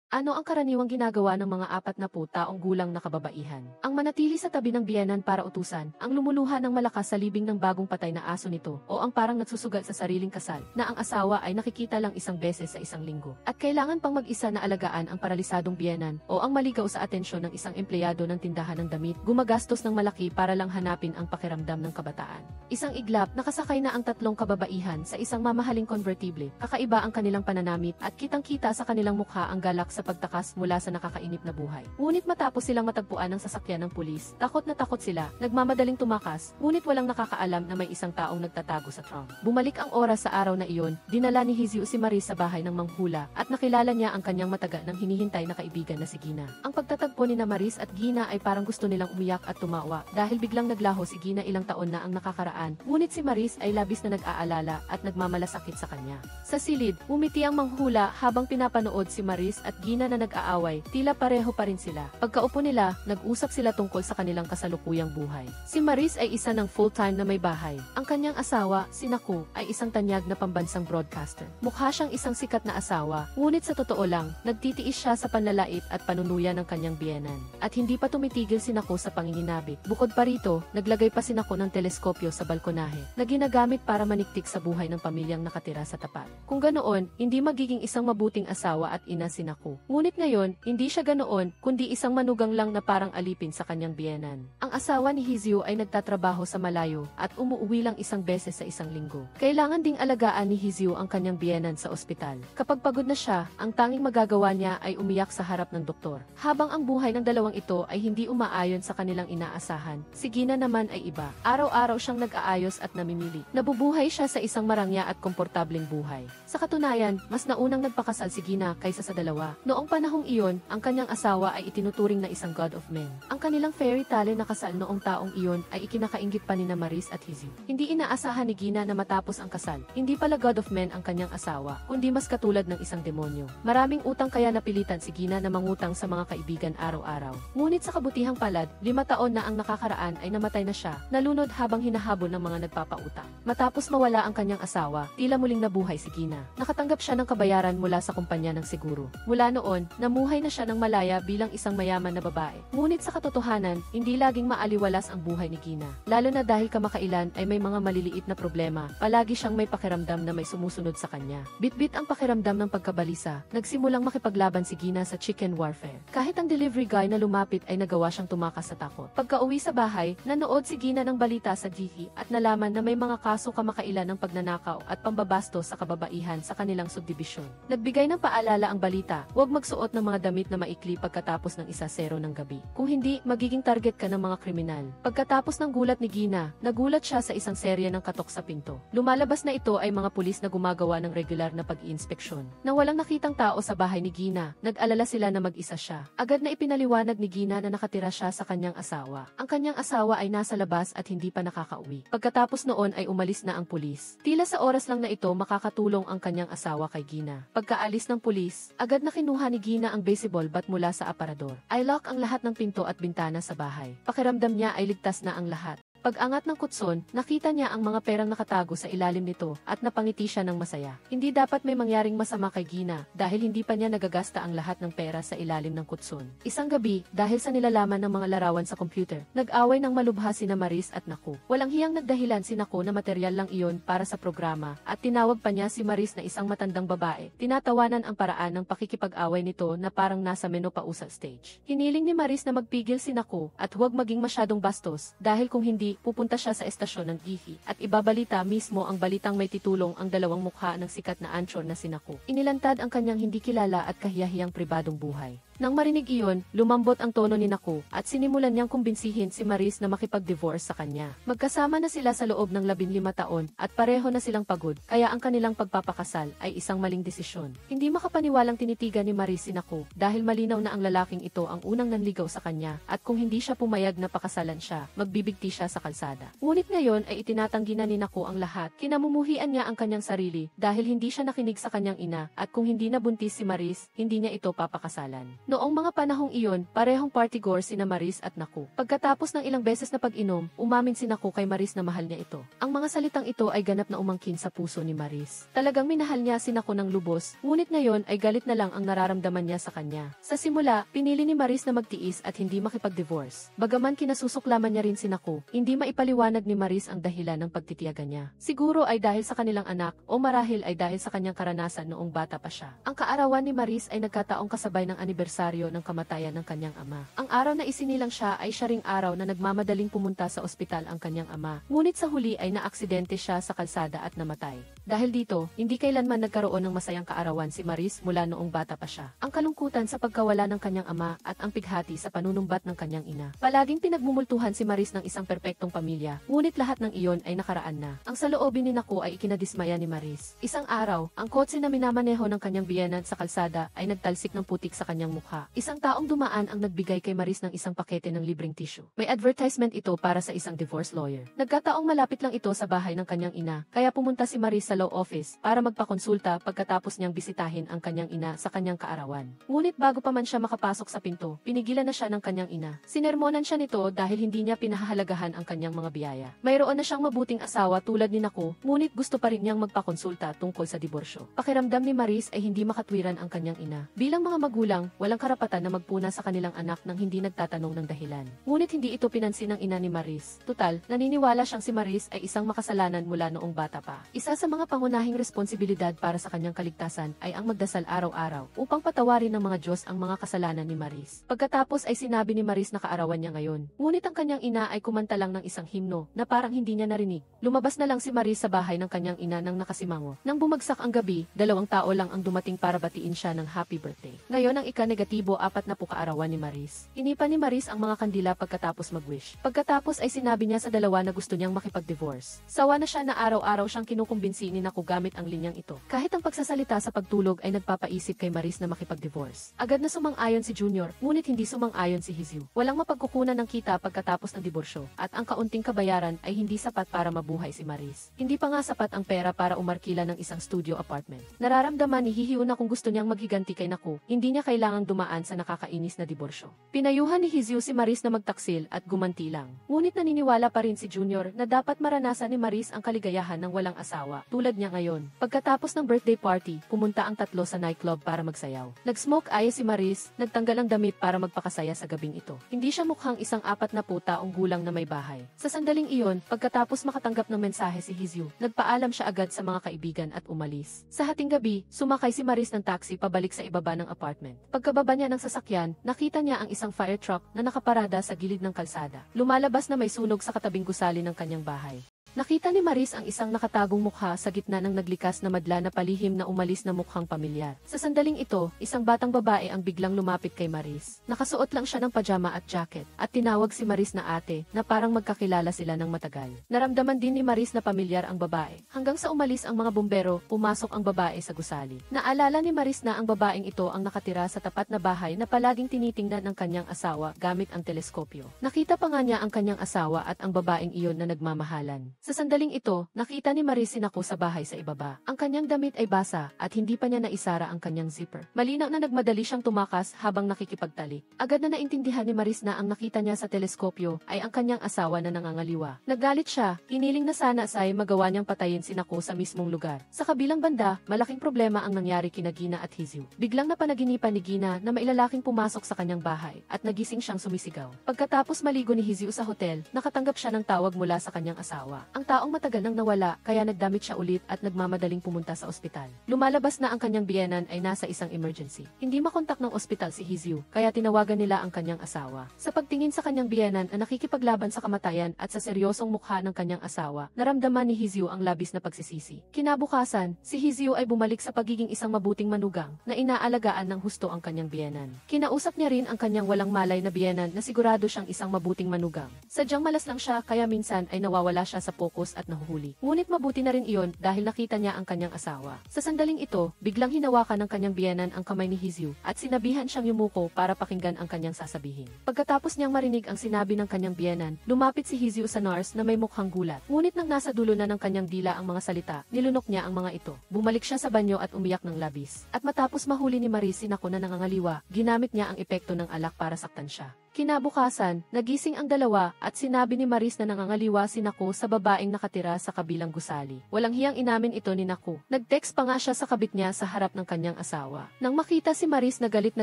Ano ang karaniwang ginagawa ng mga 40 taong gulang na kababaihan? Ang manatili sa tabi ng biyenan para utusan, ang lumuluha ng malakas sa libing ng bagong patay na aso nito, o ang parang nagsusugal sa sariling kasal, na ang asawa ay nakikita lang isang beses sa isang linggo. At kailangan pang mag-isa na alagaan ang paralisadong biyenan, o ang maligaw sa atensyon ng isang empleyado ng tindahan ng damit, gumagastos ng malaki para lang hanapin ang pakiramdam ng kabataan. Isang iglap, nakasakay na ang 3 kababaihan sa isang mamahaling konbertible, kakaiba ang kanilang pananamit at kitang-kita sa kanilang mukha ang galak sa pagtakas mula sa nakakainip na buhay. Ngunit matapos silang matagpuan ng sasakyan ng pulis, takot na takot sila, nagmamadaling tumakas, ngunit walang nakakaalam na may isang taong nagtatago sa trunk. Bumalik ang oras sa araw na iyon, dinala ni Hizio si Maris sa bahay ng manghula at nakilala niya ang kanyang matagal nang hinihintay na kaibigan na si Gina. Ang pagtatagpo ni Maris at Gina ay parang gusto nilang umiyak at tumawa dahil biglang naglaho si Gina ilang taon na ang nakakaraan, ngunit si Maris ay labis na nag-aalala at nagmamalasakit sa kanya. Sa silid, umiti ang manghula habang pinapanood si Maris at Gina na nag-aaway, tila pareho pa rin sila. Pagkaupo nila, nag-usap sila tungkol sa kanilang kasalukuyang buhay. Si Maris ay isa ng full-time na may bahay. Ang kanyang asawa, si Naku, ay isang tanyag na pambansang broadcaster. Mukha siyang isang sikat na asawa, ngunit sa totoo lang, nagtitiis siya sa panlalait at panunuya ng kanyang biyenan. At hindi pa tumitigil si Naku sa panginginabik. Bukod pa rito, naglagay pa si Naku ng teleskopyo sa balkonahe, na ginagamit para maniktik sa buhay ng pamilyang nakatira sa tapat. Kung ganoon, hindi magiging isang mabuting asawa at ina si Naku. Ngunit ngayon, hindi siya ganoon, kundi isang manugang lang na parang alipin sa kanyang biyenan. Ang asawa ni Hizio ay nagtatrabaho sa malayo at umuuwi lang isang beses sa isang linggo. Kailangan ding alagaan ni Hizio ang kanyang biyenan sa ospital. Kapag pagod na siya, ang tanging magagawa niya ay umiyak sa harap ng doktor. Habang ang buhay ng dalawang ito ay hindi umaayon sa kanilang inaasahan, si Gina naman ay iba. Araw-araw siyang nag-aayos at namimili. Nabubuhay siya sa isang marangya at komportableng buhay. Sa katunayan, mas naunang nagpakasal si Gina kaysa sa dalawa. Noong panahong iyon, ang kanyang asawa ay itinuturing na isang god of men. Ang kanilang fairy tale na kasal noong taong iyon ay ikinakainggit pa ni Maris at Hizio. Hindi inaasahan ni Gina na matapos ang kasal, hindi pala god of men ang kanyang asawa, kundi mas katulad ng isang demonyo. Maraming utang kaya napilitan si Gina na mangutang sa mga kaibigan araw-araw. Ngunit sa kabutihang palad, 5 taon na ang nakakaraan ay namatay na siya, nalunod habang hinahabol ng mga nagpapautang. Matapos mawala ang kanyang asawa, tila muling nabuhay si Gina. Nakatanggap siya ng kabayaran mula sa kumpanya ng siguro. Mula noon, namuhay na siya ng malaya bilang isang mayaman na babae. Ngunit sa katotohanan, hindi laging maaliwalas ang buhay ni Gina. Lalo na dahil kamakailan ay may mga maliliit na problema, palagi siyang may pakiramdam na may sumusunod sa kanya. Bitbit ang pakiramdam ng pagkabalisa, nagsimulang makipaglaban si Gina sa chicken warfare. Kahit ang delivery guy na lumapit ay nagawa siyang tumakas sa takot. Pagka-uwi sa bahay, nanood si Gina ng balita sa TV at nalaman na may mga kaso kamakailan ng pagnanakaw at pambabastos sa kababaihan sa kanilang subdibisyon. Nagbigay ng paalala ang balita, huwag magsuot ng mga damit na maikli pagkatapos ng 1:00 ng gabi. Kung hindi, magiging target ka ng mga kriminal. Pagkatapos ng gulat ni Gina, nagulat siya sa isang serye ng katok sa pinto. Lumalabas na ito ay mga pulis na gumagawa ng regular na pag-iinspeksyon. Nang walang nakitang tao sa bahay ni Gina, nag-alala sila na mag-isa siya. Agad na ipinaliwanag ni Gina na nakatira siya sa kanyang asawa. Ang kanyang asawa ay nasa labas at hindi pa nakakauwi. Pagkatapos noon ay umalis na ang pulis. Tila sa oras lang na ito makakatulong ang kanyang asawa kay Gina. Pagkaalis ng pulis, agad na kinuha ni Gina ang baseball bat mula sa aparador. Ay lock ang lahat ng pinto at bintana sa bahay. Pakiramdam niya ay ligtas na ang lahat. Pag-angat ng kutson, nakita niya ang mga perang nakatago sa ilalim nito at napangiti siya ng masaya. Hindi dapat may mangyaring masama kay Gina dahil hindi pa niya nagagasta ang lahat ng pera sa ilalim ng kutson. Isang gabi, dahil sa nilalaman ng mga larawan sa computer, nag-away ng malubha sina Maris at Naku. Walang hiyang nagdahilan si Naku na materyal lang iyon para sa programa at tinawag pa niya si Maris na isang matandang babae. Tinatawanan ang paraan ng pakikipag-away nito na parang nasa menopausa stage. Hiniling ni Maris na magpigil si Naku at huwag maging masyadong bastos dahil kung hindi, pupunta siya sa estasyon ng TV at ibabalita mismo ang balitang may titulong ang dalawang mukha ng sikat na anchor na si Naku. Inilantad ang kanyang hindi kilala at kahiyahiyang pribadong buhay. Nang marinig iyon, lumambot ang tono ni Naku at sinimulan niyang kumbinsihin si Maris na makipag-divorce sa kanya. Magkasama na sila sa loob ng 15 taon at pareho na silang pagod, kaya ang kanilang pagpapakasal ay isang maling desisyon. Hindi makapaniwalang tinitigan ni Maris si Naku dahil malinaw na ang lalaking ito ang unang nanligaw sa kanya at kung hindi siya pumayag na pakasalan siya, magbibigti siya sa kalsada. Ngunit ngayon ay itinatanggi na ni Naku ang lahat. Kinamumuhian niya ang kanyang sarili dahil hindi siya nakinig sa kanyang ina at kung hindi nabuntis si Maris, hindi niya ito papakasalan. Noong mga panahong iyon, parehong partygore sina Maris at Naku. Pagkatapos ng ilang beses na pag-inom, umamin si Naku kay Maris na mahal niya ito. Ang mga salitang ito ay ganap na umangkin sa puso ni Maris. Talagang minahal niya si Naku ng lubos, ngunit ngayon ay galit na lang ang nararamdaman niya sa kanya. Sa simula, pinili ni Maris na magtiis at hindi makipag-divorce. Bagaman kinasusuklaman niya rin si Naku, hindi maipaliwanag ni Maris ang dahilan ng pagtitiyagan niya. Siguro ay dahil sa kanilang anak o marahil ay dahil sa kanyang karanasan noong bata pa siya. Ang kaarawan ni Maris ay nagkataong kasabay ng anibersaryo ng kamatayan ng kanyang ama. Ang araw na isinilang siya ay siya ring araw na nagmamadaling pumunta sa ospital ang kanyang ama. Ngunit sa huli ay naaksidente siya sa kalsada at namatay. Dahil dito, hindi kailanman nagkaroon ng masayang kaarawan si Maris mula noong bata pa siya. Ang kalungkutan sa pagkawala ng kanyang ama at ang pighati sa panunumbat ng kanyang ina. Palaging pinagmumultuhan si Maris ng isang perpektong pamilya, ngunit lahat ng iyon ay nakaraan na. Ang saloobin ni Naku ay ikinadismaya ni Maris. Isang araw, ang kotse na minamaneho ng kanyang biyenan sa kalsada ay nagtalsik ng putik sa kanyang mukha. Isang taong dumaan ang nagbigay kay Maris ng isang pakete ng libreng tissue. May advertisement ito para sa isang divorce lawyer. Nagkataong malapit lang ito sa bahay ng kanyang ina, kaya pumunta si Maris sa law office para magpakonsulta pagkatapos niyang bisitahin ang kanyang ina sa kanyang kaarawan. Ngunit bago pa man siya makapasok sa pinto, pinigilan na siya ng kanyang ina. Sinermonan siya nito dahil hindi niya pinahahalagahan ang kanyang mga biyaya. Mayroon na siyang mabuting asawa tulad ni Naku, ngunit gusto pa rin niyang magpakonsulta tungkol sa diborsyo. Pakiramdam ni Maris ay hindi makatwiran ang kanyang ina. Bilang mga magulang, walang karapatan na magpuna sa kanilang anak nang hindi nagtatanong ng dahilan. Ngunit hindi ito pinansin ng ina ni Maris. Tutal, naniniwala siyang si Maris ay isang makasalanan mula noong bata pa. Isa sa mga pangunahing responsibilidad para sa kanyang kaligtasan ay ang magdasal araw-araw upang patawarin ng mga Diyos ang mga kasalanan ni Maris. Pagkatapos ay sinabi ni Maris na kaarawan niya ngayon. Ngunit ang kanyang ina ay kumanta lang ng isang himno na parang hindi niya narinig. Lumabas na lang si Maris sa bahay ng kanyang ina nang nakasimango. Nang bumagsak ang gabi, 2 tao lang ang dumating para batiin siya ng happy birthday. Ngayon ang ika-negatibo 4 na kaarawan ni Maris. Inipa ni Maris ang mga kandila pagkatapos mag-wish. Pagkatapos ay sinabi niya sa dalawa na gusto niyang makipag-divorce. Sawa na siya na araw-araw siyang kinukumbinsi ni Naku gamit ang linyang ito. Kahit ang pagsasalita sa pagtulog ay nagpapaisip kay Maris na makipag-divorce. Agad na sumang-ayon si Junior, ngunit hindi sumang-ayon si Hizyu. Walang mapagkukunan ng kita pagkatapos ng diborsyo, at ang kaunting kabayaran ay hindi sapat para mabuhay si Maris. Hindi pa nga sapat ang pera para umarkila ng isang studio apartment. Nararamdaman ni Hizyu na kung gusto niyang maghiganti kay Naku, hindi niya kailangang dumaan sa nakakainis na diborsyo. Pinayuhan ni Hizyu si Maris na magtaksil at gumanti lang. Ngunit naniniwala pa rin si Junior na dapat maranasan ni Maris ang kaligayahan ng walang asawa, tulad niya ngayon. Pagkatapos ng birthday party, pumunta ang tatlo sa nightclub para magsayaw. Nag-smoke eye si Maris, nagtanggal ang damit para magpakasaya sa gabing ito. Hindi siya mukhang isang 40 taong gulang na may bahay. Sa sandaling iyon, pagkatapos makatanggap ng mensahe si Hizyu, nagpaalam siya agad sa mga kaibigan at umalis. Sa hating gabi, sumakay si Maris ng taxi pabalik sa ibaba ng apartment. Pagkababa niya ng sasakyan, nakita niya ang isang fire truck na nakaparada sa gilid ng kalsada. Lumalabas na may sunog sa katabing gusali ng kanyang bahay. Nakita ni Maris ang isang nakatagong mukha sa gitna ng naglikas na madla na palihim na umalis na mukhang pamilyar. Sa sandaling ito, isang batang babae ang biglang lumapit kay Maris. Nakasuot lang siya ng pajama at jacket, at tinawag si Maris na ate, na parang magkakilala sila ng matagal. Naramdaman din ni Maris na pamilyar ang babae. Hanggang sa umalis ang mga bumbero, pumasok ang babae sa gusali. Naalala ni Maris na ang babaeng ito ang nakatira sa tapat na bahay na palaging tinitingnan ng kanyang asawa gamit ang teleskopyo. Nakita pa nga niya ang kanyang asawa at ang babaeng iyon na nagmamahalan. Sa sandaling ito, nakita ni Maris si Naku sa bahay sa ibaba. Ang kanyang damit ay basa at hindi pa niya naisara ang kanyang zipper. Malinaw na nagmadali siyang tumakas habang nakikipagtalik. Agad na naintindihan ni Maris na ang nakita niya sa teleskopyo ay ang kanyang asawa na nangangaliwa. Nagalit siya, hiniling na sana ay magawa niyang patayin si Naku sa mismong lugar. Sa kabilang banda, malaking problema ang nangyari kina Gina at Hizyu. Biglang napanaginipan ni Gina na may lalaking pumasok sa kanyang bahay at nagising siyang sumisigaw. Pagkatapos maligo ni Hizyu sa hotel, nakatanggap siya ng tawag mula sa kanyang asawa. Ang taong matagal nang nawala, kaya nagdamit siya ulit at nagmamadaling pumunta sa ospital. Lumalabas na ang kanyang biyenan ay nasa isang emergency. Hindi makontak ng ospital si Hizyu, kaya tinawagan nila ang kanyang asawa. Sa pagtingin sa kanyang biyenan na nakikipaglaban sa kamatayan at sa seryosong mukha ng kanyang asawa, naramdaman ni Hizyu ang labis na pagsisisi. Kinabukasan, si Hizyu ay bumalik sa pagiging isang mabuting manugang na inaalagaan ng husto ang kanyang biyenan. Kinausap niya rin ang kanyang walang malay na biyenan na sigurado siyang isang mabuting manugang. Sadyang malas lang siya, kaya minsan ay nawawala siya sa napopokus at nahuhuli. Ngunit mabuti na rin iyon dahil nakita niya ang kanyang asawa. Sa sandaling ito, biglang hinawakan ng kanyang biyenan ang kamay ni Hizyu at sinabihan siyang yumuko para pakinggan ang kanyang sasabihin. Pagkatapos niyang marinig ang sinabi ng kanyang biyenan, lumapit si Hizyu sa nurse na may mukhang gulat. Ngunit nang nasa dulo na ng kanyang dila ang mga salita, nilunok niya ang mga ito. Bumalik siya sa banyo at umiyak ng labis. At matapos mahuli ni Maris si Nako na nangangaliwa, ginamit niya ang epekto ng alak para saktan siya. Kinabukasan, nagising ang dalawa at sinabi ni Maris na nangangaliwa si Nako sa babaeng nakatira sa kabilang gusali. Walang hiyang inamin ito ni Nako. Nag-text pa nga siya sa kabit niya sa harap ng kanyang asawa. Nang makita si Maris na galit,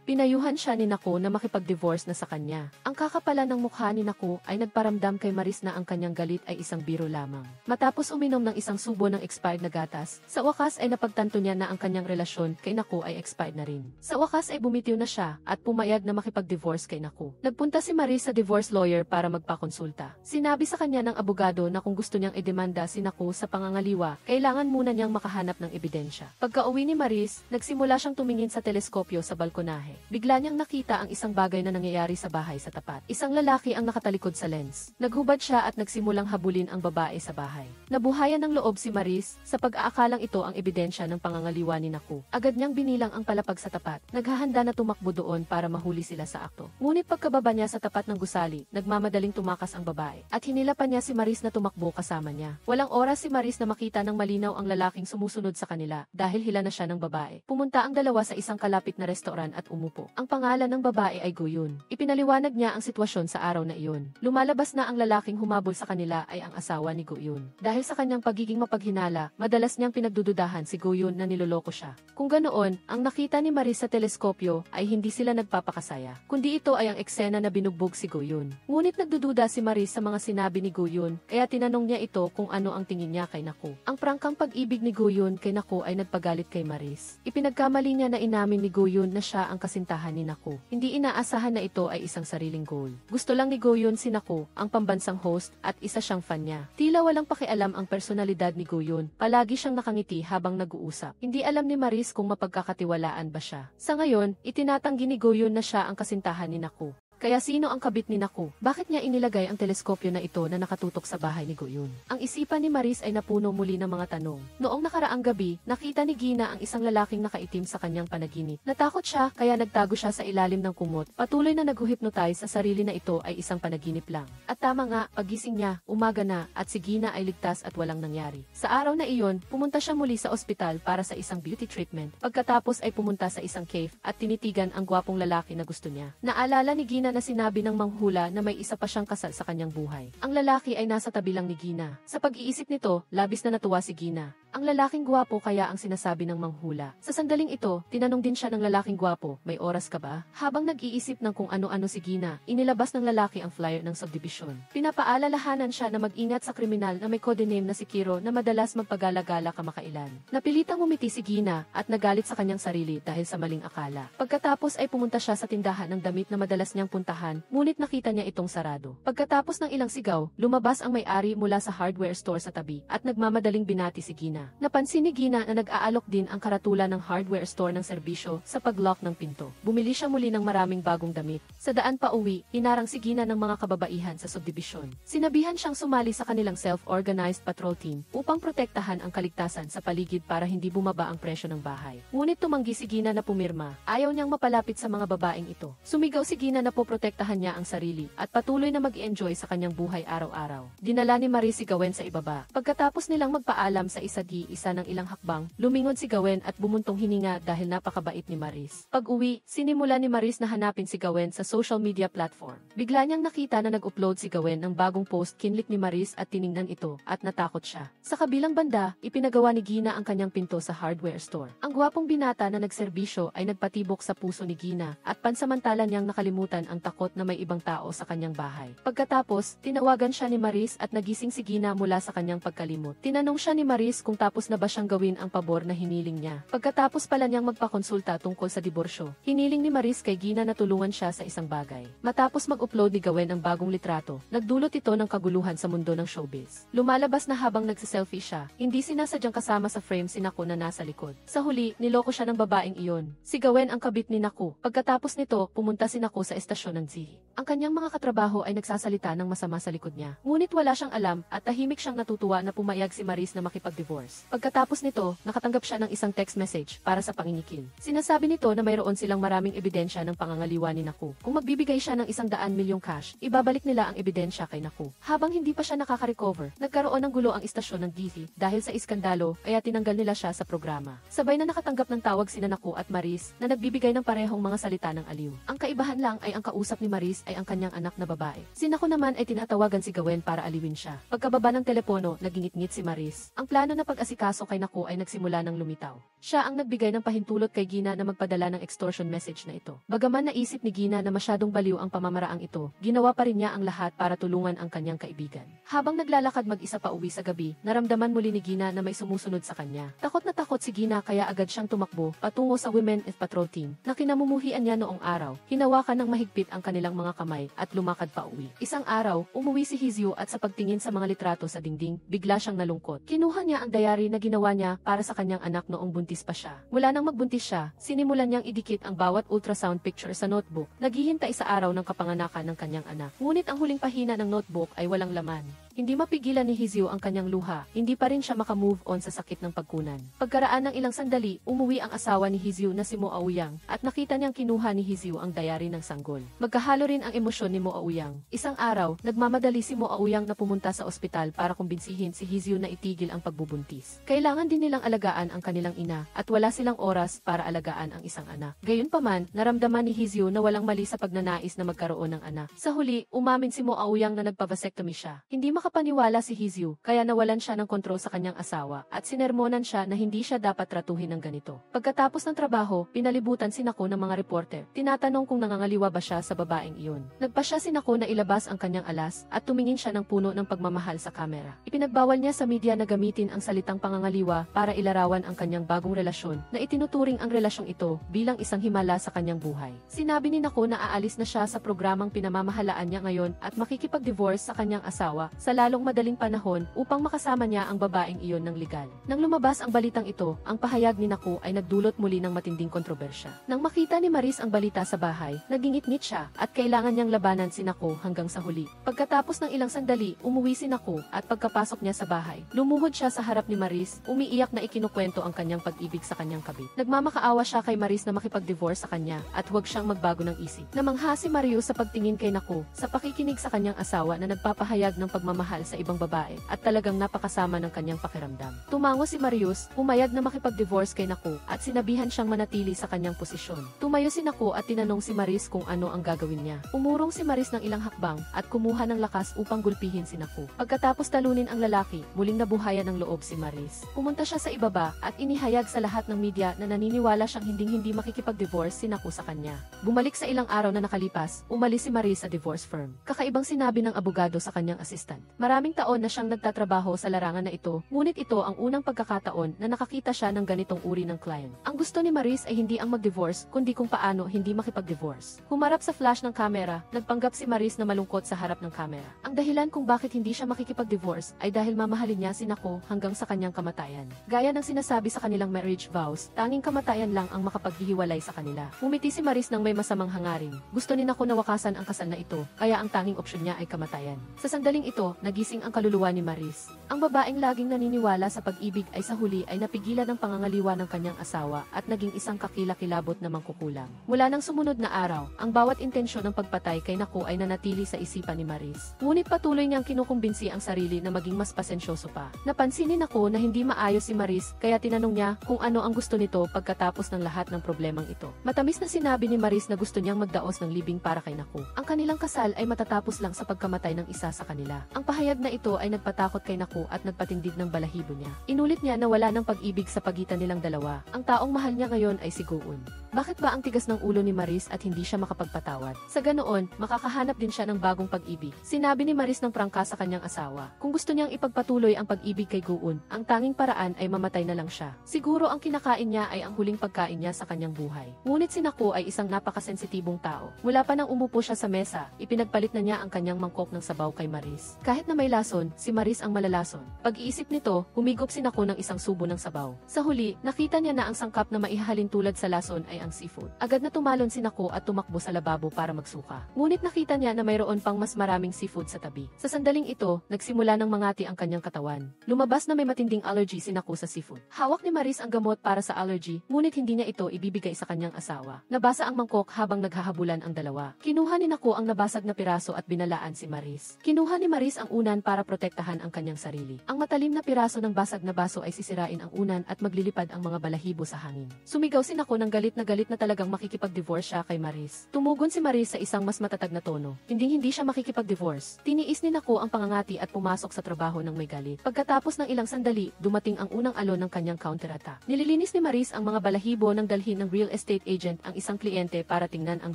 pinayuhan siya ni Nako na makipag-divorce na sa kanya. Ang kakapala ng mukha ni Nako ay nagparamdam kay Maris na ang kanyang galit ay isang biro lamang. Matapos uminom ng isang subo ng expired na gatas, sa wakas ay napagtanto niya na ang kanyang relasyon kay Nako ay expired na rin. Sa wakas ay bumitiw na siya at pumayag na makipag-divorce kay Nako. Nagpunta si Maris sa divorce lawyer para magpakonsulta. Sinabi sa kanya ng abogado na kung gusto niyang idemanda si Nako sa pangangaliwa, kailangan muna niyang makahanap ng ebidensya. Pagka-uwi ni Maris, nagsimula siyang tumingin sa teleskopyo sa balkonahe. Bigla niyang nakita ang isang bagay na nangyayari sa bahay sa tapat. Isang lalaki ang nakatalikod sa lens. Naghubad siya at nagsimulang habulin ang babae sa bahay. Nabuhayan ng loob si Maris sa pag-aakalang ito ang ebidensya ng pangangaliwa ni Nako. Agad niyang binilang ang palapag sa tapat. Naghahanda na tumakbo doon para mahuli sila sa akto. Ngunit pagkababa niya sa tapat ng gusali, nagmamadaling tumakas ang babae at hinilapan niya si Maris na tumakbo kasama niya. Walang oras si Maris na makita ng malinaw ang lalaking sumusunod sa kanila dahil hila na siya ng babae. Pumunta ang dalawa sa isang kalapit na restoran at umupo. Ang pangalan ng babae ay Guyun. Ipinaliwanag niya ang sitwasyon sa araw na iyon. Lumalabas na ang lalaking humabol sa kanila ay ang asawa ni Guyun. Dahil sa kanyang pagiging mapaghinala, madalas niyang pinagdududahan si Guyun na niloloko siya. Kung ganoon, ang nakita ni Maris sa teleskopyo ay hindi sila nagpapakasaya, kundi ito ay ang eksena na binugbog si Guyun. Ngunit nagdududa si Maris sa mga sinabi ni Guyun, kaya tinanong niya ito kung ano ang tingin niya kay Nako. Ang prangkang pag-ibig ni Guyun kay Nako ay nagpagalit kay Maris. Ipinagkamali niya na inamin ni Guyun na siya ang kasintahan ni Nako. Hindi inaasahan na ito ay isang sariling goal. Gusto lang ni Guyun si Nako, ang pambansang host, at isa siyang fan niya. Tila walang pakialam ang personalidad ni Guyun. Palagi siyang nakangiti habang nag-uusap. Hindi alam ni Maris kung mapagkakatiwalaan ba siya. Sa ngayon, itinatanggi ni Guyun na siya ang kasintahan ni Nako. Kaya sino ang kabit ni Nako? Bakit niya inilagay ang teleskopyo na ito na nakatutok sa bahay ni Guyun? Ang isipan ni Maris ay napuno muli ng mga tanong. Noong nakaraang gabi, nakita ni Gina ang isang lalaking nakaitim sa kanyang panaginip. Natakot siya kaya nagtago siya sa ilalim ng kumot. Patuloy na nag-hypnotize sa sarili na ito ay isang panaginip lang. At tama nga, pagising niya, umaga na at si Gina ay ligtas at walang nangyari. Sa araw na iyon, pumunta siya muli sa ospital para sa isang beauty treatment. Pagkatapos ay pumunta sa isang cave at tinitigan ang gwapong lalaki na gusto niya. Naalala ni Gina na sinabi ng manghula na may isa pa siyang kasal sa kanyang buhay. Ang lalaki ay nasa tabi lang ni Gina. Sa pag-iisip nito, labis na natuwa si Gina. Ang lalaking gwapo kaya ang sinasabi ng manghula. Sa sandaling ito, tinanong din siya ng lalaking gwapo, may oras ka ba? Habang nag-iisip ng kung ano-ano si Gina, inilabas ng lalaki ang flyer ng subdivision. Pinapaalalahanan siya na mag-ingat sa kriminal na may codename na si Kiro na madalas magpagala-gala kamakailan. Napilitang umiti si Gina at nagalit sa kanyang sarili dahil sa maling akala. Pagkatapos ay pumunta siya sa tindahan ng damit na madalas niyang puntahan, ngunit nakita niya itong sarado. Pagkatapos ng ilang sigaw, lumabas ang may-ari mula sa hardware store sa tabi at nagmamadaling binati si Gina. Napansin ni Gina na nag-aalok din ang karatula ng hardware store ng serbisyo sa pag-lock ng pinto. Bumili siya muli ng maraming bagong damit. Sa daan pa uwi, hinarang si Gina ng mga kababaihan sa subdivision. Sinabihan siyang sumali sa kanilang self-organized patrol team upang protektahan ang kaligtasan sa paligid para hindi bumaba ang presyo ng bahay. Ngunit tumanggi si Gina na pumirma. Ayaw niyang mapalapit sa mga babaeng ito. Sumigaw si Gina na poprotektahan niya ang sarili at patuloy na mag-enjoy sa kanyang buhay araw-araw. Dinala ni Maris si Gwen sa ibaba. Pagkatapos nilang magpaalam sa isa't-isa ng ilang hakbang, lumingon si Gwen at bumuntong hininga dahil napakabait ni Maris. Pag-uwi, sinimula ni Maris na hanapin si Gwen sa social media platform. Bigla niyang nakita na nag-upload si Gwen ng bagong post, kinlik ni Maris at tiningnan ito at natakot siya. Sa kabilang banda, ipinagawa ni Gina ang kanyang pinto sa hardware store. Ang gwapong binata na nagserbisyo ay nagpatibok sa puso ni Gina at pansamantala niyang nakalimutan ang takot na may ibang tao sa kanyang bahay. Pagkatapos, tinawagan siya ni Maris at nagising si Gina mula sa kanyang pagkalimot. Tinanong siya ni Maris kung tapos na ba siyang gawin ang pabor na hiniling niya. Pagkatapos pala niyang magpakonsulta tungkol sa diborsyo, hiniling ni Maris kay Gina na tulungan siya sa isang bagay. Matapos mag-upload ni Gwen ang bagong litrato, nagdulot ito ng kaguluhan sa mundo ng showbiz. Lumalabas na habang nagsiselfie siya, hindi sinasadyang kasama sa frame si Naku na nasa likod. Sa huli, niloko siya ng babaeng iyon. Si Gwen ang kabit ni Naku. Pagkatapos nito, pumunta si Naku sa estasyon ng Zihi. Ang kanyang mga katrabaho ay nagsasalita ng masama sa likod niya. Ngunit wala siyang alam at tahimik siyang natutuwa na pumayag si Maris na makipag-divorce. Pagkatapos nito, nakatanggap siya ng isang text message para sa panginikil. Sinasabi nito na mayroon silang maraming ebidensya ng pangangaliwa ni Naku. Kung magbibigay siya ng 100 milyong cash, ibabalik nila ang ebidensya kay Naku. Habang hindi pa siya nakaka-recover, nagkaroon ng gulo ang istasyon ng Zihi dahil sa iskandalo kaya tinanggal nila siya sa programa. Sabay na nakatanggap ng tawag sina Naku at Maris na nagbibigay ng parehong mga salita ng aliw. Ang kaibahan lang ay ang kausap ni Maris ay ang kanyang anak na babae. Si Naku naman ay tinatawagan si Gwen para aliwin siya. Pagkababa ng telepono, nagingit-ngit si Maris. Ang plano na pag-asikaso kay Naku ay nagsimula ng lumitaw. Siya ang nagbigay ng pahintulot kay Gina na magpadala ng extortion message na ito. Bagaman naisip ni Gina na masyadong baliw ang pamamaraang ito, ginawa pa rin niya ang lahat para tulungan ang kanyang kaibigan. Habang naglalakad mag-isa pa uwi sa gabi, naramdaman muli ni Gina na may sumusunod sa kanya. Takot na takot si Gina kaya agad siyang tumakbo patungo sa Women and Patrol Team na kinamumuhian niya noong araw. Hinawakan ng mahigpit ang kanilang mga kamay at lumakad pa uwi. Isang araw, umuwi si Hizio at sa pagtingin sa mga litrato sa dingding, bigla siyang nalungkot. Kinuha niya ang diary na ginawa niya para sa kanyang anak noong buntis pa siya. Mula nang magbuntis siya, sinimulan niyang idikit ang bawat ultrasound picture sa notebook, naghihintay sa araw ng kapanganakan ng kanyang anak. Ngunit ang huling pahina ng notebook ay walang laman. Hindi mapigilan ni Hizio ang kanyang luha, hindi pa rin siya makamove on sa sakit ng pagkunan. Pagkaraan ng ilang sandali, umuwi ang asawa ni Hizio na si Mo Aoyang at nakita niyang kinuha ni Hizio ang diary ng sanggol. Magkahalo rin ang emosyon ni Mo Aoyang. Isang araw, nagmamadali si Mo Aoyang na pumunta sa ospital para kumbinsihin si Hizio na itigil ang pagbubuntis. Kailangan din nilang alagaan ang kanilang ina at wala silang oras para alagaan ang isang anak. Gayunpaman, naramdaman ni Hizio na walang mali sa pagnanais na magkaroon ng anak. Sa huli, umamin si Mo Aoyang na nagpa-vasectomy siya. Hindi makapaniwala si Hizio, kaya nawalan siya ng kontrol sa kanyang asawa at sinermonan siya na hindi siya dapat tratuhin ng ganito. Pagkatapos ng trabaho, pinalibutan si Naku ng mga reporter. Tinatanong kung nangangaliwa ba siya sa babaeng iyon. Nagpasya si Naku na ilabas ang kanyang alas at tumingin siya ng puno ng pagmamahal sa kamera. Ipinagbawal niya sa media na gamitin ang salitang pangangaliwa para ilarawan ang kanyang bagong relasyon na itinuturing ang relasyong ito bilang isang himala sa kanyang buhay. Sinabi ni Naku na aalis na siya sa programang pinamamahalaan niya ngayon at makikipag-divorce sa kanyang asawa sa lalong madaling panahon upang makasama niya ang babaeng iyon ng legal. Nang lumabas ang balitang ito, ang pahayag ni Naku ay nagdulot muli ng matinding kontrobersya. Nang makita ni Maris ang balita sa bahay, nagingit-ngit siya at kailangan niyang labanan si Naku hanggang sa huli. Pagkatapos ng ilang sandali, umuwi si Naku at pagkapasok niya sa bahay, lumuhod siya sa harap ni Maris, umiiyak na ikinukwento ang kanyang pag-ibig sa kanyang kabit. Nagmamakaawa siya kay Maris na makipag-divorce sa kanya at huwag siyang magbago ng isip. Namangha si Marius sa pagtingin kay Naku sa pakikinig sa kanyang asawa na nagpapahayag ng pagmamahal sa ibang babae at talagang napakasama ng kanyang pakiramdam. Tumango si Marius, pumayag na makipag-divorce kay Naku at sinabihan siyang manatili sa kanyang posisyon. Tumayo si Naku at tinanong si Maris kung ano ang gagawin niya. Umurong si Maris ng ilang hakbang at kumuha ng lakas upang gulpihin si Naku. Pagkatapos talunin ang lalaki, muling nabuhayan ng loob si Maris. Pumunta siya sa ibaba at inihayag sa lahat ng media na naniniwala siyang hindi makikipag-divorce si Naku sa kanya. Bumalik sa ilang araw na nakalipas, umalis si Maris sa divorce firm. Kakaibang sinabi ng abogado sa kanyang assistant. Maraming taon na siyang nagtatrabaho sa larangan na ito, ngunit ito ang unang pagkakataon na nakakita siya ng ganitong uri ng client. Ang gusto ni Maris ay hindi ang mag-divorce, kundi kung paano hindi makipag-divorce. Humarap sa flash ng kamera, nagpanggap si Maris na malungkot sa harap ng kamera. Ang dahilan kung bakit hindi siya makikipag-divorce ay dahil mamahalin niya si Naku hanggang sa kanyang kamatayan. Gaya ng sinasabi sa kanilang marriage vows, tanging kamatayan lang ang makapaghihiwalay sa kanila. Umiti si Maris nang may masamang hangarin. Gusto ni Naku na wakasan ang kasal na ito, kaya ang tanging opsyon niya ay kamatayan. Sa sandaling ito, nagising ang kaluluwa ni Maris. Ang babaeng laging naniniwala sa pag-ibig ay sa huli ay napigilan ng pangangaliwa ng kanyang asawa at naging isang kakilakilabot na mangkukulam. Mula nang sumunod na araw, ang bawat intensyon ng pagpatay kay Naku ay nanatili sa isipan ni Maris. Ngunit patuloy niyang kinukumbinsi ang sarili na maging mas pasensyoso pa. Napansin ni Naku na hindi maayos si Maris kaya tinanong niya kung ano ang gusto nito pagkatapos ng lahat ng problemang ito. Matamis na sinabi ni Maris na gusto niyang magdaos ng libing para kay Naku. Ang kanilang kasal ay matatapos lang sa pagkamatay ng isa sa kanila. Ang pahayag na ito ay nagpatakot kay Naku at nagpatindig ng balahibo niya. Inulit niya na wala ng pag-ibig sa pagitan nilang dalawa. Ang taong mahal niya ngayon ay si Go-eun. Bakit ba ang tigas ng ulo ni Maris at hindi siya makapagpatawad? Sa ganoon, makakahanap din siya ng bagong pag-ibig. Sinabi ni Maris ng prangka sa kanyang asawa. Kung gusto niyang ipagpatuloy ang pag-ibig kay Go-eun, ang tanging paraan ay mamatay na lang siya. Siguro ang kinakain niya ay ang huling pagkain niya sa kanyang buhay. Ngunit si Naku ay isang napakasensitibong tao. Mula pa nang umupo siya sa mesa, ipinagpalit na niya ang kanyang mangkok ng sabaw kay Maris. Kahit na may lason, si Maris ang malalason. Pag-iisip nito, humigop si Naku ng isang subo ng sabaw. Sa huli, nakita niya na ang sangkap na maihahalin tulad sa lason ay ang seafood. Agad na tumalon si Naku at tumakbo sa lababo para magsuka. Ngunit nakita niya na mayroon pang mas maraming seafood sa tabi. Sa sandaling ito, nagsimula ng mangati ang kanyang katawan. Lumabas na may matinding allergy si Naku sa seafood. Hawak ni Maris ang gamot para sa allergy, ngunit hindi niya ito ibibigay sa kanyang asawa. Nabasa ang mangkok habang naghahabulan ang dalawa. Kinuha ni Naku ang nabasag na piraso at binalaan si Maris. Kinuha ni Maris ang unan para protektahan ang kanyang sarili. Ang matalim na piraso ng basag na baso ay sisirain ang unan at maglilipad ang mga balahibo sa hangin. Sumigaw si Naku ng galit na talagang makikipag-divorce siya kay Maris. Tumugon si Maris sa isang mas matatag na tono. Hindi siya makikipag-divorce. Tiniis ni Naku ang pangangati at pumasok sa trabaho ng may galit. Pagkatapos ng ilang sandali, dumating ang unang alon ng kanyang counter-attack. Nililinis ni Maris ang mga balahibo ng dalhin ng real estate agent ang isang kliyente para tingnan ang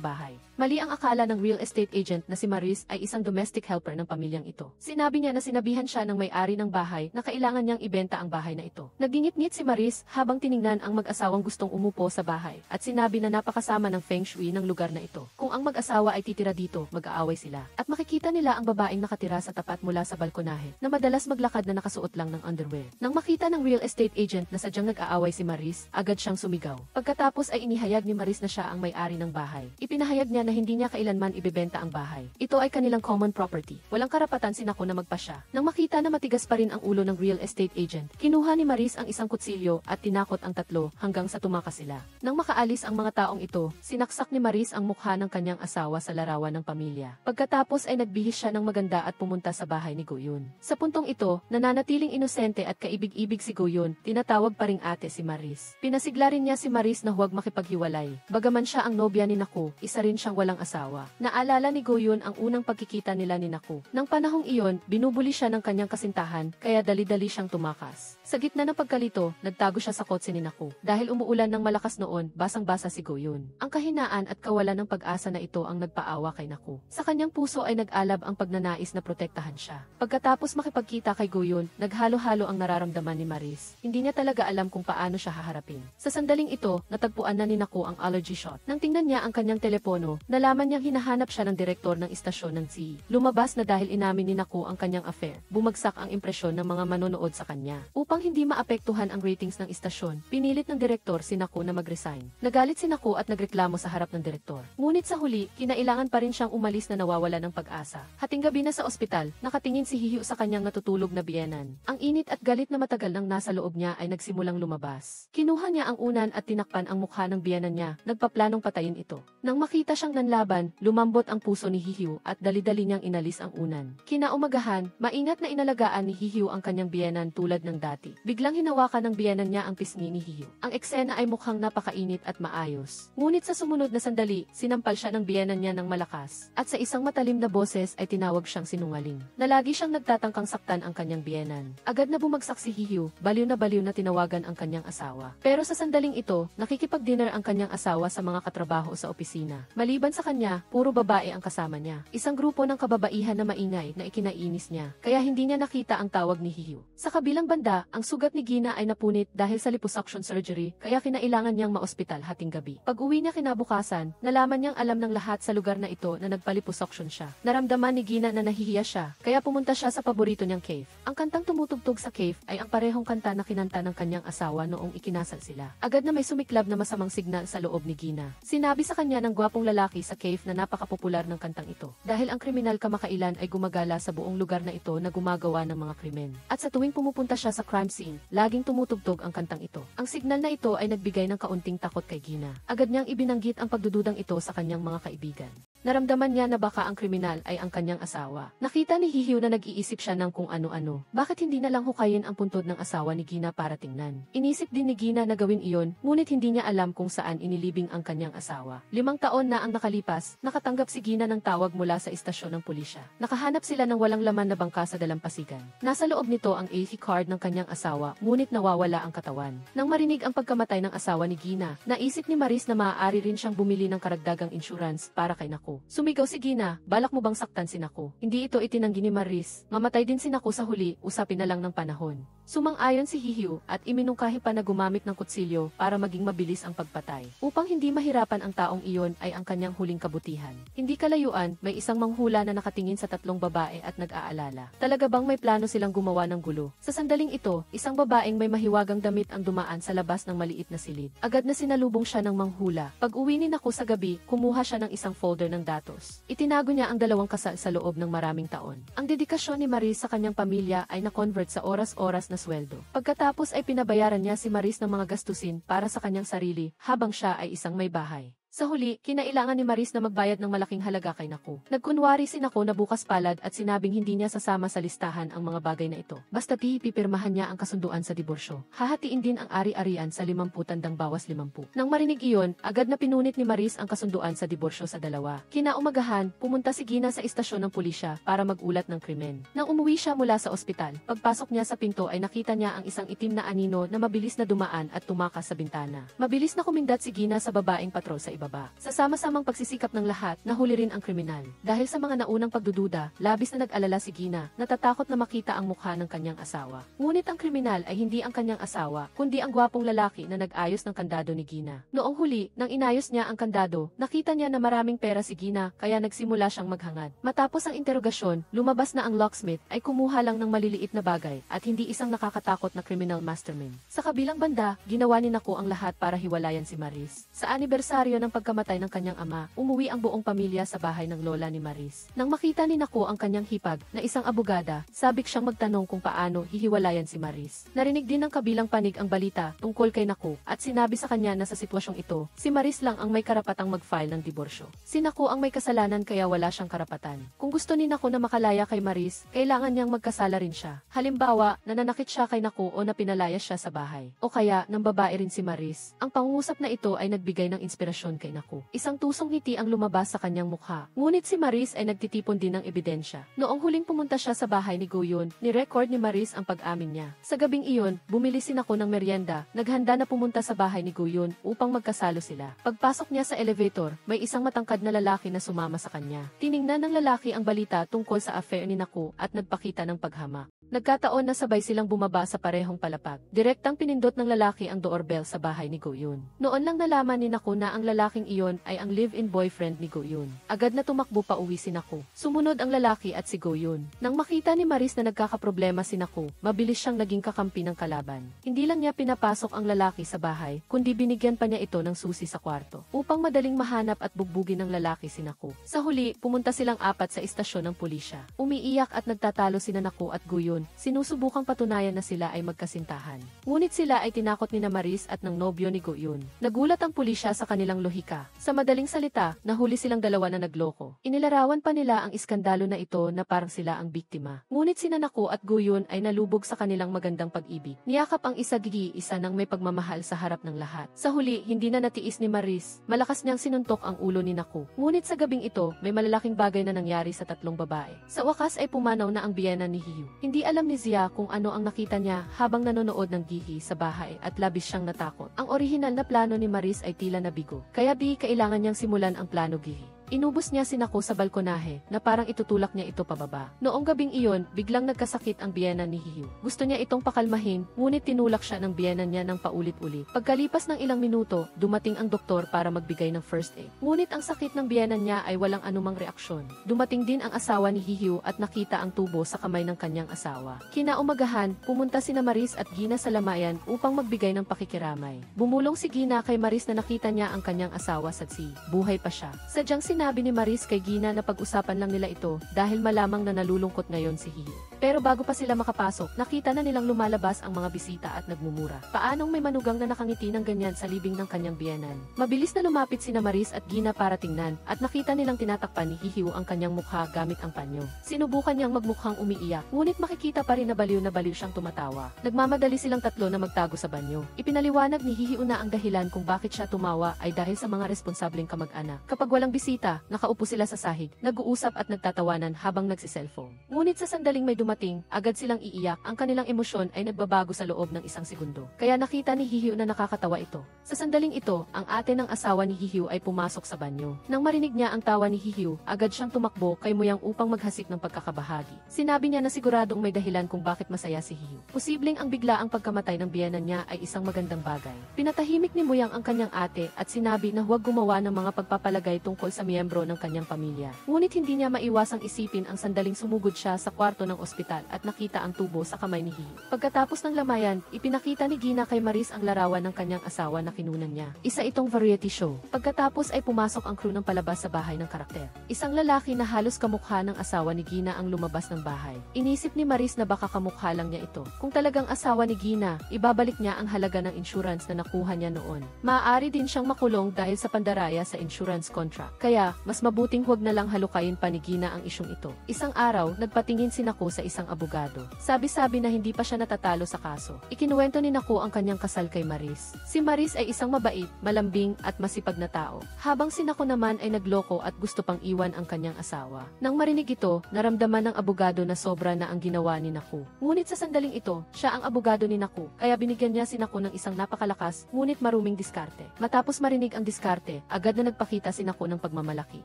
bahay. Mali ang akala ng real estate agent na si Maris ay isang domestic helper ng pamilyang ito. Sinabi niya na sinabihan siya ng may-ari ng bahay na kailangan niyang ibenta ang bahay na ito. Nagingit-ngit si Maris habang tiningnan ang mag-asawang gustong umupo sa bahay at sinabi na napakasama ng feng shui ng lugar na ito. Kung ang mag-asawa ay titira dito, mag-aaway sila. At makikita nila ang babaeng nakatira sa tapat mula sa balkonahe na madalas maglakad na nakasuot lang ng underwear. Nang makita ng real estate agent na sadyang nag-aaway si Maris, agad siyang sumigaw. Pagkatapos ay inihayag ni Maris na siya ang may-ari ng bahay. Ipinahayag niya na hindi niya kailanman ibebenta ang bahay. Ito ay kanilang common property. Walang karapatan si Naku na magpasya. Nang makita na matigas pa rin ang ulo ng real estate agent, kinuha ni Maris ang isang kutsilyo at tinakot ang tatlo hanggang sa tumakas sila. Nang makaalis ang mga taong ito, sinaksak ni Maris ang mukha ng kanyang asawa sa larawan ng pamilya. Pagkatapos ay nagbihis siya ng maganda at pumunta sa bahay ni Go-eun. Sa puntong ito, nananatiling inosente at kaibig-ibig si Go-eun, tinatawag pa ring ate si Maris. Pinasigla rin niya si Maris na huwag makipaghiwalay. Bagaman siya ang nobya ni Naku, isa rin siyang walang asawa. Naalala ni Go-eun ang unang pagkikita nila ni Naku. Nang panahong iyon, binubuli siya ng kanyang kasintahan, kaya dali-dali siyang tumakas. Sa gitna ng pagkalito, nagtago siya sa kotse ni Naku. Dahil umuulan ng malakas noon, basang-basa si Go-eun. Ang kahinaan at kawalan ng pag-asa na ito ang nagpaawa kay Naku. Sa kanyang puso ay nag-alab ang pagnanais na protektahan siya. Pagkatapos makipagkita kay Go-eun, naghalo-halo ang nararamdaman ni Maris. Hindi niya talaga alam kung paano siya haharapin. Sa sandaling ito, natagpuan na ni Naku ang allergy shot. Nang tingnan niya ang kanyang telepono, nalaman niyang hinahanap siya ng direktor ng istasyon ng CE. Lumabas na dahil inamin ni Naku ang kanyang affair, bumagsak ang impresyon ng mga manonood sa kanya. Upang hindi maapektuhan ang ratings ng istasyon, pinilit ng direktor si Naku na mag-resign. Nagalit si Naku at nagreklamo sa harap ng direktor. Ngunit sa huli, kinailangan pa rin siyang umalis na nawawala ng pag-asa. Hating gabi na sa ospital, nakatingin si Hihyo sa kanyang natutulog na biyenan. Ang init at galit na matagal nang nasa loob niya ay nagsimulang lumabas. Kinuha niya ang unan at tinakpan ang mukha ng biyenan niya, nagpaplanong patayin ito. Nang makita siyang nanlaban, lumambot ang puso ni Hihyo at dali-dali niyang inalis ang unan. Kinaumagahan, maingat na inalagaan ni Hihyo ang kanyang biyenan tulad ng dati. Biglang hinawakan ng biyenan niya ang pisngi ni Hihyo. Ang eksena ay mukhang napakainit at maayos. Ngunit sa sumunod na sandali, sinampal siya ng biyenan niya ng malakas. At sa isang matalim na boses ay tinawag siyang sinungaling. Na lagi siyang nagtatangkang saktan ang kanyang biyenan. Agad na bumagsak si Hihyo, baliw na tinawagan ang kanyang asawa. Pero sa sandaling ito, nakikipag-dinner ang kanyang asawa sa mga katrabaho sa opisina. Maliban sa kanya, puro babae ang kasama niya. Isang grupo ng kababaihan na maingay na ikinainis niya, kaya hindi niya nakita ang tawag ni Hihyo. Sa kabilang banda, ang sugat ni Gina ay napunit dahil sa liposuction surgery, kaya kinailangan niyang maospital hating gabi. Pag-uwi niya kinabukasan, nalaman niyang alam ng lahat sa lugar na ito na nagpaliposuction siya. Naramdaman ni Gina na nahihiya siya, kaya pumunta siya sa paborito niyang cave. Ang kantang tumutugtog sa cave ay ang parehong kanta na kinanta ng kanyang asawa noong ikinasal sila. Agad na may sumiklab na masamang signal sa loob ni Gina. Sinabi sa kanya ng gwapong lalaki sa cave na napakapopular ng kantang ito. Dahil ang kriminal kamakailan ay gumagala sa buong lugar na ito na gumagawa ng mga krimen. At sa tuwing pumupunta siya sa crime scene, laging tumutugtog ang kantang ito. Ang signal na ito ay nagbigay ng kaunting takot kay Gina. Agad niyang ibinanggit ang pagdududang ito sa kanyang mga kaibigan. Naramdaman niya na baka ang kriminal ay ang kanyang asawa. Nakita ni Hihiu na nag-iisip siya ng kung ano-ano. Bakit hindi na lang hukayin ang puntod ng asawa ni Gina para tingnan? Inisip din ni Gina na gawin iyon, ngunit hindi niya alam kung saan inilibing ang kanyang asawa. 5 taon na ang nakalipas, nakatanggap si Gina ng tawag mula sa istasyon ng pulisya. Nakahanap sila ng walang laman na bangka sa dalampasigan. Nasa loob nito ang ATM card ng kanyang asawa, ngunit nawawala ang katawan. Nang marinig ang pagkamatay ng asawa ni Gina, naisip ni Maris na maaari rin siyang bumili ng karagdagang insurance para kay Naku. Sumigaw si Gina, balak mo bang saktan si Naku? Hindi ito itinanggi ni Maris, mamatay din si Naku sa huli, usapin na lang ng panahon. Sumang-ayon si Hihiu at iminungkahi pa na gumamit ng kutsilyo para maging mabilis ang pagpatay. Upang hindi mahirapan ang taong iyon ay ang kanyang huling kabutihan. Hindi kalayuan, may isang manghula na nakatingin sa 3 babae at nag-aalala. Talaga bang may plano silang gumawa ng gulo? Sa sandaling ito, isang babaeng may mahiwagang damit ang dumaan sa labas ng maliit na silid. Agad na sinalubong siya ng manghula. Pag-uwi ni Naku sa gabi, kumuha siya ng isang folder ng datos. Itinago niya ang 2 kasal sa loob ng maraming taon. Ang dedikasyon ni Maris sa kanyang pamilya ay na-convert sa oras-oras na sweldo. Pagkatapos ay pinabayaran niya si Maris ng mga gastusin para sa kanyang sarili, habang siya ay isang may bahay. Sa huli, kinailangan ni Maris na magbayad ng malaking halaga kay Naku. Nagkunwari si Naku na bukas palad at sinabing hindi niya sasama sa listahan ang mga bagay na ito. Basta pipirmahan niya ang kasunduan sa diborsyo. Hahatiin din ang ari-arian sa 50 tandang bawas 50. Nang marinig iyon, agad na pinunit ni Maris ang kasunduan sa diborsyo sa dalawa. Kinaumagahan, pumunta si Gina sa istasyon ng pulisya para magulat ng krimen. Nang umuwi siya mula sa ospital, pagpasok niya sa pinto ay nakita niya ang isang itim na anino na mabilis na dumaan at tumakas sa bintana. Mabilis na kumindat si Gina sa babaeng patrol sa ibaba. Sa sama-samang pagsisikap ng lahat, nahuli rin ang kriminal. Dahil sa mga naunang pagdududa, labis na nag-alala si Gina, natatakot na makita ang mukha ng kanyang asawa. Ngunit ang kriminal ay hindi ang kanyang asawa, kundi ang gwapong lalaki na nag-ayos ng kandado ni Gina. Noong huli, nang inayos niya ang kandado, nakita niya na maraming pera si Gina, kaya nagsimula siyang maghangad. Matapos ang interogasyon, lumabas na ang locksmith ay kumuha lang ng maliliit na bagay at hindi isang nakakatakot na criminal mastermind. Sa kabilang banda, ginawa ni Naku ang lahat para hiwalayan si Maris. Sa anibersaryo ng pagkamatay ng kanyang ama, umuwi ang buong pamilya sa bahay ng lola ni Maris. Nang makita ni Naku ang kanyang hipag na isang abogada, sabik siyang magtanong kung paano hihiwalayan si Maris. Narinig din ng kabilang panig ang balita tungkol kay Naku at sinabi sa kanya na sa sitwasyong ito, si Maris lang ang may karapatang mag-file ng diborsyo. Si Naku ang may kasalanan kaya wala siyang karapatan. Kung gusto ni Naku na makalaya kay Maris, kailangan niyang magkasala rin siya. Halimbawa, nananakit siya kay Naku o napinalayas siya sa bahay. O kaya, nang babae rin si Maris. Ang pangungusap na ito ay nagbigay ng inspirasyon kay Naku. Isang tusong ngiti ang lumabas sa kanyang mukha. Ngunit si Maris ay nagtitipon din ng ebidensya. Noong huling pumunta siya sa bahay ni Goyun, ni-record ni Maris ang pag-amin niya. Sa gabing iyon, bumili si Naku ng merienda, naghanda na pumunta sa bahay ni Goyun upang magkasalo sila. Pagpasok niya sa elevator, may isang matangkad na lalaki na sumama sa kanya. Tiningnan ng lalaki ang balita tungkol sa affair ni Naku at nagpakita ng paghama. Nagkataon na sabay silang bumaba sa parehong palapag. Direktang pinindot ng lalaki ang doorbell sa bahay ni Goyun. Noon lang nalaman ni Naku na ang lalaking iyon ay ang live-in boyfriend ni Goyun. Agad na tumakbo pa uwi si Naku. Sumunod ang lalaki at si Goyun. Nang makita ni Maris na nagkakaproblema si Naku, mabilis siyang naging kakampi ng kalaban. Hindi lang niya pinapasok ang lalaki sa bahay, kundi binigyan pa niya ito ng susi sa kwarto, upang madaling mahanap at bugbugin ng lalaki si Naku. Sa huli, pumunta silang 4 sa istasyon ng pulisya. Umiiyak at nagtatalo sina Naku at Goyun. Sinusubukang patunayan na sila ay magkasintahan. Ngunit sila ay tinakot ni Maris at ng nobyo ni Goyun. Nagulat ang pulisya sa kanilang lohika. Sa madaling salita, nahuli silang dalawa na nagloko. Inilarawan pa nila ang iskandalo na ito na parang sila ang biktima. Ngunit sina Naku at Goyun ay nalubog sa kanilang magandang pag-ibig. Niyakap ang isa ng may pagmamahal sa harap ng lahat. Sa huli, hindi na natiis ni Maris. Malakas niyang sinuntok ang ulo ni Naku. Ngunit sa gabing ito, may malalaking bagay na nangyari sa 3 babae. sa wakas ay pumanaw na ang biyena ni Hiyu. Hindi alam ni Zia kung ano ang nakita niya habang nanonood ng gihi sa bahay at labis siyang natakot. Ang orihinal na plano ni Maris ay tila nabigo, kaya kailangan niyang simulan ang plano gihi. Inubos niya si Naku sa balkonahe na parang itutulak niya ito pababa. Noong gabing iyon, biglang nagkasakit ang biyena ni Hiyu. Gusto niya itong pakalmahin, ngunit tinulak siya ng biyena niya ng paulit-ulit. Pagkalipas ng ilang minuto, dumating ang doktor para magbigay ng first aid. Ngunit ang sakit ng biyena niya ay walang anumang reaksyon. Dumating din ang asawa ni Hiyu at nakita ang tubo sa kamay ng kanyang asawa. Kinaumagahan, pumunta sina Maris at Gina sa lamayan upang magbigay ng pakikiramay. Bumulong si Gina kay Maris na nakita niya ang kanyang asawa sa buhay pa siya. Sadyang sinabi ni Maris kay Gina na pag-usapan lang nila ito dahil malamang na nalulungkot ngayon si Hiyu. Pero bago pa sila makapasok, nakita na nilang lumalabas ang mga bisita at nagmumura. Paanong may manugang na nakangiti ng ganyan sa libing ng kanyang biyenan? Mabilis na lumapit sina Maris at Gina para tingnan, at nakita nilang tinatakpan ni Hihiu ang kanyang mukha gamit ang panyo. Sinubukan niyang magmukhang umiiyak, ngunit makikita pa rin na baliw siyang tumatawa. Nagmamadali silang tatlo na magtago sa banyo. Ipinaliwanag ni Hihiu na ang dahilan kung bakit siya tumawa ay dahil sa mga responsableng kamag-anak. Kapag walang bisita, nakaupo sila sa sahig, nag-uusap at nagtatawanan habang nagsiselfone. Ngunit sa sandaling may dumating, agad silang iiyak. Ang kanilang emosyon ay nagbabago sa loob ng isang segundo. Kaya nakita ni Hihiu na nakakatawa ito. Sa sandaling ito, ang ate ng asawa ni Hihiu ay pumasok sa banyo. Nang marinig niya ang tawa ni Hihiu, agad siyang tumakbo kay Muyang upang maghasik ng pagkakabahagi. Sinabi niya na siguradong may dahilan kung bakit masaya si Hihiu. Posibleng ang biglaang pagkamatay ng biyenan niya ay isang magandang bagay. Pinatahimik ni Muyang ang kanyang ate at sinabi na huwag gumawa ng mga pagpapalagay tungkol sa miyembro ng kanyang pamilya. Ngunit hindi niya maiwasang isipin ang sandaling sumugod siya sa kwarto ng ospital at nakita ang tubo sa kamay ni Hihiu. Pagkatapos ng lamayan, ipinakita ni Gina kay Maris ang larawan ng kanyang asawa na kinunan niya. Isa itong variety show. Pagkatapos ay pumasok ang crew ng palabas sa bahay ng karakter. Isang lalaki na halos kamukha ng asawa ni Gina ang lumabas ng bahay. Inisip ni Maris na baka kamukha lang niya ito. Kung talagang asawa ni Gina, ibabalik niya ang halaga ng insurance na nakuha niya noon. Maaari din siyang makulong dahil sa pandaraya sa insurance contract. Kaya, mas mabuting huwag na lang halukayin pa ni Gina ang isyong ito. Isang araw, nagpatingin si Naku sa isang abogado. Sabi-sabi na hindi pa siya natatalo sa kaso. Ikinuwento ni Naku ang kanyang kasal kay Maris. Si Maris ay isang mabait, malambing at masipag na tao. Habang si Naku naman ay nagloko at gusto pang iwan ang kanyang asawa. Nang marinig ito, naramdaman ng abogado na sobra na ang ginawa ni Naku. Ngunit sa sandaling ito, siya ang abogado ni Naku, kaya binigyan niya si Naku ng isang napakalakas, ngunit maruming diskarte. Matapos marinig ang diskarte, agad na nagpakita si Naku ng pagmamalaki.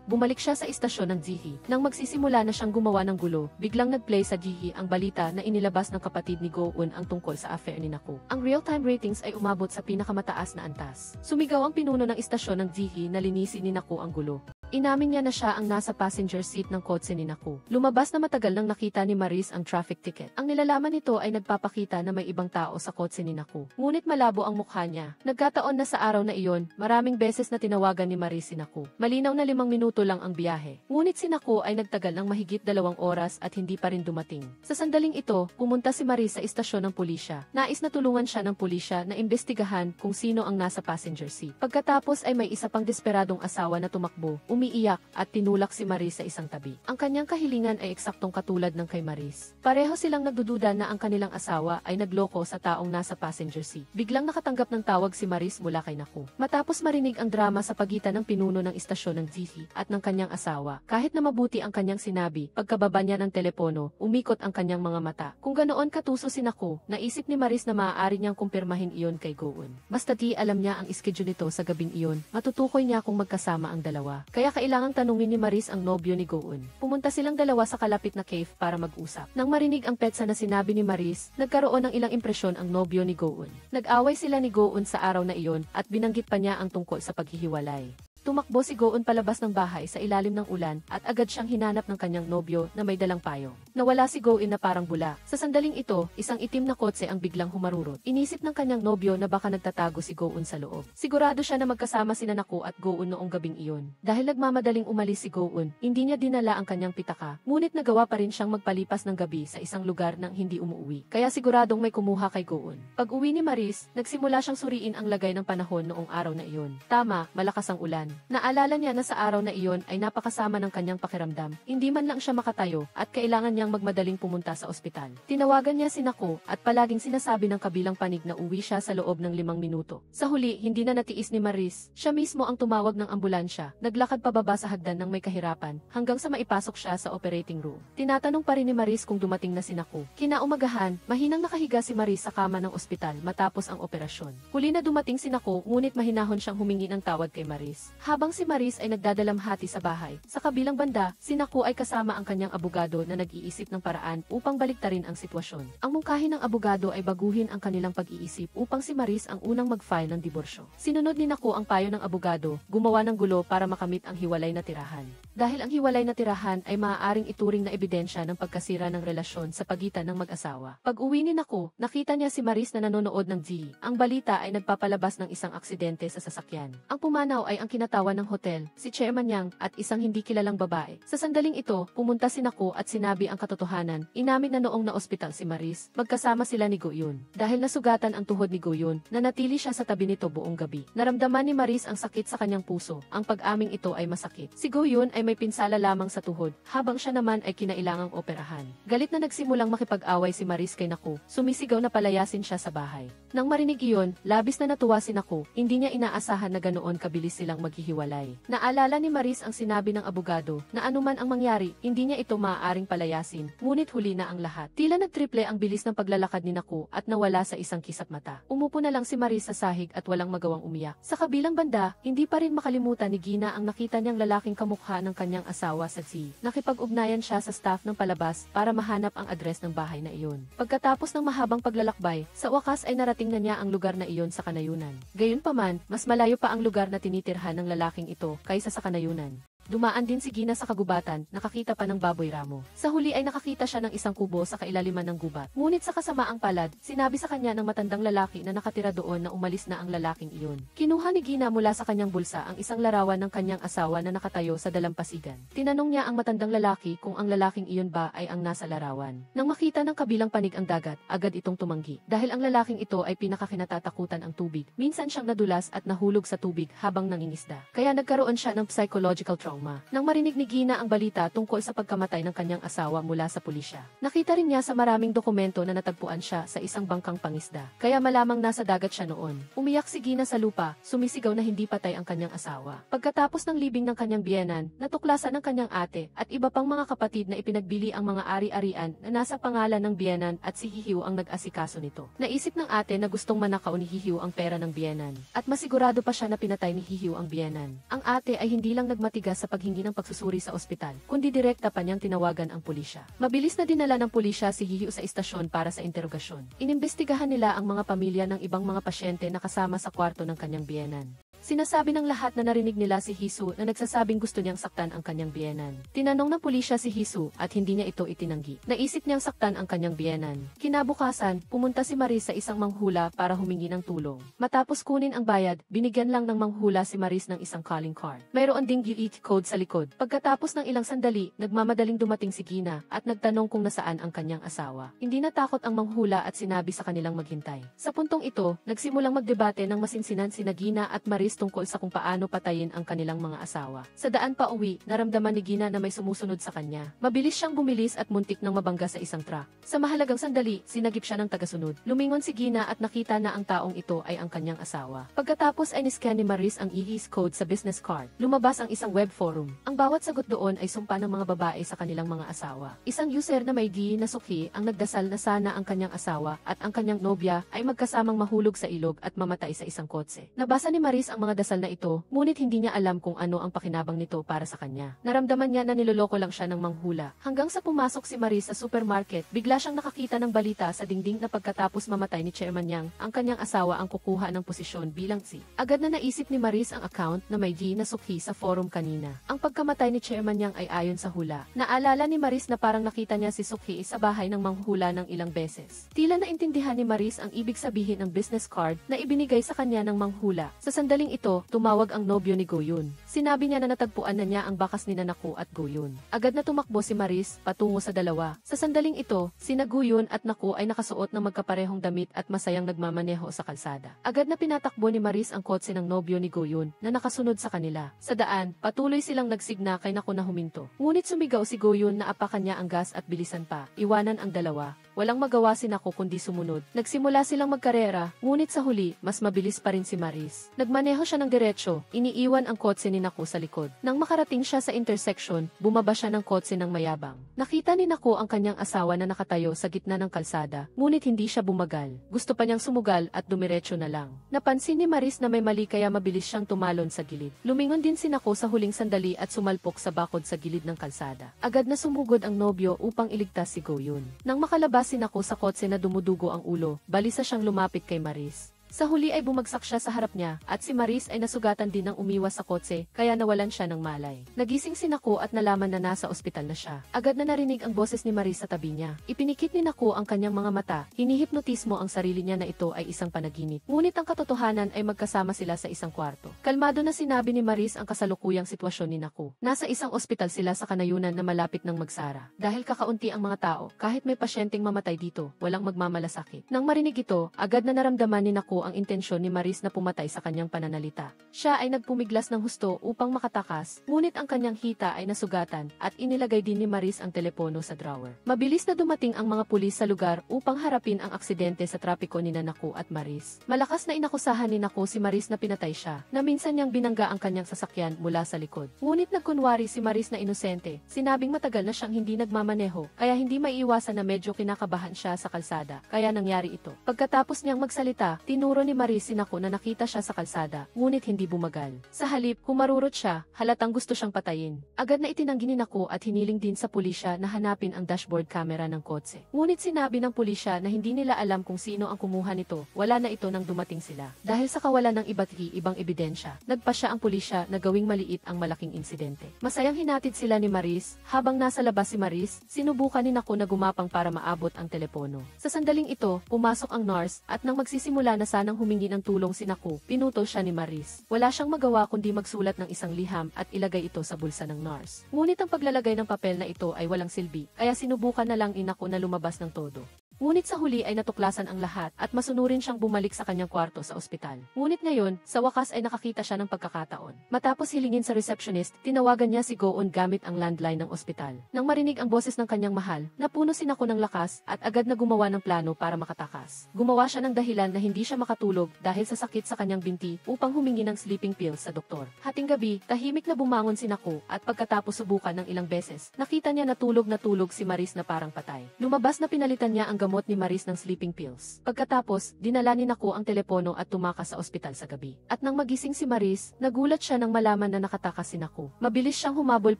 Bumalik siya sa istasyon ng Jihi. Nang magsisimula na siyang gumawa ng gulo, biglang nag-play sa Jihi ang balita na inilabas ng kapatid ni Go-un ang tungkol sa affair ni Naku. Ang real-time ratings ay umabot sa pinakamataas na antas. Sumigaw ang pinuno ng istasyon ng Jihi na linisin ni Naku ang gulo. Inamin niya na siya ang nasa passenger seat ng kotse ni Naku. Lumabas na matagal nang nakita ni Maris ang traffic ticket. Ang nilalaman nito ay nagpapakita na may ibang tao sa kotse ni Naku. Ngunit malabo ang mukha niya. Nagkataon na sa araw na iyon, maraming beses na tinawagan ni Maris si Naku. Malinaw na 5 minuto lang ang biyahe. Ngunit si Naku ay nagtagal ng mahigit 2 oras at hindi pa rin dumating. Sa sandaling ito, pumunta si Maris sa istasyon ng pulisya. Nais na tulungan siya ng pulisya na imbestigahan kung sino ang nasa passenger seat. Pagkatapos ay may isa pang desperadong asawa na tumakbo, umiiyak at tinulak si Maris sa isang tabi. Ang kanyang kahilingan ay eksaktong katulad ng kay Maris. Pareho silang nagdududa na ang kanilang asawa ay nagloko sa taong nasa passenger seat. Biglang nakatanggap ng tawag si Maris mula kay Naku. Matapos marinig ang drama sa pagitan ng pinuno ng istasyon ng Jihi at ng kanyang asawa, kahit na mabuti ang kanyang sinabi, pagkababa niya ng telepono, umikot ang kanyang mga mata. Kung ganoon katuso si Naku, naisip ni Maris na maaari niyang kumpirmahin iyon kay Go-un. Basta di alam niya ang schedule nito sa gabing iyon, matutukoy niya kung magkasama ang dalawa. Kaya kailangang tanungin ni Maris ang nobyo ni Go-un. Pumunta silang dalawa sa kalapit na cave para mag-usap. Nang marinig ang petsa na sinabi ni Maris, nagkaroon ng ilang impresyon ang nobyo ni Go-un. Nag-away sila ni Go-un sa araw na iyon at binanggit pa niya ang tungkol sa paghihiwalay. Tumakbo si Go-un palabas ng bahay sa ilalim ng ulan at agad siyang hinanap ng kanyang nobyo na may dalang payong. Nawala si Go-un na parang bula. Sa sandaling ito, isang itim na kotse ang biglang humarurot. Inisip ng kanyang nobyo na baka nagtatago si Go-un sa loob. Sigurado siya na magkasama sina Naku at Go-un noong gabing iyon. Dahil nagmamadaling umalis si Go-un, hindi niya dinala ang kanyang pitaka. Ngunit nagawa pa rin siyang magpalipas ng gabi sa isang lugar nang hindi umuwi. Kaya siguradong may kumuha kay Go-un. Pag-uwi ni Maris, nagsimula siyang suriin ang lagay ng panahon noong araw na iyon. Tama, malakas ang ulan. Naalala niya na sa araw na iyon ay napakasama ng kanyang pakiramdam. Hindi man lang siya makatayo at kailangan niyang magmadaling pumunta sa ospital. Tinawagan niya si Naku at palaging sinasabi ng kabilang panig na uwi siya sa loob ng 5 minuto. Sa huli, hindi na natiis ni Maris. Siya mismo ang tumawag ng ambulansya. Naglakad pababa sa hagdan ng may kahirapan hanggang sa maipasok siya sa operating room. Tinatanong pa rin ni Maris kung dumating na si Naku. Kinaumagahan, mahinang nakahiga si Maris sa kama ng ospital matapos ang operasyon. Huli na dumating si Naku ngunit mahinahon siyang humingi ng tawad kay Maris. Habang si Maris ay nagdadalamhati sa bahay, sa kabilang banda, si Naku ay kasama ang kanyang abogado na nag-iisip ng paraan upang baliktarin ang sitwasyon. Ang mungkahi ng abogado ay baguhin ang kanilang pag-iisip upang si Maris ang unang mag-file ng diborsyo. Sinunod ni Naku ang payo ng abogado, gumawa ng gulo para makamit ang hiwalay na tirahan. Dahil ang hiwalay na tirahan ay maaaring ituring na ebidensya ng pagkasira ng relasyon sa pagitan ng mag-asawa. Pag-uwi ni Naku, nakita niya si Maris na nanonood ng G. Ang balita ay nagpapalabas ng isang aksidente sa sasakyan. Ang pumanaw ay ang natawa ng hotel, si Chairman Yang at isang hindi kilalang babae. Sa sandaling ito, pumunta si Naku at sinabi ang katotohanan. Inamin na noong na-ospital si Maris, magkasama sila ni Go-yun. Dahil nasugatan ang tuhod ni Go-yun, nanatili siya sa tabi nito buong gabi. Naramdaman ni Maris ang sakit sa kanyang puso. Ang pag-aming ito ay masakit. Si Go-yun ay may pinsala lamang sa tuhod, habang siya naman ay kinailangang operahan. Galit na nagsimulang makipag-away si Maris kay Naku, sumisigaw na palayasin siya sa bahay. Nang marinig iyon, labis na natuwa si Naku, hindi niya inaasahan na ganoon kabilis silang maghihiwalay. Naalala ni Maris ang sinabi ng abogado, na anuman ang mangyari, hindi niya ito maaaring palayasin, ngunit huli na ang lahat. Tila nagtriple ang bilis ng paglalakad ni Naku at nawala sa isang kisap mata. Umupo na lang si Maris sa sahig at walang magawang umiyak. Sa kabilang banda, hindi pa rin makalimutan ni Gina ang nakita niyang lalaking kamukha ng kanyang asawa sa T. Nakipag-ugnayan siya sa staff ng palabas para mahanap ang address ng bahay na iyon. Pagkatapos ng mahabang paglalakbay, sa wakas ay narating na niya ang lugar na iyon sa kanayunan. Gayunpaman, mas malayo pa ang lugar na tinitirhan ng lalaking ito kaysa sa kanayunan. Dumaan din si Gina sa kagubatan, nakakita pa ng baboy ramo. Sa huli ay nakakita siya ng isang kubo sa kailaliman ng gubat. Ngunit sa kasamaang palad, sinabi sa kanya ng matandang lalaki na nakatira doon na umalis na ang lalaking iyon. Kinuha ni Gina mula sa kanyang bulsa ang isang larawan ng kanyang asawa na nakatayo sa dalampasigan. Tinanong niya ang matandang lalaki kung ang lalaking iyon ba ay ang nasa larawan. Nang makita ng kabilang panig ang dagat, agad itong tumanggi. Dahil ang lalaking ito ay pinakakinatatakutan ang tubig. Minsan siyang nadulas at nahulog sa tubig habang nangingisda. Kaya nagkaroon siya ng psychological trauma. Nang marinig ni Gina ang balita tungkol sa pagkamatay ng kanyang asawa mula sa pulisya, nakita rin niya sa maraming dokumento na natagpuan siya sa isang bangkang pangisda. Kaya malamang nasa dagat siya noon. Umiyak si Gina sa lupa, sumisigaw na hindi patay ang kanyang asawa. Pagkatapos ng libing ng kanyang biyenan, natuklasan ng kanyang ate at iba pang mga kapatid na ipinagbili ang mga ari-arian na nasa pangalan ng biyenan at si Hihiw ang nag-asikaso nito. Naisip ng ate na gustong manakaw ni Hihiw ang pera ng biyenan at masigurado pa siya na pinatay ni Hihiw ang biyenan. Ang ate ay hindi lang nagmatigas sa paghingi ng pagsusuri sa ospital, kundi direkta pa niyang tinawagan ang pulisya. Mabilis na dinala ng pulisya si Hihiw sa istasyon para sa interogasyon. Inimbestigahan nila ang mga pamilya ng ibang mga pasyente na kasama sa kwarto ng kanyang biyenan. Sinasabi ng lahat na narinig nila si Hisu na nagsasabing gusto niyang saktan ang kanyang biyenan. Tinanong ng pulisya si Hisu at hindi niya ito itinanggi. Naisip niyang saktan ang kanyang biyenan. Kinabukasan, pumunta si Maris sa isang manghula para humingi ng tulong. Matapos kunin ang bayad, binigyan lang ng manghula si Maris ng isang calling card. Mayroon ding GET code sa likod. Pagkatapos ng ilang sandali, nagmamadaling dumating si Gina at nagtanong kung nasaan ang kanyang asawa. Hindi natakot ang manghula at sinabi sa kanilang maghintay. Sa puntong ito, nagsimulang magdebate ng masinsinan sina Gina at Maris tungkol sa kung paano patayin ang kanilang mga asawa. Sa daan pa uwi, naramdaman ni Gina na may sumusunod sa kanya. Mabilis siyang bumilis at muntik nang mabangga sa isang truck. Sa mahalagang sandali, sinagip siya ng tagasunod. Lumingon si Gina at nakita na ang taong ito ay ang kanyang asawa. Pagkatapos ay niscan ni Maris ang EHIS code sa business card. Lumabas ang isang web forum. Ang bawat sagot doon ay sumpa ng mga babae sa kanilang mga asawa. Isang user na may D na Suki ang nagdasal na sana ang kanyang asawa at ang kanyang nobya ay magkasamang mahulog sa ilog at mamatay sa isang kotse. Nabasa ni Maris ang mga dasal na ito, ngunit hindi niya alam kung ano ang pakinabang nito para sa kanya. Naramdaman niya na niloloko lang siya ng manghula. Hanggang sa pumasok si Maris sa supermarket, bigla siyang nakakita ng balita sa dingding na pagkatapos mamatay ni Chairman Yang, ang kanyang asawa ang kukuha ng posisyon bilang C. Agad na naisip ni Maris ang account na may D na Suki sa forum kanina. Ang pagkamatay ni Chairman Yang ay ayon sa hula. Naalala ni Maris na parang nakita niya si Suki sa bahay ng manghula ng ilang beses. Tila naintindihan ni Maris ang ibig sabihin ng business card na ibinigay sa kanya ng manghula. Sa sandaling ito, tumawag ang nobyo ni Go-yun. Sinabi niya na natagpuan na niya ang bakas ni Naku at Go-yun. Agad na tumakbo si Maris patungo sa dalawa. Sa sandaling ito, sina Go-yun at Naku ay nakasuot ng magkaparehong damit at masayang nagmamaneho sa kalsada. Agad na pinatakbo ni Maris ang kotse ng nobyo ni Go-yun na nakasunod sa kanila. Sa daan, patuloy silang nagsigna kay Naku na huminto. Ngunit sumigaw si Go-yun na apakan niya ang gas at bilisan pa. Iwanan ang dalawa. Walang magawa si Naku kundi sumunod. Nagsimula silang magkarera, ngunit sa huli, mas mabilis pa rin si Maris. Nagmaneho siya ng diretsyo, iniiwan ang kotse ni Naku sa likod. Nang makarating siya sa intersection, bumaba siya ng kotse ng mayabang. Nakita ni Naku ang kanyang asawa na nakatayo sa gitna ng kalsada, ngunit hindi siya bumagal. Gusto pa niyang sumugal at dumiretso na lang. Napansin ni Maris na may mali kaya mabilis siyang tumalon sa gilid. Lumingon din si Naku sa huling sandali at sumalpok sa bakod sa gilid ng kalsada. Agad na sumugod ang nobyo upang iligtas si Go-yun. Nang makalabas si Naku sa kotse na dumudugo ang ulo, balisa siyang lumapit kay Maris. Sa huli ay bumagsak siya sa harap niya at si Maris ay nasugatan din ng umiwas sa kotse kaya nawalan siya ng malay. Nagising si Naku at nalaman na nasa ospital na siya. Agad na narinig ang boses ni Maris sa tabi niya. Ipinikit ni Naku ang kanyang mga mata, hinihipnotismo ang sarili niya na ito ay isang panaginip. Ngunit ang katotohanan ay magkasama sila sa isang kwarto. Kalmado na sinabi ni Maris ang kasalukuyang sitwasyon ni Naku. Nasa isang ospital sila sa kanayunan na malapit ng magsara. Dahil kakaunti ang mga tao, kahit may pasyenteng mamatay dito, walang magmamalasakit. Nang marinig ito, agad na naramdaman ni Naku ang intensyon ni Maris na pumatay sa kanyang pananalita. Siya ay nagpumiglas ng husto upang makatakas, ngunit ang kanyang hita ay nasugatan at inilagay din ni Maris ang telepono sa drawer. Mabilis na dumating ang mga pulis sa lugar upang harapin ang aksidente sa trapiko ni Naku at Maris. Malakas na inakusahan ni Naku si Maris na pinatay siya, na minsan niyang binangga ang kanyang sasakyan mula sa likod. Ngunit nagkunwari si Maris na inosente, sinabing matagal na siyang hindi nagmamaneho, kaya hindi maiiwasan na medyo kinakabahan siya sa kalsada, kaya nangyari ito. Pagkatapos niyang magsalita, tinuro ni Maris si Naku na nakita siya sa kalsada, ngunit hindi bumagal. Sa halip, humarurot siya, halatang gusto siyang patayin. Agad na itinanggi ni Naku at hiniling din sa pulisya na hanapin ang dashboard camera ng kotse. Ngunit sinabi ng pulisya na hindi nila alam kung sino ang kumuha nito, wala na ito nang dumating sila. Dahil sa kawalan ng iba't ibang ebidensya, nagpasya ang pulisya na gawing maliit ang malaking insidente. Masayang hinatid sila ni Maris, habang nasa labas si Maris, sinubukan ni Naku na gumapang para maabot ang telepono. Sa sandaling ito, pumasok ang nurse at nang magsisimula na sanang humingi ng tulong si Naku, pinutol siya ni Maris. Wala siyang magawa kundi magsulat ng isang liham at ilagay ito sa bulsa ng nurse. Ngunit ang paglalagay ng papel na ito ay walang silbi, kaya sinubukan na lang ni Naku na lumabas ng todo. Ngunit sa huli ay natuklasan ang lahat at masunurin siyang bumalik sa kanyang kwarto sa ospital. Ngunit ngayon, sa wakas ay nakakita siya ng pagkakataon. Matapos hilingin sa receptionist, tinawagan niya si Go-on gamit ang landline ng ospital. Nang marinig ang boses ng kanyang mahal, napuno si Naku ng lakas at agad na gumawa ng plano para makatakas. Gumawa siya ng dahilan na hindi siya makatulog dahil sa sakit sa kanyang binti upang humingi ng sleeping pills sa doktor. Hating gabi, tahimik na bumangon si Naku at pagkatapos subukan ng ilang beses, nakita niya na tulog si Maris na parang patay. Lumabas na pinalitan niya ang gamot ni Maris ng sleeping pills. Pagkatapos, dinala ni Naku ang telepono at tumakas sa ospital sa gabi. At nang magising si Maris, nagulat siya nang malaman na nakatakas si Naku. Mabilis siyang humabol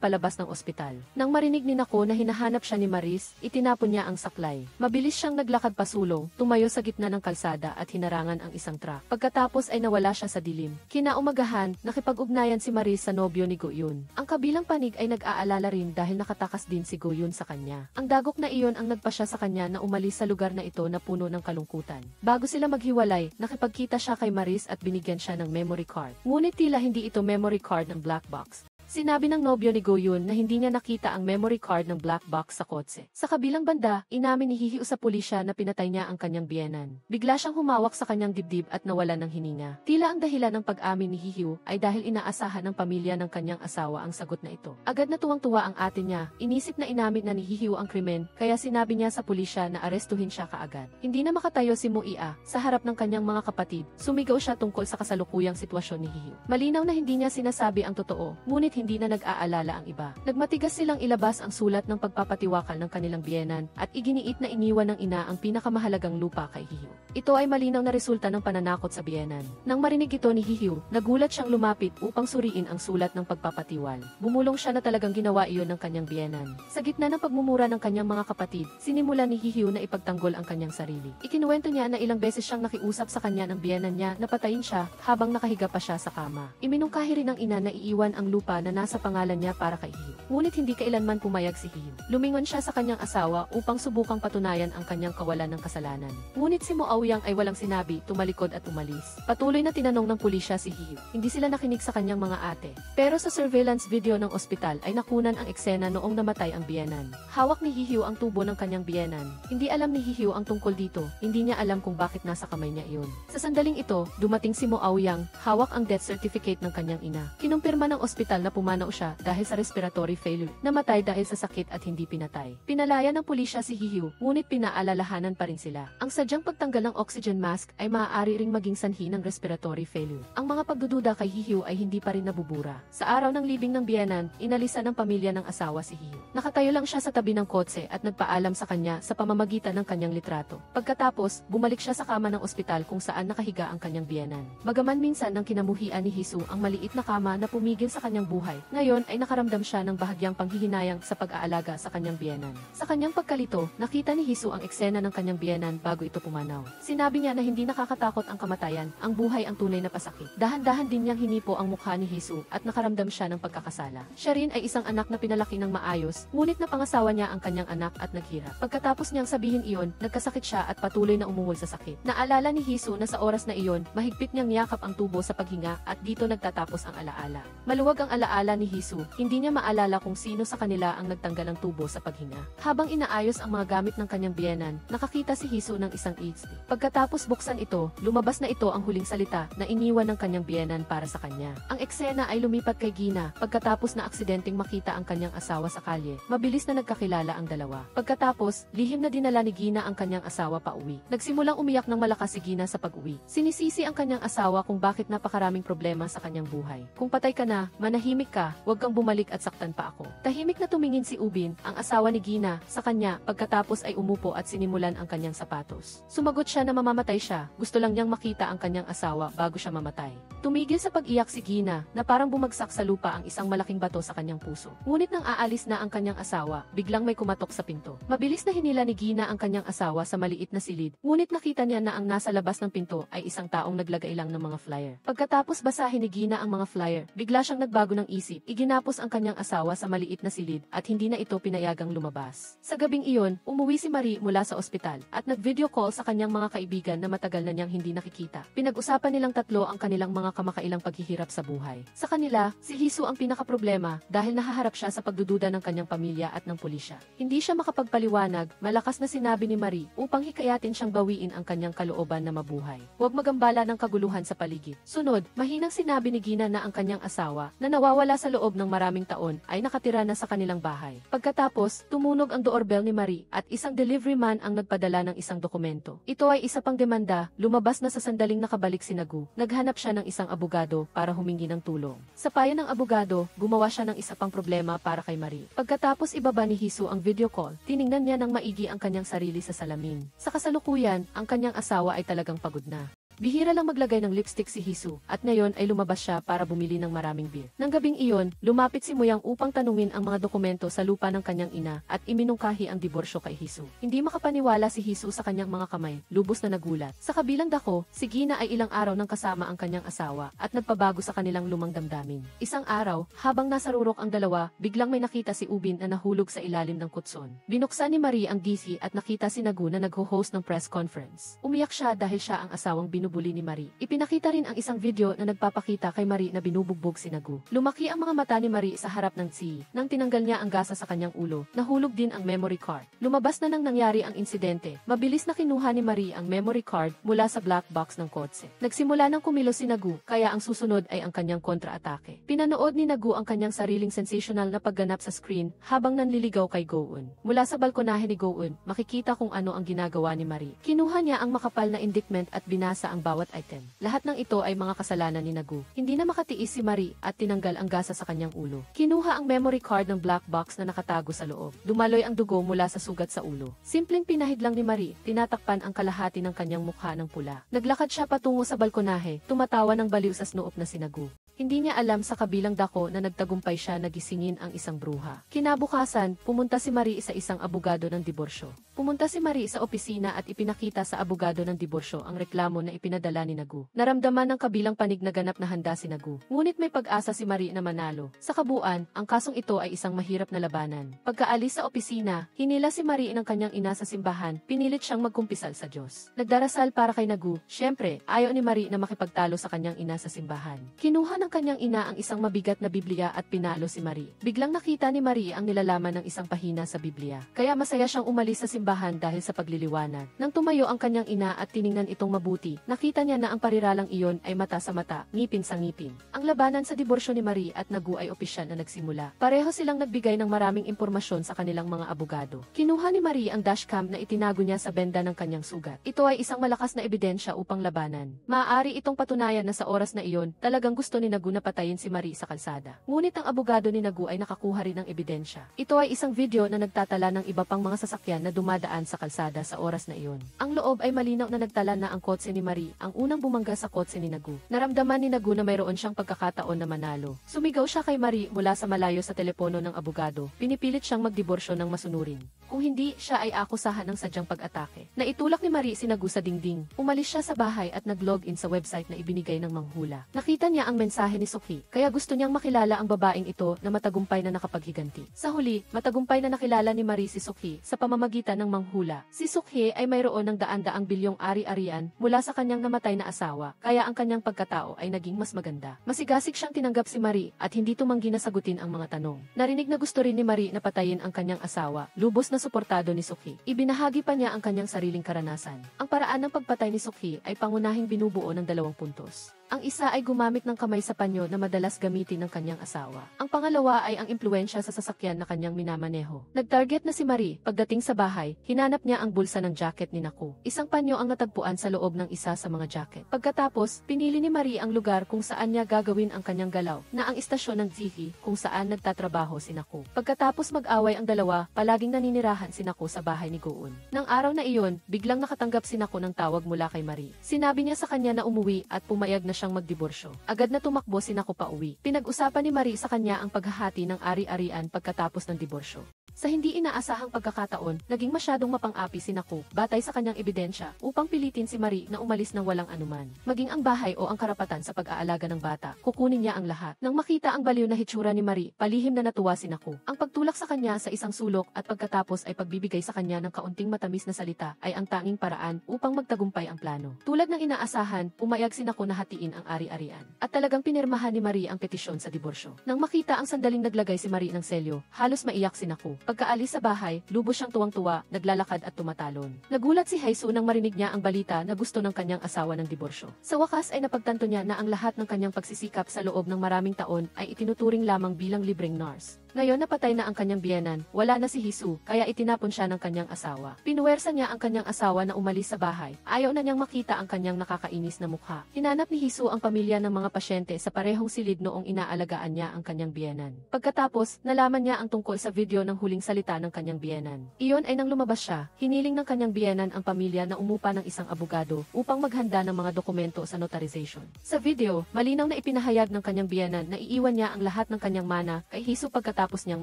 palabas ng ospital. Nang marinig ni Naku na hinahanap siya ni Maris, itinapon niya ang saklay. Mabilis siyang naglakad pasulong, tumayo sa gitna ng kalsada at hinarangan ang isang truck. Pagkatapos ay nawala siya sa dilim. Kinaumagahan, nakipag-ugnayan si Maris sa nobyo ni Go-yun. Ang kabilang panig ay nag-aalala rin dahil nakatakas din si Go-yun sa kanya. Ang dagok na iyon ang nagpasya sa kanya na umalis sa lugar na ito na puno ng kalungkutan. Bago sila maghiwalay, nakipagkita siya kay Maris at binigyan siya ng memory card. Ngunit tila hindi ito memory card ng black box. Sinabi ng nobyo ni Go-yun na hindi niya nakita ang memory card ng black box sa kotse. Sa kabilang banda, inamin ni Hihiu sa pulisya na pinatay niya ang kanyang biyenan. Bigla siyang humawak sa kanyang dibdib at nawalan ng hininga. Tila ang dahilan ng pag-amin ni Hihiu ay dahil inaasahan ng pamilya ng kanyang asawa ang sagot na ito. Agad na tuwang-tuwa ang ate niya, inisip na inamin na ni Hihiu ang krimen, kaya sinabi niya sa pulisya na arestuhin siya kaagad. Hindi na makatayo si Muia sa harap ng kanyang mga kapatid, sumigaw siya tungkol sa kasalukuyang sitwasyon ni Hihiu. Malinaw na hindi niya sinasabi ang totoo, ngunit hindi na nag-aalala ang iba. Nagmatigas silang ilabas ang sulat ng pagpapatiwakal ng kanilang biyenan at iginiit na iniwan ng ina ang pinakamahalagang lupa kay Hihiu. Ito ay malinaw na resulta ng pananakot sa biyenan. Nang marinig ito ni Hihiu, nagulat siyang lumapit upang suriin ang sulat ng pagpapatiwal. Bumulong siya na talagang ginawa iyon ng kanyang biyenan. Sa gitna ng pagmumura ng kanyang mga kapatid, sinimula ni Hihiu na ipagtanggol ang kanyang sarili. Ikinuwento niya na ilang beses siyang nakiusap sa kanya ng biyenan niya na patayin siya habang nakahiga pa siya sa kama. Iminungkahi rin ng ina na iiwan ang lupa na nasa pangalan niya para kay Hihiu. Ngunit hindi kailanman pumayag si Hihiu. Lumingon siya sa kanyang asawa upang subukang patunayan ang kanyang kawalan ng kasalanan. Ngunit si Muaoyang ay walang sinabi, tumalikod at umalis. Patuloy na tinanong ng pulisya si Hihiu. Hindi sila nakinig sa kanyang mga ate. Pero sa surveillance video ng ospital ay nakunan ang eksena noong namatay ang biyenan. Hawak ni Hihiu ang tubo ng kanyang biyenan. Hindi alam ni Hihiu ang tungkol dito. Hindi niya alam kung bakit nasa kamay niya iyon. Sa sandaling ito, dumating si Muaoyang, hawak ang death certificate ng kanyang ina. Kinumpirma ng ospital na pumanaw siya dahil sa respiratory failure, namatay dahil sa sakit at hindi pinatay. Pinalaya ng pulisya si Hihiu, ngunit pinaalalahanan pa rin sila. Ang sadyang pagtanggal ng oxygen mask ay maaari ring maging sanhi ng respiratory failure. Ang mga pagdududa kay Hihiu ay hindi pa rin nabubura. Sa araw ng libing ng biyenan, inalisan ng pamilya ng asawa si Hihiu. Nakatayo lang siya sa tabi ng kotse at nagpaalam sa kanya sa pamamagitan ng kanyang litrato. Pagkatapos, bumalik siya sa kama ng ospital kung saan nakahiga ang kanyang biyenan. Bagaman minsan nang kinamuhian ni Hisu ang maliit na kama na pumigil sa kanyang buhay, buhay. Ngayon ay nakaramdam siya ng bahagyang panghihinayang sa pag-aalaga sa kanyang biyenan. Sa kanyang pagkalito, nakita ni Hisu ang eksena ng kanyang biyenan bago ito pumanaw. Sinabi niya na hindi nakakatakot ang kamatayan, ang buhay ang tunay na pasakit. Dahan-dahan din niyang hinipo ang mukha ni Hisu at nakaramdam siya ng pagkakasala. Siya rin ay isang anak na pinalaki ng maayos, ngunit napangasawa niya ang kanyang anak at naghirap. Pagkatapos niyang sabihin iyon, nagkasakit siya at patuloy na umuhol sa sakit. Naalala ni Hisu na sa oras na iyon, mahigpit niyang yakap ang tubo sa paghinga at dito nagtatapos ang alaala. Maluwag ang alaala ni Hisu, hindi niya maalala kung sino sa kanila ang nagtanggal ng tubo sa paghinga. Habang inaayos ang mga gamit ng kanyang biyenan, nakakita si Hisu ng isang HD. Pagkatapos buksan ito, lumabas na ito ang huling salita na iniwan ng kanyang biyenan para sa kanya. Ang eksena ay lumipat kay Gina pagkatapos na aksidenteng makita ang kanyang asawa sa kalye. Mabilis na nagkakilala ang dalawa. Pagkatapos, lihim na dinala ni Gina ang kanyang asawa pa uwi. Nagsimulang umiyak ng malakas si Gina sa pag-uwi. Sinisisi ang kanyang asawa kung bakit napakaraming problema sa kanyang buhay. Kung patay ka na, manahimik ka, huwag kang bumalik at saktan pa ako. Tahimik na tumingin si Ubin, ang asawa ni Gina, sa kanya, pagkatapos ay umupo at sinimulan ang kanyang sapatos. Sumagot siya na mamamatay siya, gusto lang niyang makita ang kanyang asawa bago siya mamatay. Tumigil sa pag-iyak si Gina, na parang bumagsak sa lupa ang isang malaking bato sa kanyang puso. Ngunit nang aalis na ang kanyang asawa, biglang may kumatok sa pinto. Mabilis na hinila ni Gina ang kanyang asawa sa maliit na silid, ngunit nakita niya na ang nasa labas ng pinto ay isang taong naglagay lang ng mga flyer. Pagkatapos basahin ni Gina ang mga flyer, bigla siyang nagbago ng isip, iginapos ang kanyang asawa sa maliit na silid at hindi na ito pinayagang lumabas. Sa gabing iyon, umuwi si Marie mula sa ospital at nag-video call sa kanyang mga kaibigan na matagal na niyang hindi nakikita. Pinag-usapan nilang tatlo ang kanilang mga kamakailang paghihirap sa buhay. Sa kanila, si Hisu ang pinakaproblema dahil nahaharap siya sa pagdududa ng kanyang pamilya at ng pulisya. Hindi siya makapagpaliwanag, malakas na sinabi ni Marie upang hikayatin siyang bawiin ang kanyang kalooban na mabuhay. Huwag magambala ng kaguluhan sa paligid. Sunod, mahinang sinabi ni Gina na ang kanyang asawa na nawawala sa loob ng maraming taon ay nakatira na sa kanilang bahay. Pagkatapos, tumunog ang doorbell ni Marie at isang delivery man ang nagpadala ng isang dokumento. Ito ay isa pang demanda, lumabas na sa sandaling nakabalik si Nagu. Naghanap siya ng isang abogado para humingi ng tulong. Sa payo ng abogado, gumawa siya ng isa pang problema para kay Marie. Pagkatapos ibaba ni Hisu ang video call, tiningnan niya ng maigi ang kanyang sarili sa salamin. Sa kasalukuyan, ang kanyang asawa ay talagang pagod na. Bihira lang maglagay ng lipstick si Hisu at ngayon ay lumabas siya para bumili ng maraming beer. Nang gabing iyon, lumapit si Muyang upang tanungin ang mga dokumento sa lupa ng kanyang ina at iminungkahi ang diborsyo kay Hisu. Hindi makapaniwala si Hisu sa kanyang mga kamay, lubos na nagulat. Sa kabilang dako, si Gina ay ilang araw nang kasama ang kanyang asawa at nagpabago sa kanilang lumang damdamin. Isang araw, habang nasa rurok ang dalawa, biglang may nakita si Ubin na nahulog sa ilalim ng kutson. Binuksan ni Marie ang DC at nakita si Nagu na nagho-host ng press conference. Umiyak siya dahil siya ang asawang binubuli ni Marie. Ipinakita rin ang isang video na nagpapakita kay Marie na binubugbog si Nagu. Lumaki ang mga mata ni Marie sa harap ng Tsi. Nang tinanggal niya ang gasa sa kanyang ulo, nahulog din ang memory card. Lumabas na nang nangyari ang insidente. Mabilis na kinuha ni Marie ang memory card mula sa black box ng kotse. Nagsimula ng kumilos si Nagu, kaya ang susunod ay ang kanyang kontra-atake. Pinanood ni Nagu ang kanyang sariling sensational na pagganap sa screen habang nanliligaw kay Go-eun. Mula sa balkonahe ni Go-eun, makikita kung ano ang ginagawa ni Marie. Kinuha niya ang makapal na indictment at binasa ang bawat item. Lahat ng ito ay mga kasalanan ni Nagu. Hindi na makatiis si Marie at tinanggal ang gasa sa kanyang ulo. Kinuha ang memory card ng black box na nakatago sa loob. Dumaloy ang dugo mula sa sugat sa ulo. Simpleng pinahid lang ni Marie, tinatakpan ang kalahati ng kanyang mukha ng pula. Naglakad siya patungo sa balkonahe, tumatawa ng baliw sa snoop na si Nagu. Hindi niya alam sa kabilang dako na nagtagumpay siya na gisingin ang isang bruha. Kinabukasan, pumunta si Marie sa isang abogado ng diborsyo. Pumunta si Marie sa opisina at ipinakita sa abogado ng diborsyo ang reklamo na ipinadala ni Nagu. Naramdaman ng kabilang panig na ganap na handa si Nagu. Ngunit may pag-asa si Marie na manalo. Sa kabuuan, ang kasong ito ay isang mahirap na labanan. Pagkaalis sa opisina, hinila si Marie ng kanyang ina sa simbahan, pinilit siyang magkumpisal sa Diyos. Nagdarasal para kay Nagu. Siyempre, ayaw ni Marie na makipagtalo sa kanyang ina sa simbahan. Kinuha ng kanyang ina ang isang mabigat na Biblia at pinalo si Marie. Biglang nakita ni Marie ang nilalaman ng isang pahina sa Biblia. Kaya masaya siyang umalis sa simbahan dahil sa pagliliwanag. Nang tumayo ang kanyang ina at tiningnan itong mabuti, nakita niya na ang pariralang iyon ay mata sa mata, ngipin sa ngipin. Ang labanan sa diborsyo ni Marie at Nagu ay opisyal na nagsimula. Pareho silang nagbigay ng maraming impormasyon sa kanilang mga abogado. Kinuha ni Marie ang dashcam na itinago niya sa benda ng kanyang sugat. Ito ay isang malakas na ebidensya upang labanan. Maaari itong patunayan na sa oras na iyon, talagang gusto ni Nagu na patayin si Marie sa kalsada. Ngunit ang abogado ni Nagu ay nakakuha rin ng ebidensya. Ito ay isang video na nagtatala ng iba pang mga sasakyan na dumaan dumadaan sa kalsada sa oras na iyon. Ang loob ay malinaw na nagtala na ang kotse ni Marie ang unang bumangga sa kotse ni Nagu. Naramdaman ni Nagu na mayroon siyang pagkakataon na manalo. Sumigaw siya kay Marie mula sa malayo sa telepono ng abogado. Pinipilit siyang magdiborsyo ng masunurin. Kung hindi, siya ay akusahan ng sadyang pag-atake. Naitulak ni Marie si Nagu sa dingding. Umalis siya sa bahay at nag-login sa website na ibinigay ng manghula. Nakita niya ang mensahe ni Suki, kaya gusto niyang makilala ang babaeng ito na matagumpay na nakapaghiganti. Sa huli, matagumpay na nakilala ni Marie si Suki sa pamamagitan ng manghula. Si Suki ay mayroon ng daan-daang bilyong ari-arian mula sa kanyang namatay na asawa, kaya ang kanyang pagkatao ay naging mas maganda. Masigasig siyang tinanggap si Marie at hindi tumanggi na sagutin ang mga tanong. Narinig na gusto rin ni Marie na patayin ang kanyang asawa, lubos na suportado ni Suki. Ibinahagi pa niya ang kanyang sariling karanasan. Ang paraan ng pagpatay ni Suki ay pangunahing binubuo ng 2 puntos. Ang isa ay gumamit ng kamay sa panyo na madalas gamitin ng kanyang asawa. Ang pangalawa ay ang impluwensya sa sasakyan na kanyang minamaneho. Nag-target na si Marie. Pagdating sa bahay, hinanap niya ang bulsa ng jacket ni Naku. Isang panyo ang natagpuan sa loob ng isa sa mga jacket. Pagkatapos, pinili ni Marie ang lugar kung saan niya gagawin ang kanyang galaw, na ang istasyon ng TV kung saan nagtatrabaho si Naku. Pagkatapos mag-away ang dalawa, palaging naninirahan si Naku sa bahay ni Goon. Nang araw na iyon, biglang nakatanggap si Naku ng tawag mula kay Marie. Sinabi niya sa kanya na umuwi at pumayag na siyang magdiborsyo. Agad na tumakbo si Naku pauwi. Pinag-usapan ni Marie sa kanya ang paghahati ng ari-arian pagkatapos ng diborsyo. Sa hindi inaasahang pagkakataon, naging masyadong mapang-api si Naku batay sa kanyang ebidensya upang pilitin si Marie na umalis ng walang anuman. Maging ang bahay o ang karapatan sa pag-aalaga ng bata, kukunin niya ang lahat. Nang makita ang baliw na hitsura ni Marie, palihim na natuwa si Naku. Ang pagtulak sa kanya sa isang sulok at pagkatapos ay pagbibigay sa kanya ng kaunting matamis na salita ay ang tanging paraan upang magtagumpay ang plano. Tulad ng inaasahan, pumayag si Naku na hatiin ang ari-arian. At talagang pinirmahan ni Marie ang petisyon sa diborsyo. Nang makita ang sandaling naglagay si Marie ng selyo, halos maiyak si Naku. Pagkaalis sa bahay, lubos siyang tuwang-tuwa, naglalakad at tumatalon. Nagulat si Jesus nang marinig niya ang balita na gusto ng kanyang asawa ng diborsyo. Sa wakas ay napagtanto niya na ang lahat ng kanyang pagsisikap sa loob ng maraming taon ay itinuturing lamang bilang libreng nurse. Ngayon napatay na ang kanyang biyenan, wala na si Jesus, kaya itinapon siya ng kanyang asawa. Pinuwersa niya ang kanyang asawa na umalis sa bahay. Ayaw na niyang makita ang kanyang nakakainis na mukha. Hinanap ni Jesus ang pamilya ng mga pasyente sa parehong silid noong inaalagaan niya ang kanyang biyenan. Pagkatapos, nalaman niya ang tungkol sa video ng huling salita ng kanyang biyenan. Iyon ay nang lumabas siya, hiniling ng kanyang biyenan ang pamilya na umupa ng isang abogado upang maghanda ng mga dokumento sa notarization. Sa video, malinaw na ipinahayag ng kanyang biyenan na iiwan niya ang lahat ng kanyang mana kay Jesus pagkatapos niyang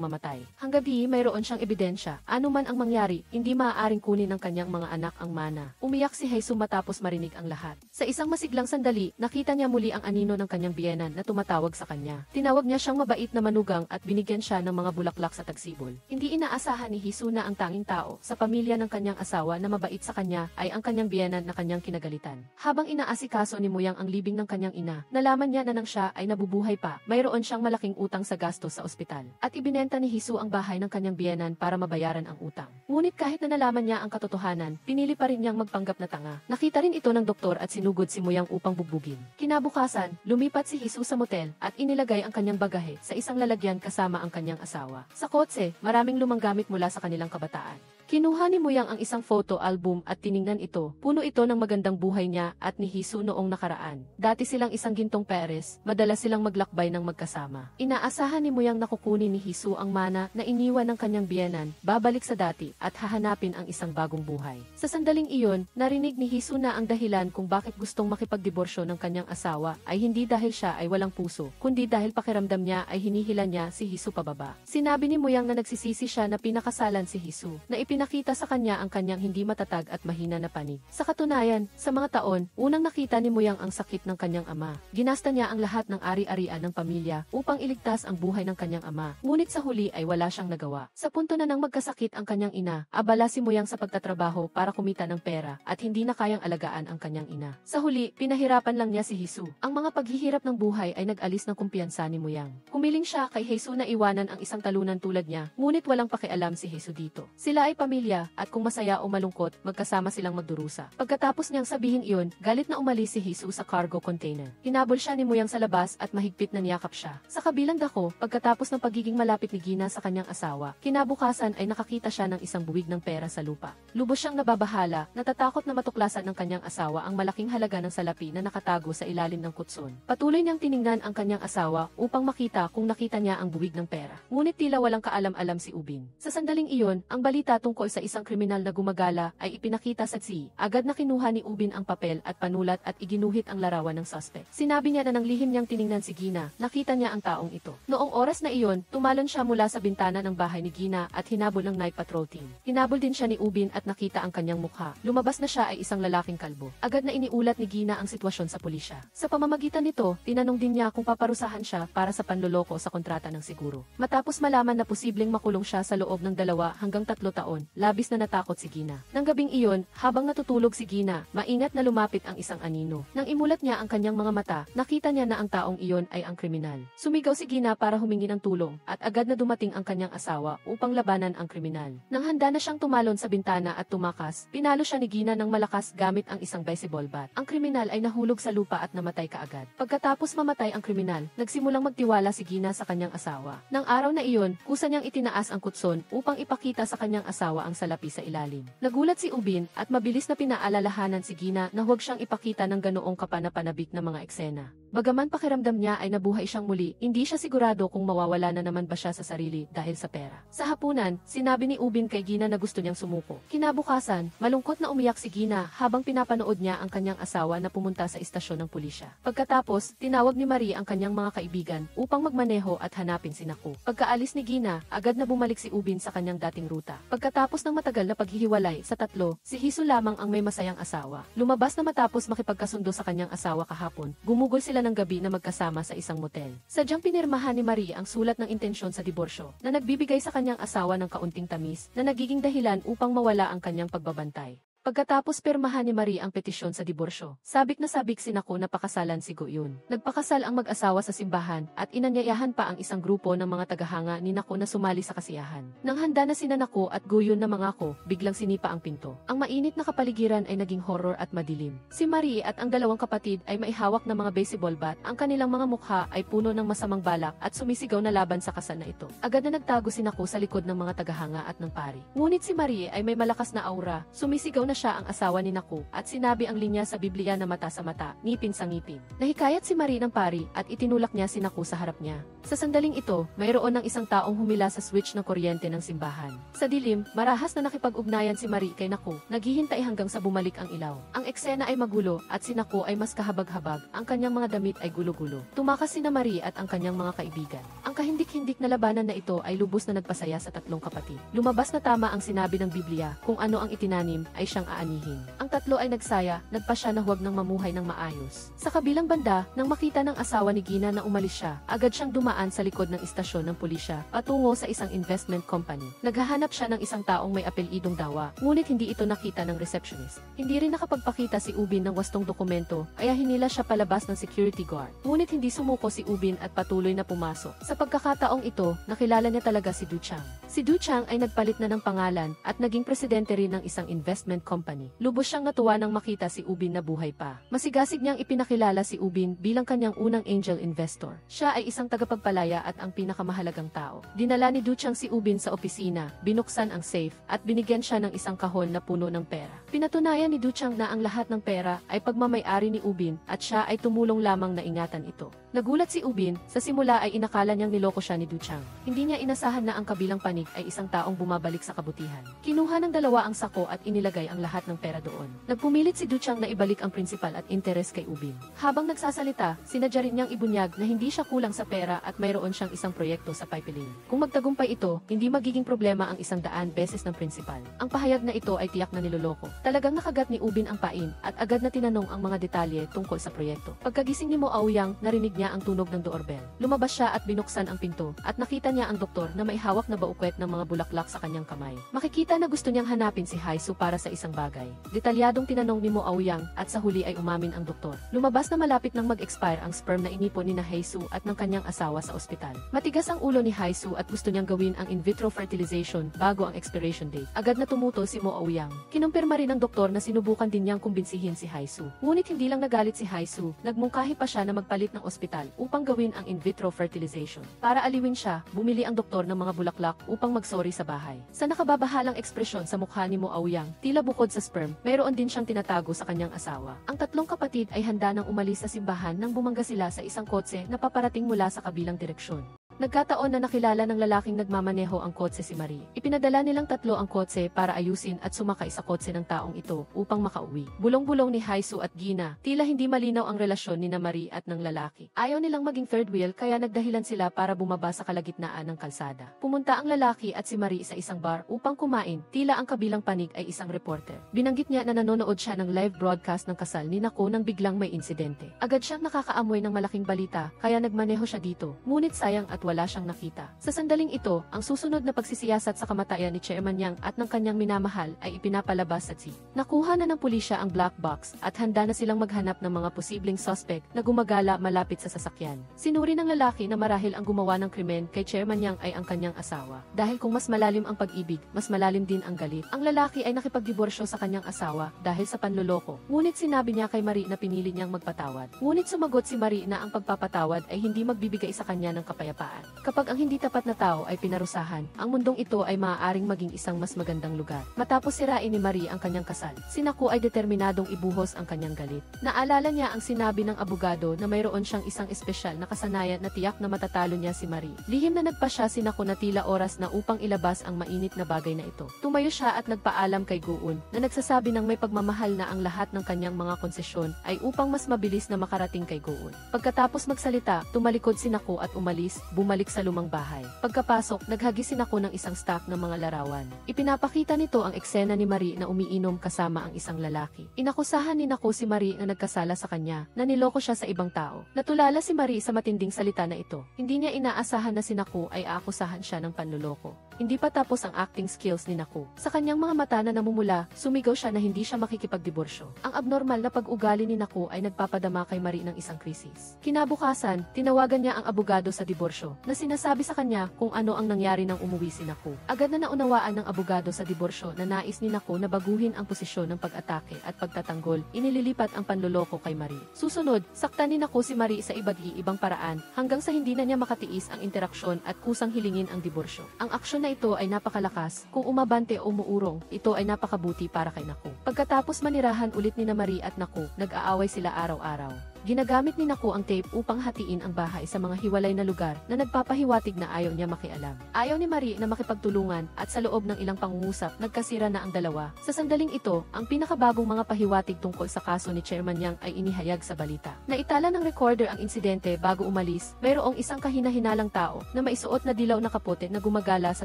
mamatay. Hanggang mayroon siyang ebidensya, anuman ang mangyari, hindi maaaring kunin ng kanyang mga anak ang mana. Umiyak si Jesus matapos marinig ang lahat. Sa isang masiglang sandali, nakita niya muli ang anino ng kanyang biyenan na tumatawag sa kanya. Tinawag niya siyang mabait na manugang at binigyan siya ng mga bulaklak sa tagsibol. Hindi inaasahan ni Jesus na ang tanging tao sa pamilya ng kanyang asawa na mabait sa kanya ay ang kanyang biyenan na kanyang kinagalitan. Habang inaasikaso ni Muyang ang libing ng kanyang ina, nalaman niya na nang siya ay nabubuhay pa, mayroon siyang malaking utang sa gastos sa ospital. At ibinenta ni Jesus ang bahay ng kanyang biyenan para mabayaran ang utang. Ngunit kahit na nalaman niya ang katotohanan, pinili pa rin niyang magpanggap na tanga. Nakita rin ito ng doktor at sinugod si Muyang upang bugbugin. Kinabukasan, lumipat si Jesus sa motel at inilagay ang kanyang bagahe sa isang lalagyan kasama ang kanyang asawa. Sa kotse, maraming lumang gamit mula sa kanilang kabataan. Kinuha ni Muyang ang isang photo album at tiningnan ito. Puno ito ng magandang buhay niya at ni Jesus noong nakaraan. Dati silang isang gintong pares, madalas silang maglakbay ng magkasama. Inaasahan ni Muyang na kukunin ni Jesus ang mana na iniwan ng kanyang biyenan, babalik sa dati at hahanapin ang isang bagong buhay. Sa sandaling iyon, narinig ni Jesus na ang dahilan kung bakit gustong makipagdiborsyo ng kanyang asawa ay hindi dahil siya ay walang puso, kundi dahil pakiramdam niya ay hinihila niya si Jesus pababa. Sinabi ni Muyang na nagsisisi siya na pinakasalan si Jesus, na nakita sa kanya ang kanyang hindi matatag at mahina na panig. Sa katunayan, sa mga taon, unang nakita ni Muyang ang sakit ng kanyang ama. Ginasta niya ang lahat ng ari-arian ng pamilya upang iligtas ang buhay ng kanyang ama. Ngunit sa huli ay wala siyang nagawa. Sa punto na nang magkasakit ang kanyang ina, abala si Muyang sa pagtatrabaho para kumita ng pera at hindi na kayang alagaan ang kanyang ina. Sa huli, pinahirapan lang niya si Jesus. Ang mga paghihirap ng buhay ay nag-alis ng kumpiyansa ni Muyang. Humiling siya kay Jesus na iwanan ang isang talunan tulad niya, ngunit walang pakialam si Jesus dito. Sila ay pamilya, at kung masaya o malungkot, magkasama silang magdurusa. Pagkatapos niyang sabihin iyon, galit na umalis si Jesus sa cargo container. Hinabol siya ni Muyang sa labas at mahigpit na niyakap siya. Sa kabilang dako, pagkatapos ng pagiging malapit ni Gina sa kanyang asawa, kinabukasan ay nakakita siya ng isang buwig ng pera sa lupa. Lubos siyang nababahala, natatakot na matuklasan ng kanyang asawa ang malaking halaga ng salapi na nakatago sa ilalim ng kutson. Patuloy niyang tiningnan ang kanyang asawa upang makita kung nakita niya ang buwig ng pera. Ngunit tila walang kaalam-alam si Ubin. Sa sandaling iyon, ang balita tungkol tungkol sa isang kriminal na gumagala ay ipinakita sa TSI. Agad na kinuha ni Ubin ang papel at panulat at iginuhit ang larawan ng suspect. Sinabi niya na nang lihim niyang tiningnan si Gina, nakita niya ang taong ito. Noong oras na iyon, tumalon siya mula sa bintana ng bahay ni Gina at hinabol ng night patrol team. Hinabol din siya ni Ubin at nakita ang kanyang mukha. Lumabas na siya ay isang lalaking kalbo. Agad na iniulat ni Gina ang sitwasyon sa pulisya. Sa pamamagitan nito, tinanong din niya kung paparusahan siya para sa panloloko sa kontrata ng siguro. Matapos malaman na posibleng makulong siya sa loob ng 2 hanggang 3 taon, labis na natakot si Gina. Nang gabing iyon, habang natutulog si Gina, maingat na lumapit ang isang anino. Nang imulat niya ang kanyang mga mata, nakita niya na ang taong iyon ay ang kriminal. Sumigaw si Gina para humingi ng tulong at agad na dumating ang kanyang asawa upang labanan ang kriminal. Nang handa na siyang tumalon sa bintana at tumakas, pinalo siya ni Gina ng malakas gamit ang isang baseball bat. Ang kriminal ay nahulog sa lupa at namatay kaagad. Pagkatapos mamatay ang kriminal, nagsimulang magtiwala si Gina sa kanyang asawa. Nang araw na iyon, kusa niyang itinaas ang kutson upang ipakita sa kanyang asawa ang salapi sa ilalim. Nagulat si Ubin at mabilis na pinaalalahanan si Gina na huwag siyang ipakita ng ganoong kapanapanabik na mga eksena. Bagaman pakiramdam niya ay nabuhay siyang muli, hindi siya sigurado kung mawawala na naman ba siya sa sarili dahil sa pera. Sa hapunan, sinabi ni Ubin kay Gina na gusto niyang sumuko. Kinabukasan, malungkot na umiyak si Gina habang pinapanood niya ang kanyang asawa na pumunta sa istasyon ng pulisya. Pagkatapos, tinawag ni Marie ang kanyang mga kaibigan upang magmaneho at hanapin si Naku. Pagkaalis ni Gina, agad na bumalik si Ubin sa kanyang dating ruta. Pagkatapos ng matagal na paghihiwalay sa tatlo, si Hisu lamang ang may masayang asawa. Lumabas na matapos makipagkasundo sa kanyang asawa kahapon, gumugol sila ng gabi na magkasama sa isang motel. Sadyang pinirmahan ni Marie ang sulat ng intensyon sa diborsyo na nagbibigay sa kanyang asawa ng kaunting tamis na nagiging dahilan upang mawala ang kanyang pagbabantay. Pagkatapos pirmahan ni Marie ang petisyon sa diborsyo, sabik na sabik si Naku na pakasalan si Guyun. Nagpakasal ang mag-asawa sa simbahan at inanyayahan pa ang isang grupo ng mga tagahanga ni Naku na sumali sa kasiyahan. Nang handa na sina Naku at Guyun na mangako, biglang sinipa ang pinto. Ang mainit na kapaligiran ay naging horror at madilim. Si Marie at ang dalawang kapatid ay maihawak na mga baseball bat. Ang kanilang mga mukha ay puno ng masamang balak at sumisigaw na laban sa kasal na ito. Agad na nagtago si Naku sa likod ng mga tagahanga at ng pari. Ngunit si Marie ay may malakas na aura, sumisigaw na siya ang asawa ni Naku at sinabi ang linya sa Biblia na mata sa mata, ngipin sa ngipin. Nahikayat si Marie ng pari at itinulak niya si Naku sa harap niya. Sa sandaling ito, mayroon ng isang taong humila sa switch ng kuryente ng simbahan. Sa dilim, marahas na nakipag-ugnayan si Marie kay Naku, naghihintay hanggang sa bumalik ang ilaw. Ang eksena ay magulo at si Naku ay mas kahabag-habag, ang kanyang mga damit ay gulo-gulo. Tumakas sina Marie at ang kanyang mga kaibigan. Ang kahindik-hindik na labanan na ito ay lubos na nagpasaya sa tatlong kapatid. Lumabas na tama ang sinabi ng Biblia, kung ano ang itinanim ay siyang aanihin. Ang tatlo ay nagsaya, nagpasya na huwag nang mamuhay ng maayos. Sa kabilang banda, nang makita ng asawa ni Gina na umalis siya, agad siyang dumaan sa likod ng istasyon ng pulisya patungo sa isang investment company. Naghahanap siya ng isang taong may apelyidong Dawa, ngunit hindi ito nakita ng receptionist. Hindi rin nakapagpakita si Ubin ng wastong dokumento, kaya hinila siya palabas ng security guard. Ngunit hindi sumuko si Ubin at patuloy na pumasok. Sa pagkakataong ito, nakilala niya talaga si Du Chang. Si Du Chang ay nagpalit na ng pangalan at naging presidente rin ng isang investment company. Lubos siyang natuwa nang makita si Ubin na buhay pa. Masigasig niyang ipinakilala si Ubin bilang kanyang unang angel investor. Siya ay isang tagapagpalaya at ang pinakamahalagang tao. Dinala ni Du Chang si Ubin sa opisina, binuksan ang safe, at binigyan siya ng isang kahon na puno ng pera. Pinatunayan ni Du Chang na ang lahat ng pera ay pagmamay-ari ni Ubin at siya ay tumulong lamang na ingatan ito. Nagulat si Ubin, sa simula ay inakala niyang niloko siya ni Du Chang. Hindi niya inasahan na ang kabilang panig ay isang taong bumabalik sa kabutihan. Kinuha ng dalawa ang sako at inilagay ang lahat ng pera doon. Nagpumilit si Du Chang na ibalik ang principal at interes kay Ubin. Habang nagsasalita, sinadya rin niyang ibunyag na hindi siya kulang sa pera at mayroon siyang isang proyekto sa pipeline. Kung magtagumpay ito, hindi magiging problema ang 100 beses ng principal. Ang pahayag na ito ay tiyak na niloloko. Talagang nakagat ni Ubin ang pain at agad na tinanong ang mga detalye tungkol sa proyekto. Pagkagising ni Mo Aoyang, narinig niya ang tunog ng doorbell. Lumabas siya at binuksan ang pinto at nakita niya ang doktor na may hawak na baukwet ng mga bulaklak sa kanyang kamay. Makikita na gusto niyang hanapin si Haisu para sa isang bagay. Detalyadong tinanong ni Mo Aoyang at sa huli ay umamin ang doktor. Lumabas na malapit nang mag-expire ang sperm na inipon ni Haisu at ng kanyang asawa sa ospital. Matigas ang ulo ni Haisu at gusto niyang gawin ang in vitro fertilization bago ang expiration date. Agad na tumutol si Mo Aoyang. Kinumpirma rin ng doktor na sinubukan din niyang kumbinsihin si Haisu. Ngunit hindi lang nagalit si Haisu, nagmungkahi pa siya na magpalit ng ospital upang gawin ang in vitro fertilization. Para aliwin siya, bumili ang doktor ng mga bulaklak upang magsorry sa bahay. Sa nakababahalang ekspresyon sa mukha ni Mo Aoyang, tila bukod sa sperm, mayroon din siyang tinatago sa kanyang asawa. Ang tatlong kapatid ay handa nang umalis sa simbahan nang bumangga sila sa isang kotse na paparating mula sa kabilang direksyon. Nagkataon na nakilala ng lalaking nagmamaneho ang kotse si Marie. Ipinadala nilang tatlo ang kotse para ayusin at sumakay sa kotse ng taong ito upang makauwi. Bulong-bulong ni Haisu at Gina, tila hindi malinaw ang relasyon ni na Marie at ng lalaki. Ayaw nilang maging third wheel kaya nagdahilan sila para bumaba sa kalagitnaan ng kalsada. Pumunta ang lalaki at si Marie sa isang bar upang kumain, tila ang kabilang panig ay isang reporter. Binanggit niya na nanonood siya ng live broadcast ng kasal ni Nako nang biglang may insidente. Agad siyang nakakaamoy ng malaking balita kaya nagmaneho siya dito, ngunit sayang at wala siyang nakita. Sa sandaling ito, ang susunod na pagsisiyasat sa kamatayan ni Chairman Yang at ng kanyang minamahal ay ipinapalabas sa sea. Nakuha na ng pulisya ang black box at handa na silang maghanap ng mga posibleng suspect na gumagala malapit sa sasakyan. Sinuri ng lalaki na marahil ang gumawa ng krimen kay Chairman Yang ay ang kanyang asawa. Dahil kung mas malalim ang pag-ibig, mas malalim din ang galit. Ang lalaki ay nakipagdiborsyo sa kanyang asawa dahil sa panloloko. Ngunit sinabi niya kay Marie na pinili niyang magpatawad. Ngunit sumagot si Marie na ang pagpapatawad ay hindi magbibigay sa kanya ng kapayapaan. Kapag ang hindi tapat na tao ay pinarusahan, ang mundong ito ay maaaring maging isang mas magandang lugar. Matapos sirain ni Marie ang kanyang kasal, si Nako ay determinadong ibuhos ang kanyang galit. Naalala niya ang sinabi ng abogado na mayroon siyang isang espesyal na kasanayan na tiyak na matatalo niya si Marie. Lihim na nagpa siya si Nako na tila oras na upang ilabas ang mainit na bagay na ito. Tumayo siya at nagpaalam kay Goon na nagsasabi ng may pagmamahal na ang lahat ng kanyang mga konsesyon ay upang mas mabilis na makarating kay Goon. Pagkatapos magsalita, tumalikod si Nako at umalis, bumalik sa lumang bahay. Pagkapasok, naghagis si Nako ng isang stack ng mga larawan. Ipinapakita nito ang eksena ni Marie na umiinom kasama ang isang lalaki. Inakusahan ni Nako si Marie na nagkasala sa kanya, na niloko siya sa ibang tao. Natulala si Marie sa matinding salita na ito. Hindi niya inaasahan na si Nako ay aakusahan siya ng panloloko. Hindi pa tapos ang acting skills ni Nako. Sa kanyang mga mata na namumula, sumigaw siya na hindi siya makikipagdiborsyo. Ang abnormal na pag-ugali ni Nako ay nagpapadama kay Marie ng isang krisis. Kinabukasan, tinawagan niya ang abogado sa diborsyo, na sinasabi sa kanya kung ano ang nangyari nang umuwi si Nako. Agad na naunawaan ng abogado sa diborsyo na nais ni Nako na baguhin ang posisyon ng pag-atake at pagtatanggol, inililipat ang panloloko kay Marie. Susunod, saktan ni Nako si Marie sa iba't ibang paraan, hanggang sa hindi na niya makatiis ang interaksyon at kusang hilingin ang diborsyo. Ang aksyon na ito ay napakalakas, kung umabante o umuurong, ito ay napakabuti para kay Nako. Pagkatapos manirahan ulit ni na Marie at Nako, nag-aaway sila araw-araw. Ginagamit ni Nako ang tape upang hatiin ang bahay sa mga hiwalay na lugar na nagpapahiwatig na ayaw niya makialam. Ayaw ni Marie na makipagtulungan at sa loob ng ilang pangungusap, nagkasira na ang dalawa. Sa sandaling ito, ang pinakabagong mga pahiwatig tungkol sa kaso ni Chairman Yang ay inihayag sa balita. Naitala ng recorder ang insidente bago umalis, mayroong isang kahina-hinalang tao na maisuot na dilaw na kapote na gumagala sa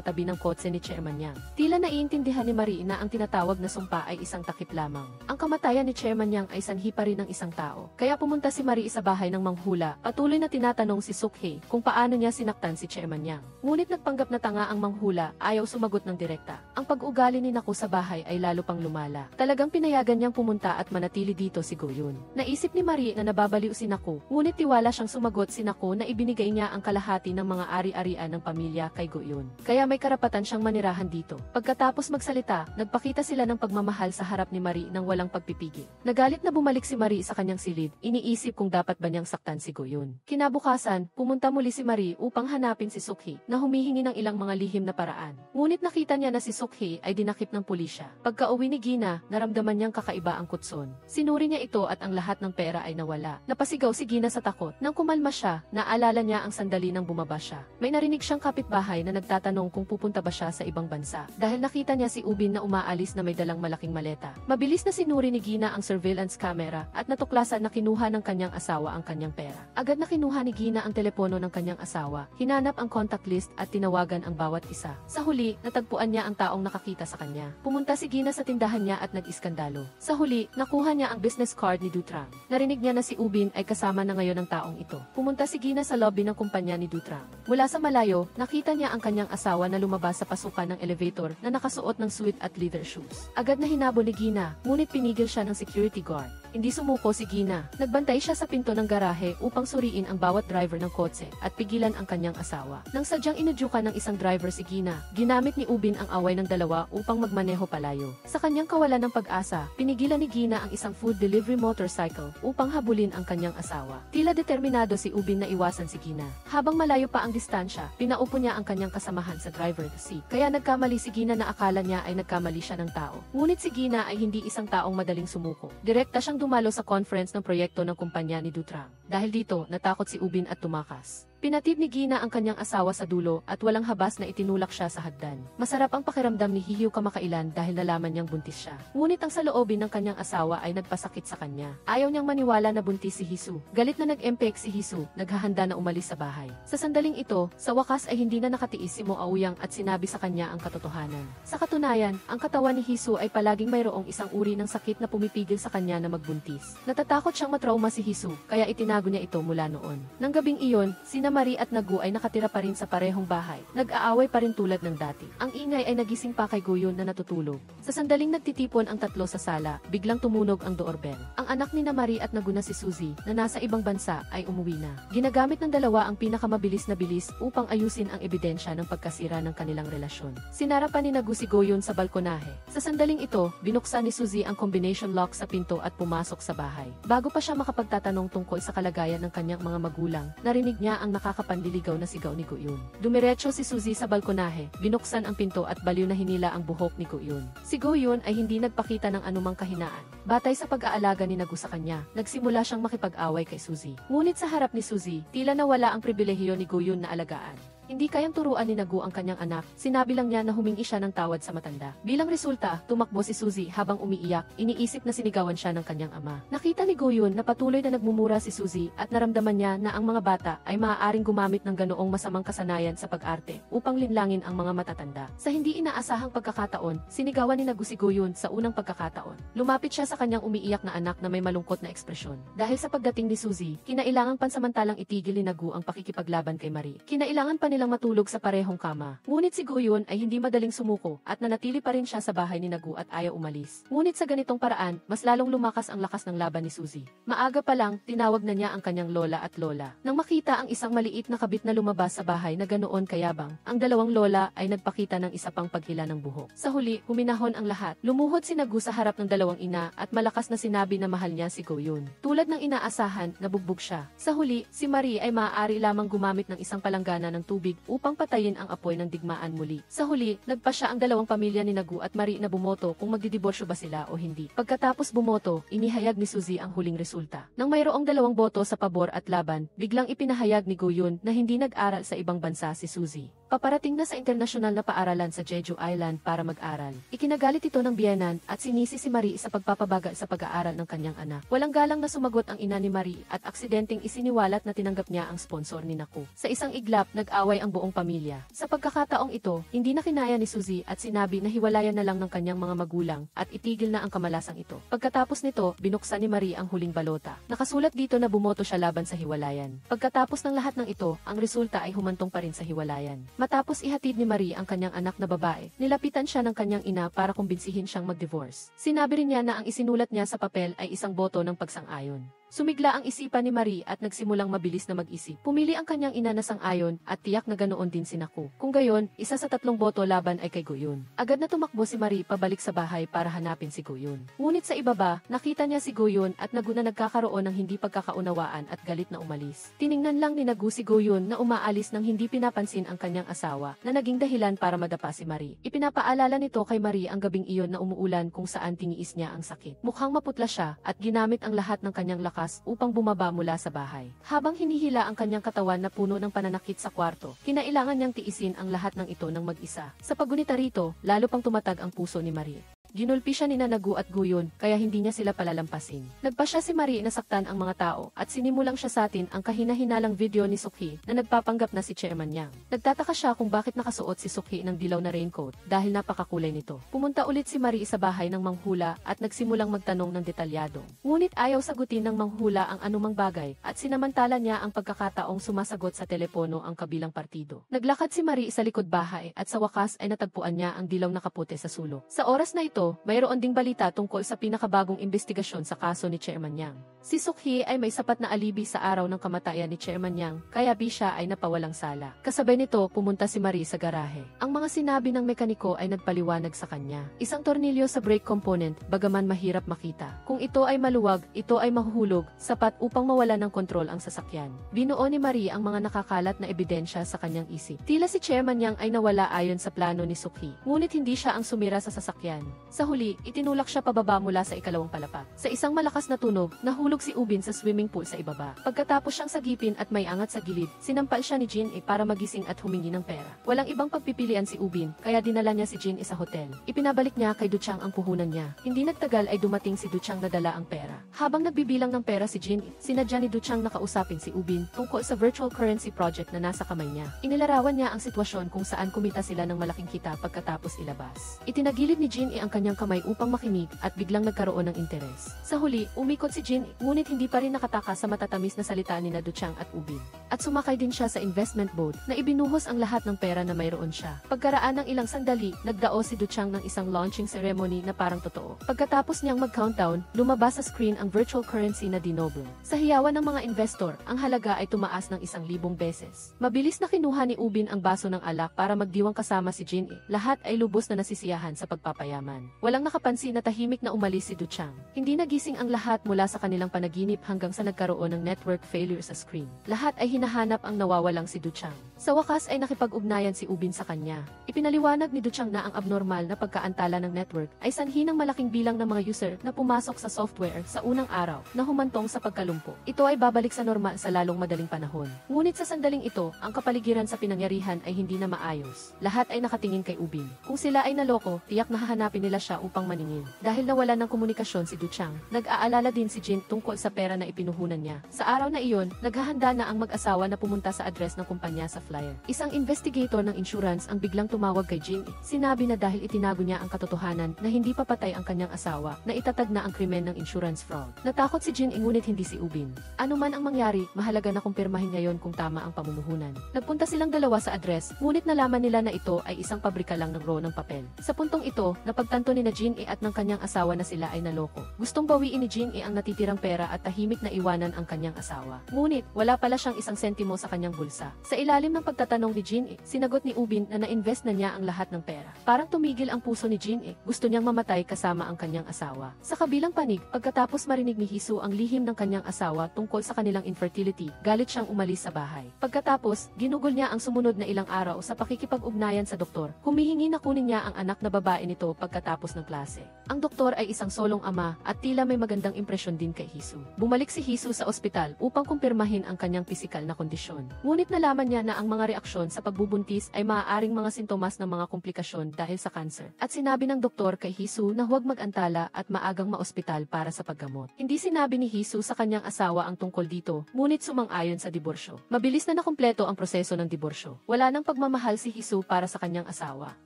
tabi ng kotse ni Chairman Yang. Tila naiintindihan ni Marie na ang tinatawag na sumpa ay isang takip lamang. Ang kamatayan ni Chairman Yang ay sanhi pa rin ng isang tao. Kaya pumunta si Marie sa bahay ng manghula, patuloy na tinatanong si Sukhe kung paano niya sinaktan si Chairman Yang. Ngunit nagpanggap na tanga ang manghula, ayaw sumagot ng direkta. Ang pag-ugali ni Nako sa bahay ay lalo pang lumala. Talagang pinayagan niyang pumunta at manatili dito si Goyun. Naisip ni Marie na nababaliw si Nako, ngunit tiwala siyang sumagot si Nako na ibinigay niya ang kalahati ng mga ari-arian ng pamilya kay Goyun. Kaya may karapatan siyang manirahan dito. Pagkatapos magsalita, nagpakita sila ng pagmamahal sa harap ni Marie nang walang pagpipigil. Nagalit na bumalik si Marie sa kanyang silid, iniisip kung dapat ba niyang saktan si Goyun. Kinabukasan, pumunta muli si Marie upang hanapin si Sukhe na humihingi ng ilang mga lihim na paraan. Ngunit nakita niya na si Sukhe ay dinakip ng pulisya. Pagka-uwi ni Gina, naramdaman niyang kakaiba ang kutson. Sinuri niya ito at ang lahat ng pera ay nawala. Napasigaw si Gina sa takot. Nang kumalma siya, naalala niya ang sandali nang bumaba siya. May narinig siyang kapitbahay na nagtatanong kung pupunta ba siya sa ibang bansa dahil nakita niya si Ubin na umaalis na may dalang malaking maleta. Mabilis na sinuri ni Gina ang surveillance camera at natuklasan na kinuha ng kanyang asawa ang kanyang pera. Agad na kinuha ni Gina ang telepono ng kanyang asawa, hinanap ang contact list at tinawagan ang bawat isa. Sa huli, natagpuan niya ang taong nakakita sa kanya. Pumunta si Gina sa tindahan niya at nag-iskandalo. Sa huli, nakuha niya ang business card ni Dutrang. Narinig niya na si Ubin ay kasama na ngayon ng taong ito. Pumunta si Gina sa lobby ng kumpanya ni Dutrang. Mula sa malayo, nakita niya ang kanyang asawa na lumabas sa pasukan ng elevator na nakasuot ng suit at leather shoes. Agad na hinabol ni Gina, ngunit pinigil siya ng security guard. Hindi sumuko si Gina. Nagbantay siya sa pinto ng garahe upang suriin ang bawat driver ng kotse at pigilan ang kanyang asawa. Nang sadyang inudyukan ng isang driver si Gina, ginamit ni Ubin ang away ng dalawa upang magmaneho palayo. Sa kanyang kawalan ng pag-asa, pinigilan ni Gina ang isang food delivery motorcycle upang habulin ang kanyang asawa. Tila determinado si Ubin na iwasan si Gina. Habang malayo pa ang distansya, pinaupo niya ang kanyang kasamahan sa driver seat. Kaya nagkamali si Gina na akala niya ay nagkamali siya ng tao. Ngunit si Gina ay hindi isang taong madaling sumuko. Direkta siyang dumalo sa conference ng proyekto ng kumpanya ni Dutrang. Dahil dito, natakot si Ubin at tumakas. Pinatid ni Gina ang kanyang asawa sa dulo at walang habas na itinulak siya sa hagdan. Masarap ang pakiramdam ni Hiyu kamakailan dahil nalaman niyang buntis siya. Ngunit ang saloobin ng kanyang asawa ay nagpasakit sa kanya. Ayaw niyang maniwala na buntis si Hisu. Galit na nag-empek si Hisu, naghahanda na umalis sa bahay. Sa sandaling ito, sa wakas ay hindi na nakatiis si Mo Aoyang at sinabi sa kanya ang katotohanan. Sa katunayan, ang katawan ni Hisu ay palaging mayroong isang uri ng sakit na pumipigil sa kanya na magbuntis. Natatakot siyang matrauma si Hisu, kaya itinago niya ito mula noon. Nang gabing iyon, sina Marie at Nagu ay nakatira pa rin sa parehong bahay. Nag-aaway pa rin tulad ng dati. Ang ingay ay nagising pa kay Guyon na natutulog. Sa sandaling nagtitipon ang tatlo sa sala, biglang tumunog ang doorbell. Ang anak ni Marie at Nagu na si Suzy, na nasa ibang bansa, ay umuwi na. Ginagamit ng dalawa ang pinakamabilis na bilis upang ayusin ang ebidensya ng pagkasira ng kanilang relasyon. Sinara pa ni Nagu si Guyon sa balkonahe. Sa sandaling ito, binuksan ni Suzy ang combination lock sa pinto at pumasok sa bahay. Bago pa siya makapagtatanong tungkol sa kalagayan ng kanyang mga magulang, narinig niya ang nakakapanliligaw na sigaw ni Guyon. Dumiretso si Suzy sa balkonahe, binuksan ang pinto at baliw na hinila ang buhok ni Guyon. Si Guyon ay hindi nagpakita ng anumang kahinaan. Batay sa pag-aalaga ni Nagu sa kanya, nagsimula siyang makipag-away kay Suzy. Ngunit sa harap ni Suzy, tila nawala ang pribilehiyo ni Guyon na alagaan. Hindi kayang turuan ni Nagu ang kanyang anak, sinabi lang niya na humingi siya ng tawad sa matanda. Bilang resulta, tumakbo si Suzy habang umiiyak, iniisip na sinigawan siya ng kanyang ama. Nakita ni Guyon na patuloy na nagmumura si Suzy at naramdaman niya na ang mga bata ay maaaring gumamit ng ganoong masamang kasanayan sa pag-arte upang linlangin ang mga matatanda. Sa hindi inaasahang pagkakataon, sinigawan ni Nagu si Guyon sa unang pagkakataon. Lumapit siya sa kanyang umiiyak na anak na may malungkot na ekspresyon. Dahil sa pagdating ni Suzy, kinailangang pansamantalang itigil ni Nagu ang pakikipaglaban kay Marie. Kinailangan pa nilang matulog sa parehong kama. Ngunit si Guyon ay hindi madaling sumuko at nanatili pa rin siya sa bahay ni Nagu at ayaw umalis. Ngunit sa ganitong paraan, mas lalong lumakas ang lakas ng laban ni Suzy. Maaga pa lang, tinawag na niya ang kanyang lola at lola. Nang makita ang isang maliit na kabit na lumabas sa bahay na ganoon kayabang, ang dalawang lola ay nagpakita ng isa pang paghila ng buhok. Sa huli, huminahon ang lahat. Lumuhod si Nagu sa harap ng dalawang ina at malakas na sinabi na mahal niya si Guyon. Tulad ng inaasahan, nabugbog siya. Sa huli, si Marie ay maaari lamang gumamit ng isang palanggana ng tubig upang patayin ang apoy ng digmaan muli. Sa huli, nagpasya ang dalawang pamilya ni Nagu at Marie na bumoto kung magdidiborsyo ba sila o hindi. Pagkatapos bumoto, inihayag ni Suzy ang huling resulta. Nang mayroong dalawang boto sa pabor at laban, biglang ipinahayag ni Guyon na hindi nag-aral sa ibang bansa si Suzy. Paparating na sa internasyonal na paaralan sa Jeju Island para mag-aral. Ikinagalit ito ng biyenan at sinisi si Marie sa pagpapabagal sa pag-aaral ng kanyang anak. Walang galang na sumagot ang ina ni Marie at aksidenteng isiniwalat na tinanggap niya ang sponsor ni Nagu. Sa isang iglap, nag-away ang buong pamilya. Sa pagkakataong ito, hindi na kinaya ni Suzy at sinabi na hiwalayan na lang ng kanyang mga magulang at itigil na ang kamalasang ito. Pagkatapos nito, binuksan ni Marie ang huling balota. Nakasulat dito na bumoto siya laban sa hiwalayan. Pagkatapos ng lahat ng ito, ang resulta ay humantong pa rin sa hiwalayan. Matapos ihatid ni Marie ang kanyang anak na babae, nilapitan siya ng kanyang ina para kumbinsihin siyang mag-divorce. Sinabi rin niya na ang isinulat niya sa papel ay isang boto ng pagsang-ayon. Sumigla ang isipan ni Marie at nagsimulang mabilis na mag-isip. Pumili ang kanyang ina na sang-ayon at tiyak na ganoon din si Nagu. Kung gayon, isa sa tatlong boto laban ay kay Guyon. Agad na tumakbo si Marie pabalik sa bahay para hanapin si Guyon. Ngunit sa ibaba, nakita niya si Guyon at Nagu na nagkakaroon ng hindi pagkakaunawaan at galit na umalis. Tiningnan lang ni Nagu si Guyon na umaalis nang hindi pinapansin ang kanyang asawa na naging dahilan para madapa si Marie. Ipinapaalala nito kay Marie ang gabing iyon na umuulan kung saan tiniis niya ang sakit. Mukhang maputla siya at ginamit ang lahat ng kanyang lakas upang bumaba mula sa bahay. Habang hinihila ang kanyang katawan na puno ng pananakit sa kwarto, kinailangan niyang tiisin ang lahat ng ito ng mag-isa. Sa paggunita rito, lalo pang tumatag ang puso ni Marie. Ginulpi siya ni Nagu at Guyon, kaya hindi niya sila palalampasin. Nagpa siya si Marie na saktan ang mga tao at sinimulang siya sa atin ang kahina-hinalang video ni Sukhi na nagpapanggap na si Chairman Yang. Nagtataka siya kung bakit nakasuot si Sukhi ng dilaw na raincoat dahil napakakulay nito. Pumunta ulit si Marie sa bahay ng manghula at nagsimulang magtanong ng detalyado. Ngunit ayaw sagutin ng manghula ang anumang bagay at sinamantala niya ang pagkakataong sumasagot sa telepono ang kabilang partido. Naglakad si Marie sa likod bahay at sa wakas ay natagpuan niya ang dilaw na kapote sa sulok. Sa oras na ito, mayroon ding balita tungkol sa pinakabagong investigasyon sa kaso ni Chairman Yang. Si Sukhi ay may sapat na alibi sa araw ng kamatayan ni Chairman Yang, kaya siya ay napawalang sala. Kasabay nito, pumunta si Marie sa garahe. Ang mga sinabi ng mekaniko ay nagpaliwanag sa kanya. Isang tornilyo sa brake component, bagaman mahirap makita. Kung ito ay maluwag, ito ay mahuhulog, sapat upang mawala ng kontrol ang sasakyan. Binuo ni Marie ang mga nakakalat na ebidensya sa kanyang isip. Tila si Chairman Yang ay nawala ayon sa plano ni Sukhi, ngunit hindi siya ang sumira sa sasakyan. Sa huli, itinulak siya pababa mula sa ikalawang palapag. Sa isang malakas na tunog, nahulog si Ubin sa swimming pool sa ibaba. Pagkatapos siyang sagipin at may angat sa gilid, sinampal siya ni Jin para magising at humingi ng pera. Walang ibang pagpipilian si Ubin, kaya dinala niya si Jin sa hotel. Ipinabalik niya kay Duchang ang puhunan niya. Hindi nagtagal ay dumating si Duchang na dala ang pera. Habang nagbibilang ng pera si Jin, sinadya ni Duchang na kausapin si Ubin tungkol sa virtual currency project na nasa kamay niya. Inilarawan niya ang sitwasyon kung saan kumita sila ng malaking kita pagkatapos ilabas. Itinagilid ni Jin ang kanyang kamay upang makinig at biglang nagkaroon ng interes. Sa huli, umikot si Jin ngunit hindi pa rin nakatakas sa matatamis na salita ni Duchang at Ubin. At sumakay din siya sa investment boat na ibinuhos ang lahat ng pera na mayroon siya. Pagkaraan ng ilang sandali, nagdao si Duchang ng isang launching ceremony na parang totoo. Pagkatapos niyang mag-countdown, lumabas sa screen ang virtual currency na dinoble. Sa hiyawan ng mga investor, ang halaga ay tumaas ng 1,000 beses. Mabilis na kinuha ni Ubin ang baso ng alak para magdiwang kasama si Jin. Lahat ay lubos na nasisiyahan sa pagpapayaman. Walang nakapansin na tahimik na umalis si Duchang. Hindi nagising ang lahat mula sa kanilang panaginip hanggang sa nagkaroon ng network failure sa screen. Lahat ay hinahanap ang nawawalang si Duchang. Sa wakas ay nakipag-ugnayan si Ubin sa kanya. Ipinaliwanag ni Duchang na ang abnormal na pagkaantala ng network ay sanhi ng malaking bilang ng mga user na pumasok sa software sa unang araw na humantong sa pagkalumpo. Ito ay babalik sa normal sa lalong madaling panahon. Ngunit sa sandaling ito, ang kapaligiran sa pinangyarihan ay hindi na maayos. Lahat ay nakatingin kay Ubin. Kung sila ay naloko, tiyak na hahanapin nila siya upang maningil. Dahil nawala ng komunikasyon si Duchang, nag-aalala din si Jin tungkol sa pera na ipinuhunan niya. Sa araw na iyon, naghahanda na ang mag-asawa na pumunta sa address ng kumpanya sa flyer. Isang investigator ng insurance ang biglang tumawag kay Jin. Sinabi na dahil itinago niya ang katotohanan na hindi pa patay ang kanyang asawa, na itatag na ang krimen ng insurance fraud. Natakot si Jin ngunit hindi si Ubin. Ano man ang mangyari, mahalaga na kumpirmahin ngayon kung tama ang pamumuhunan. Nagpunta silang dalawa sa address, ngunit nalaman nila na ito ay isang pabrika lang ng roll ng papel. Sa puntong ito, napagtanto ni Jin at ng kanyang asawa na sila ay naloko. Gustong bawiin ni Jin ang natitirang pera at tahimik na iwanan ang kanyang asawa. Ngunit, wala pala siyang isang sentimo sa kanyang bulsa. Sa ilalim ng pagtatanong ni Jin, sinagot ni Ubin na na-invest na niya ang lahat ng pera. Parang tumigil ang puso ni Jin. Gusto niyang mamatay kasama ang kanyang asawa. Sa kabilang panig, pagkatapos marinig ni Hisu ang lihim ng kanyang asawa tungkol sa kanilang infertility, galit siyang umalis sa bahay. Pagkatapos, ginugol niya ang sumunod na ilang araw sa pakikipag-ugnayan sa doktor. Humihingi na kunin niya ang anak na babae nito pagkatapos ng klase. Ang doktor ay isang solong ama at tila may magandang impresyon din kay Hisu. Bumalik si Hisu sa ospital upang kumpirmahin ang kanyang pisikal na kondisyon. Ngunit nalaman niya na ang mga reaksyon sa pagbubuntis ay maaaring mga sintomas ng mga komplikasyon dahil sa cancer. At sinabi ng doktor kay Hisu na huwag mag-antala at maagang maospital para sa paggamot. Hindi sinabi ni Hisu sa kanyang asawa ang tungkol dito, ngunit sumang-ayon sa diborsyo. Mabilis na nakumpleto ang proseso ng diborsyo. Wala nang pagmamahal si Hisu para sa kanyang asawa.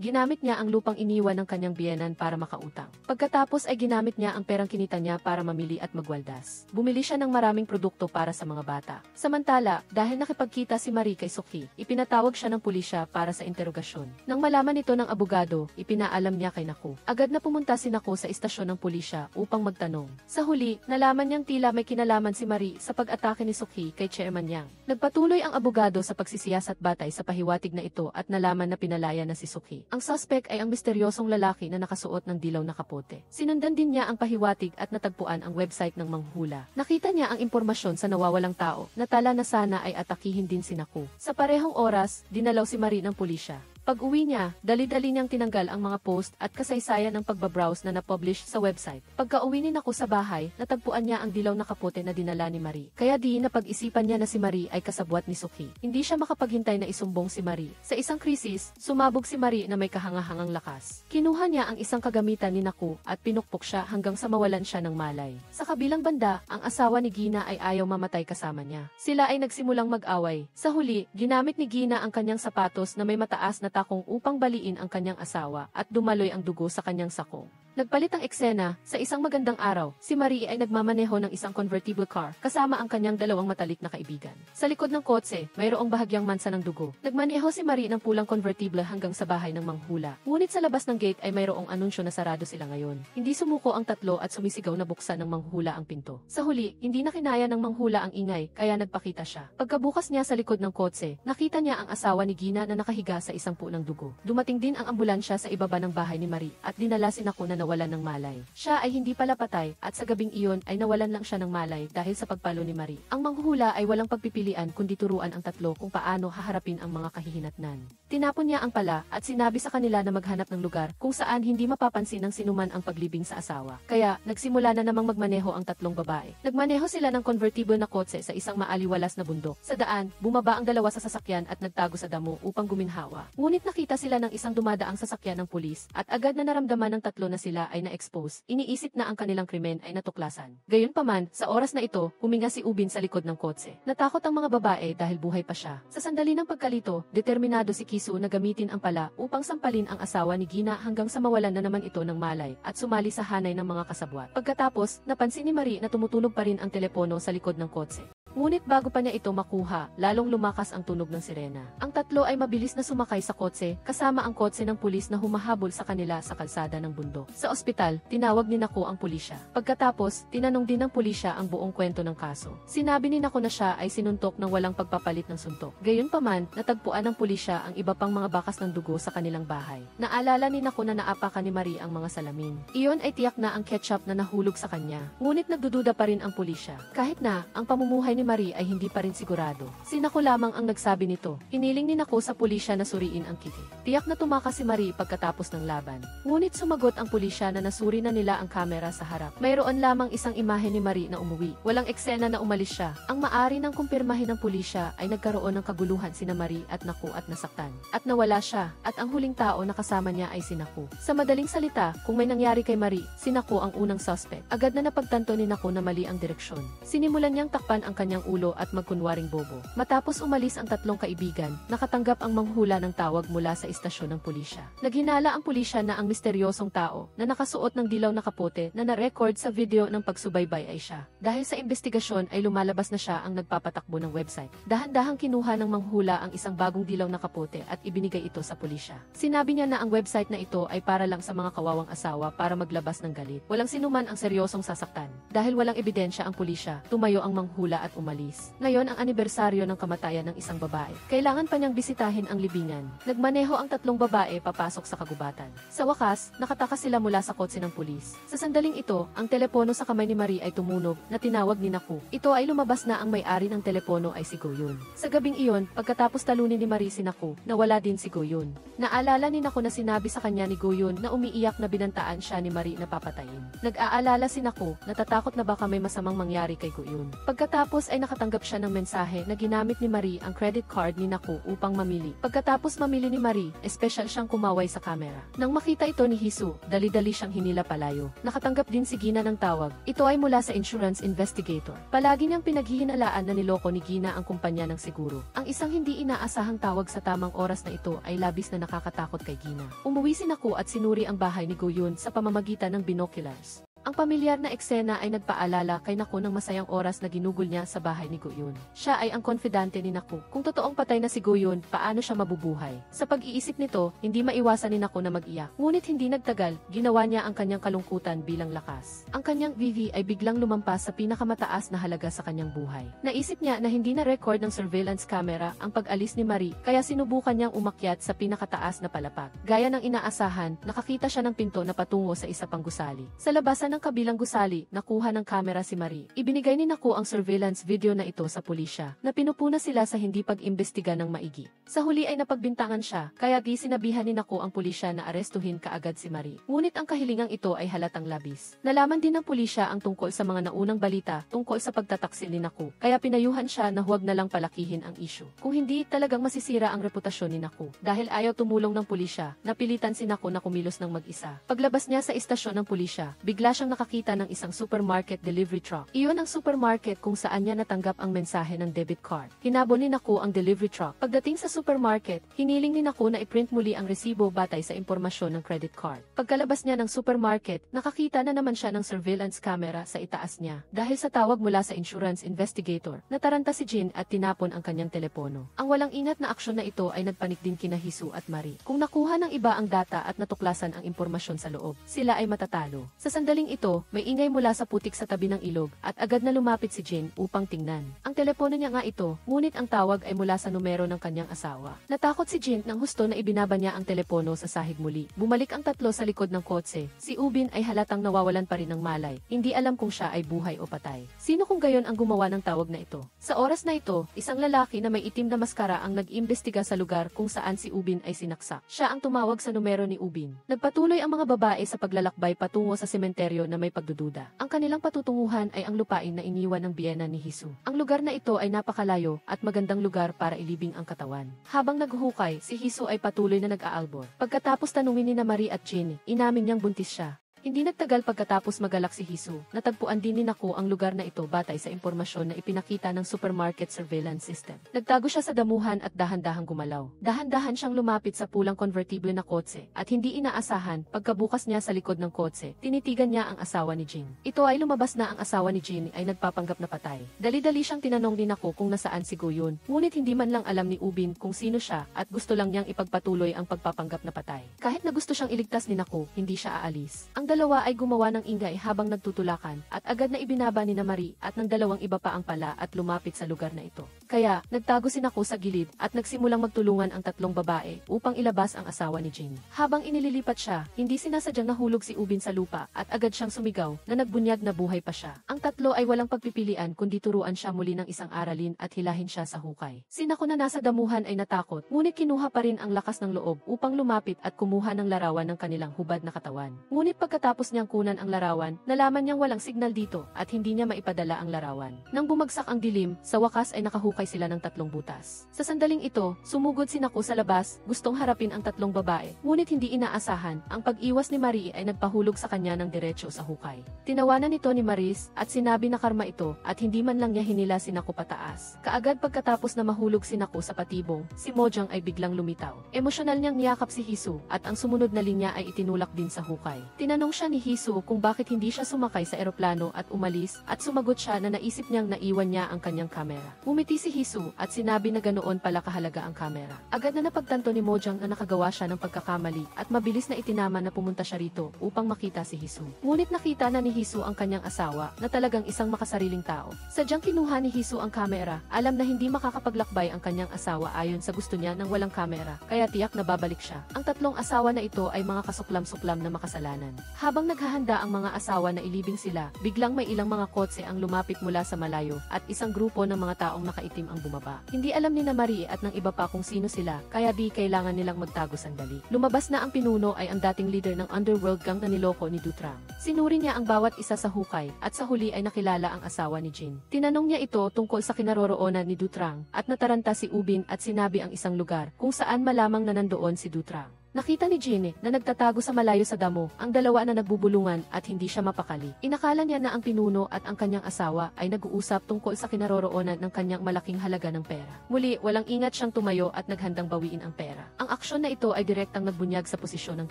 Ginamit niya ang lupang iniwan ng kanyang biyenan para makautang. Pagkatapos ay ginamit niya ang perang kinita niya para mamili at magwaldas. Bumili siya ng maraming produkto para sa mga bata. Samantala, dahil nakipagkita si Marie kay Suki, ipinatawag siya ng pulisya para sa interogasyon. Nang malaman ito ng abogado, ipinaalam niya kay Naku. Agad na pumunta si Naku sa istasyon ng pulisya upang magtanong. Sa huli, nalaman niyang tila may kinalaman si Marie sa pag-atake ni Suki kay Chairman Yang. Nagpatuloy ang abogado sa pagsisiyasat batay sa pahiwatig na ito at nalaman na pinalaya na si Suki. Ang suspect ay ang misteryosong lalaki na nakasuot ng dilaw na kapote. Sinundan din niya ang pahiwatig at natagpuan ang website ng manghula. Nakita niya ang impormasyon sa nawawalang tao na tala na sana ay atakihin din si Naku. Sa parehong oras, dinalaw si Marie ng pulisya. Pag-uwi niya, dali-dali niyang tinanggal ang mga post at kasaysayan ng pagbabrowse na na-publish sa website. Pagka-uwi ni Naku sa bahay, natagpuan niya ang dilaw na kapote na dinala ni Marie. Kaya di napag-isipan niya na si Marie ay kasabwat ni Suki. Hindi siya makapaghintay na isumbong si Marie. Sa isang krisis, sumabog si Marie na may kahangahangang lakas. Kinuha niya ang isang kagamitan ni Naku at pinukpok siya hanggang sa mawalan siya ng malay. Sa kabilang banda, ang asawa ni Gina ay ayaw mamatay kasama niya. Sila ay nagsimulang mag-away. Sa huli, ginamit ni Gina ang kanyang sapatos na may mataas na takong upang baliin ang kanyang asawa at dumaloy ang dugo sa kanyang sako. Nagpalit ang eksena, sa isang magandang araw, si Marie ay nagmamaneho ng isang convertible car kasama ang kanyang dalawang matalik na kaibigan. Sa likod ng kotse, mayroong bahagyang mansa ng dugo. Nagmaneho si Marie ng pulang convertible hanggang sa bahay ng manghula. Ngunit sa labas ng gate ay mayroong anunsyo na sarado sila ngayon. Hindi sumuko ang tatlo at sumisigaw na buksan ng manghula ang pinto. Sa huli, hindi na kinaya ng manghula ang ingay kaya nagpakita siya. Pagkabukas niya sa likod ng kotse, nakita niya ang asawa ni Gina na nakahiga sa isang punang dugo. Dumating din ang ambulansya sa ibaba ng bahay ni Marie at dinala si Naku na nawala nawalan ng malay. Siya ay hindi pala patay at sa gabing iyon ay nawalan lang siya ng malay dahil sa pagpalo ni Marie. Ang manghuhula ay walang pagpipilian kundi turuan ang tatlo kung paano haharapin ang mga kahihinatnan. Tinapon niya ang pala at sinabi sa kanila na maghanap ng lugar kung saan hindi mapapansin ng sinuman ang paglibing sa asawa. Kaya nagsimula na namang magmaneho ang tatlong babae. Nagmaneho sila ng convertible na kotse sa isang maaliwalas na bundok. Sa daan, bumaba ang dalawa sa sasakyan at nagtago sa damo upang guminhawa. Ngunit nakita sila ng isang dumadaang sasakyan ng pulis at agad na naramdaman ng tatlo na sila ay na-expose. Iniisip na ang kanilang krimen ay natuklasan. Gayunpaman, sa oras na ito, huminga si Ubin sa likod ng kotse. Natakot ang mga babae dahil buhay pa siya. Sa sandali ng pagkalito, determinado si Kisu na gamitin ang pala upang sampalin ang asawa ni Gina hanggang sa mawalan na naman ito ng malay at sumali sa hanay ng mga kasabwat. Pagkatapos, napansin ni Marie na tumutunog pa rin ang telepono sa likod ng kotse. Ngunit bago pa niya ito makuha, lalong lumakas ang tunog ng sirena. Ang tatlo ay mabilis na sumakay sa kotse, kasama ang kotse ng pulis na humahabol sa kanila sa kalsada ng bundok. Sa ospital, tinawag ni Naku ang pulisya. Pagkatapos, tinanong din ng pulisya ang buong kwento ng kaso. Sinabi ni Naku na siya ay sinuntok ng walang pagpapalit ng suntok. Gayunpaman, natagpuan ng pulisya ang iba pang mga bakas ng dugo sa kanilang bahay. Naalala ni Naku na naapakan ni Marie ang mga salamin. Iyon ay tiyak na ang ketchup na nahulog sa kanya. Ngunit nagdududa pa rin ang pulisya. Kahit na, ang pamumuhay ni Marie ay hindi pa rin sigurado. Si Naku lamang ang nagsabi nito. Hiniling ni Naku sa pulisya na suriin ang kitty. Tiyak na tumakas si Marie pagkatapos ng laban. Ngunit sumagot ang pulisya na nasuri na nila ang kamera sa harap. Mayroon lamang isang imahe ni Marie na umuwi. Walang eksena na umalis siya. Ang maari ng kumpirmahin ng pulisya ay nagkaroon ng kaguluhan sina Marie at Naku at nasaktan. At nawala siya, at ang huling tao na kasama niya ay si Naku. Sa madaling salita, kung may nangyari kay Marie, si Naku ang unang suspect. Agad na napagtanto ni Naku na mali ang direksyon. Sinimulan niyang takpan ang kanyang ulo at magkunwaring bobo. Matapos umalis ang tatlong kaibigan, nakatanggap ang manghula ng tawag mula sa istasyon ng pulisya. Naghinala ang pulisya na ang misteryosong tao na nakasuot ng dilaw na kapote na na-record sa video ng pagsubaybay ay siya. Dahil sa investigasyon ay lumalabas na siya ang nagpapatakbo ng website. Dahan-dahang kinuha ng manghula ang isang bagong dilaw na kapote at ibinigay ito sa pulisya. Sinabi niya na ang website na ito ay para lang sa mga kawawang asawa para maglabas ng galit. Walang sinuman ang seryosong sasaktan. Dahil walang ebidensya ang pulisya, tumayo ang manghula at umalis. Ngayon ang anibersaryo ng kamatayan ng isang babae. Kailangan pa niyang bisitahin ang libingan. Nagmaneho ang tatlong babae papasok sa kagubatan. Sa wakas, nakatakas sila mula sa kotse ng pulis. Sa sandaling ito, ang telepono sa kamay ni Marie ay tumunog na tinawag ni Naku. Ito ay lumabas na ang may-ari ng telepono ay si Goyun. Sa gabing iyon, pagkatapos talunin ni Marie si Naku, nawala din si Goyun. Naalala ni Naku na sinabi sa kanya ni Goyun na umiiyak na binantaan siya ni Marie na papatayin. Nag-aalala si Naku, natatakot na baka may masamang mangyari kay Goyun. Pagkatapos ay nakatanggap siya ng mensahe na ginamit ni Marie ang credit card ni Naku upang mamili. Pagkatapos mamili ni Marie, espesyal siyang kumaway sa kamera. Nang makita ito ni Hisu, dali-dali siyang hinila palayo. Nakatanggap din si Gina ng tawag. Ito ay mula sa insurance investigator. Palagi niyang pinaghihinalaan na niloko ni Gina ang kumpanya ng siguro. Ang isang hindi inaasahang tawag sa tamang oras na ito ay labis na nakakatakot kay Gina. Umuwi si Naku at sinuri ang bahay ni Goyun sa pamamagitan ng binoculars. Ang pamilyar na eksena ay nagpaalala kay Naku ng masayang oras na ginugol niya sa bahay ni Goyun. Siya ay ang konfidante ni Naku. Kung totoong patay na si Goyun, paano siya mabubuhay? Sa pag-iisip nito, hindi maiwasan ni Naku na mag-iyak. Ngunit hindi nagtagal, ginawa niya ang kanyang kalungkutan bilang lakas. Ang kanyang VV ay biglang lumampas sa pinakamataas na halaga sa kanyang buhay. Naisip niya na hindi na-record ng surveillance camera ang pag-alis ni Marie, kaya sinubukan niyang umakyat sa pinakataas na palapag. Gaya ng inaasahan, nakakita siya ng pinto na patungo sa isa pang gusali. Sa labasan ng kabilang gusali, nakuha ng kamera si Marie. Ibinigay ni Naku ang surveillance video na ito sa pulisya, na pinupuna sila sa hindi pag-imbestiga ng maigi. Sa huli ay napagbintangan siya, kaya sinabihan ni Naku ang pulisya na arestuhin kaagad si Marie. Ngunit ang kahilingang ito ay halatang labis. Nalaman din ng pulisya ang tungkol sa mga naunang balita tungkol sa pagtataksil ni Naku, kaya pinayuhan siya na huwag na lang palakihin ang issue. Kung hindi, talagang masisira ang reputasyon ni Naku. Dahil ayaw tumulong ng pulisya, napilitan si Naku na kumilos ng mag-isa. Paglabas niya sa istasyon ng pulisya, bigla siyang nakakita ng isang supermarket delivery truck. Iyon ang supermarket kung saan niya natanggap ang mensahe ng debit card. Hinabol ni Naku ang delivery truck. Pagdating sa supermarket, hiniling ni Naku na i-print muli ang resibo batay sa impormasyon ng credit card. Pagkalabas niya ng supermarket, nakakita na naman siya ng surveillance camera sa itaas niya. Dahil sa tawag mula sa insurance investigator, nataranta si Jin at tinapon ang kanyang telepono. Ang walang ingat na aksyon na ito ay nagpanik din kina Hisu at Marie. Kung nakuha ng iba ang data at natuklasan ang impormasyon sa loob, sila ay matatalo. Sa sandaling sandaling ito, may ingay mula sa putik sa tabi ng ilog at agad na lumapit si Jin upang tingnan. Ang telepono niya nga ito, ngunit ang tawag ay mula sa numero ng kanyang asawa. Natakot si Jin nang husto na ibinaba niya ang telepono sa sahig muli. Bumalik ang tatlo sa likod ng kotse. Si Ubin ay halatang nawawalan pa rin ng malay. Hindi alam kung siya ay buhay o patay. Sino kung gayon ang gumawa ng tawag na ito? Sa oras na ito, isang lalaki na may itim na maskara ang nag-imbestiga sa lugar kung saan si Ubin ay sinaksak. Siya ang tumawag sa numero ni Ubin. Nagpatuloy ang mga babae sa paglalakbay patungo sa sementeryo na may pagdududa. Ang kanilang patutunguhan ay ang lupain na iniwan ng biyena ni Hisu. Ang lugar na ito ay napakalayo at magandang lugar para ilibing ang katawan. Habang naghuhukay, si Hisu ay patuloy na nag-aalbor. Pagkatapos tanungin ni Marie at Jin, inamin niyang buntis siya. Hindi nagtagal pagkatapos magalak si Hisu, natagpuan din ni Naku ang lugar na ito batay sa impormasyon na ipinakita ng supermarket surveillance system. Nagtago siya sa damuhan at dahan-dahang gumalaw. Dahan-dahan siyang lumapit sa pulang convertible na kotse at hindi inaasahan, pagkabukas niya sa likod ng kotse, tinitigan niya ang asawa ni Jin. Ito ay lumabas na ang asawa ni Jin ay nagpapanggap na patay. Dali-dali siyang tinanong ni Naku kung nasaan si Goyun, ngunit hindi man lang alam ni Ubin kung sino siya at gusto lang niyang ipagpatuloy ang pagpapanggap na patay. Kahit na gusto siyang iligtas ni Naku, hindi siya aalis. Ang dalawa ay gumawa ng ingay habang nagtutulakan at agad na ibinaba ni Marie at ng dalawang iba pa ang pala at lumapit sa lugar na ito. Kaya, nagtago si Naku sa gilid at nagsimulang magtulungan ang tatlong babae upang ilabas ang asawa ni Jin. Habang inililipat siya, hindi sinasadyang nahulog si Ubin sa lupa at agad siyang sumigaw na nagbunyag na buhay pa siya. Ang tatlo ay walang pagpipilian kundi turuan siya muli ng isang aralin at hilahin siya sa hukay. Si Naku na nasa damuhan ay natakot, ngunit kinuha pa rin ang lakas ng loob upang lumapit at kumuha ng larawan ng kanilang hubad na katawan. Ngunit pagkatapos niyang kunan ang larawan, nalaman niyang walang signal dito at hindi niya maipadala ang larawan. Nang bumagsak ang dilim, sa wakas ay nakahukay sila ng tatlong butas. Sa sandaling ito, sumugod si Naku sa labas, gustong harapin ang tatlong babae, ngunit hindi inaasahan, ang pag-iwas ni Marie ay nagpahulog sa kanya ng diretso sa hukay. Tinawanan nito ni Maris at sinabi na karma ito at hindi man lang niya hinila si Naku pataas. Kaagad pagkatapos na mahulog si Naku sa patibong, si Mojang ay biglang lumitaw. Emosyonal niyang niyakap si Hisu at ang sumunod na linya ay itinulak din sa hukay. Tinanong siya ni Hisu kung bakit hindi siya sumakay sa eroplano at umalis at sumagot siya na naisip niyang naiwan niya ang kanyang kamera. Umiti si Hisu at sinabi na ganoon pala kahalaga ang kamera. Agad na napagtanto ni Mojang na nakagawa siya ng pagkakamali at mabilis na itinama na pumunta siya rito upang makita si Hisu. Ngunit nakita na ni Hisu ang kanyang asawa na talagang isang makasariling tao. Sadyang kinuha ni Hisu ang kamera, alam na hindi makakapaglakbay ang kanyang asawa ayon sa gusto niya ng walang kamera, kaya tiyak na babalik siya. Ang tatlong asawa na ito ay mga kasuklam-suklam na makasalanan. Habang naghahanda ang mga asawa na ilibing sila, biglang may ilang mga kotse ang lumapit mula sa malayo at isang grupo ng mga taong nakaitim ang bumaba. Hindi alam ni Marie at ng iba pa kung sino sila, kaya di kailangan nilang magtago sandali. Lumabas na ang pinuno ay ang dating leader ng underworld gang na niloko ni Dutrang. Sinuri niya ang bawat isa sa hukay at sa huli ay nakilala ang asawa ni Jin. Tinanong niya ito tungkol sa kinaroroonan ni Dutrang at nataranta si Ubin at sinabi ang isang lugar kung saan malamang na nandoon si Dutrang. Nakita ni Jin na nagtatago sa malayo sa damo, ang dalawa na nagbubulungan at hindi siya mapakali. Inakala niya na ang pinuno at ang kanyang asawa ay nag-uusap tungkol sa kinaroroonan ng kanyang malaking halaga ng pera. Muli, walang ingat siyang tumayo at naghandang bawiin ang pera. Ang aksyon na ito ay direktang nagbunyag sa posisyon ng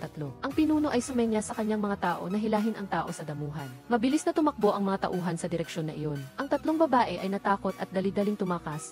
tatlo. Ang pinuno ay sumenya sa kanyang mga tao na hilahin ang tao sa damuhan. Mabilis na tumakbo ang mga tauhan sa direksyon na iyon. Ang tatlong babae ay natakot at dali-daling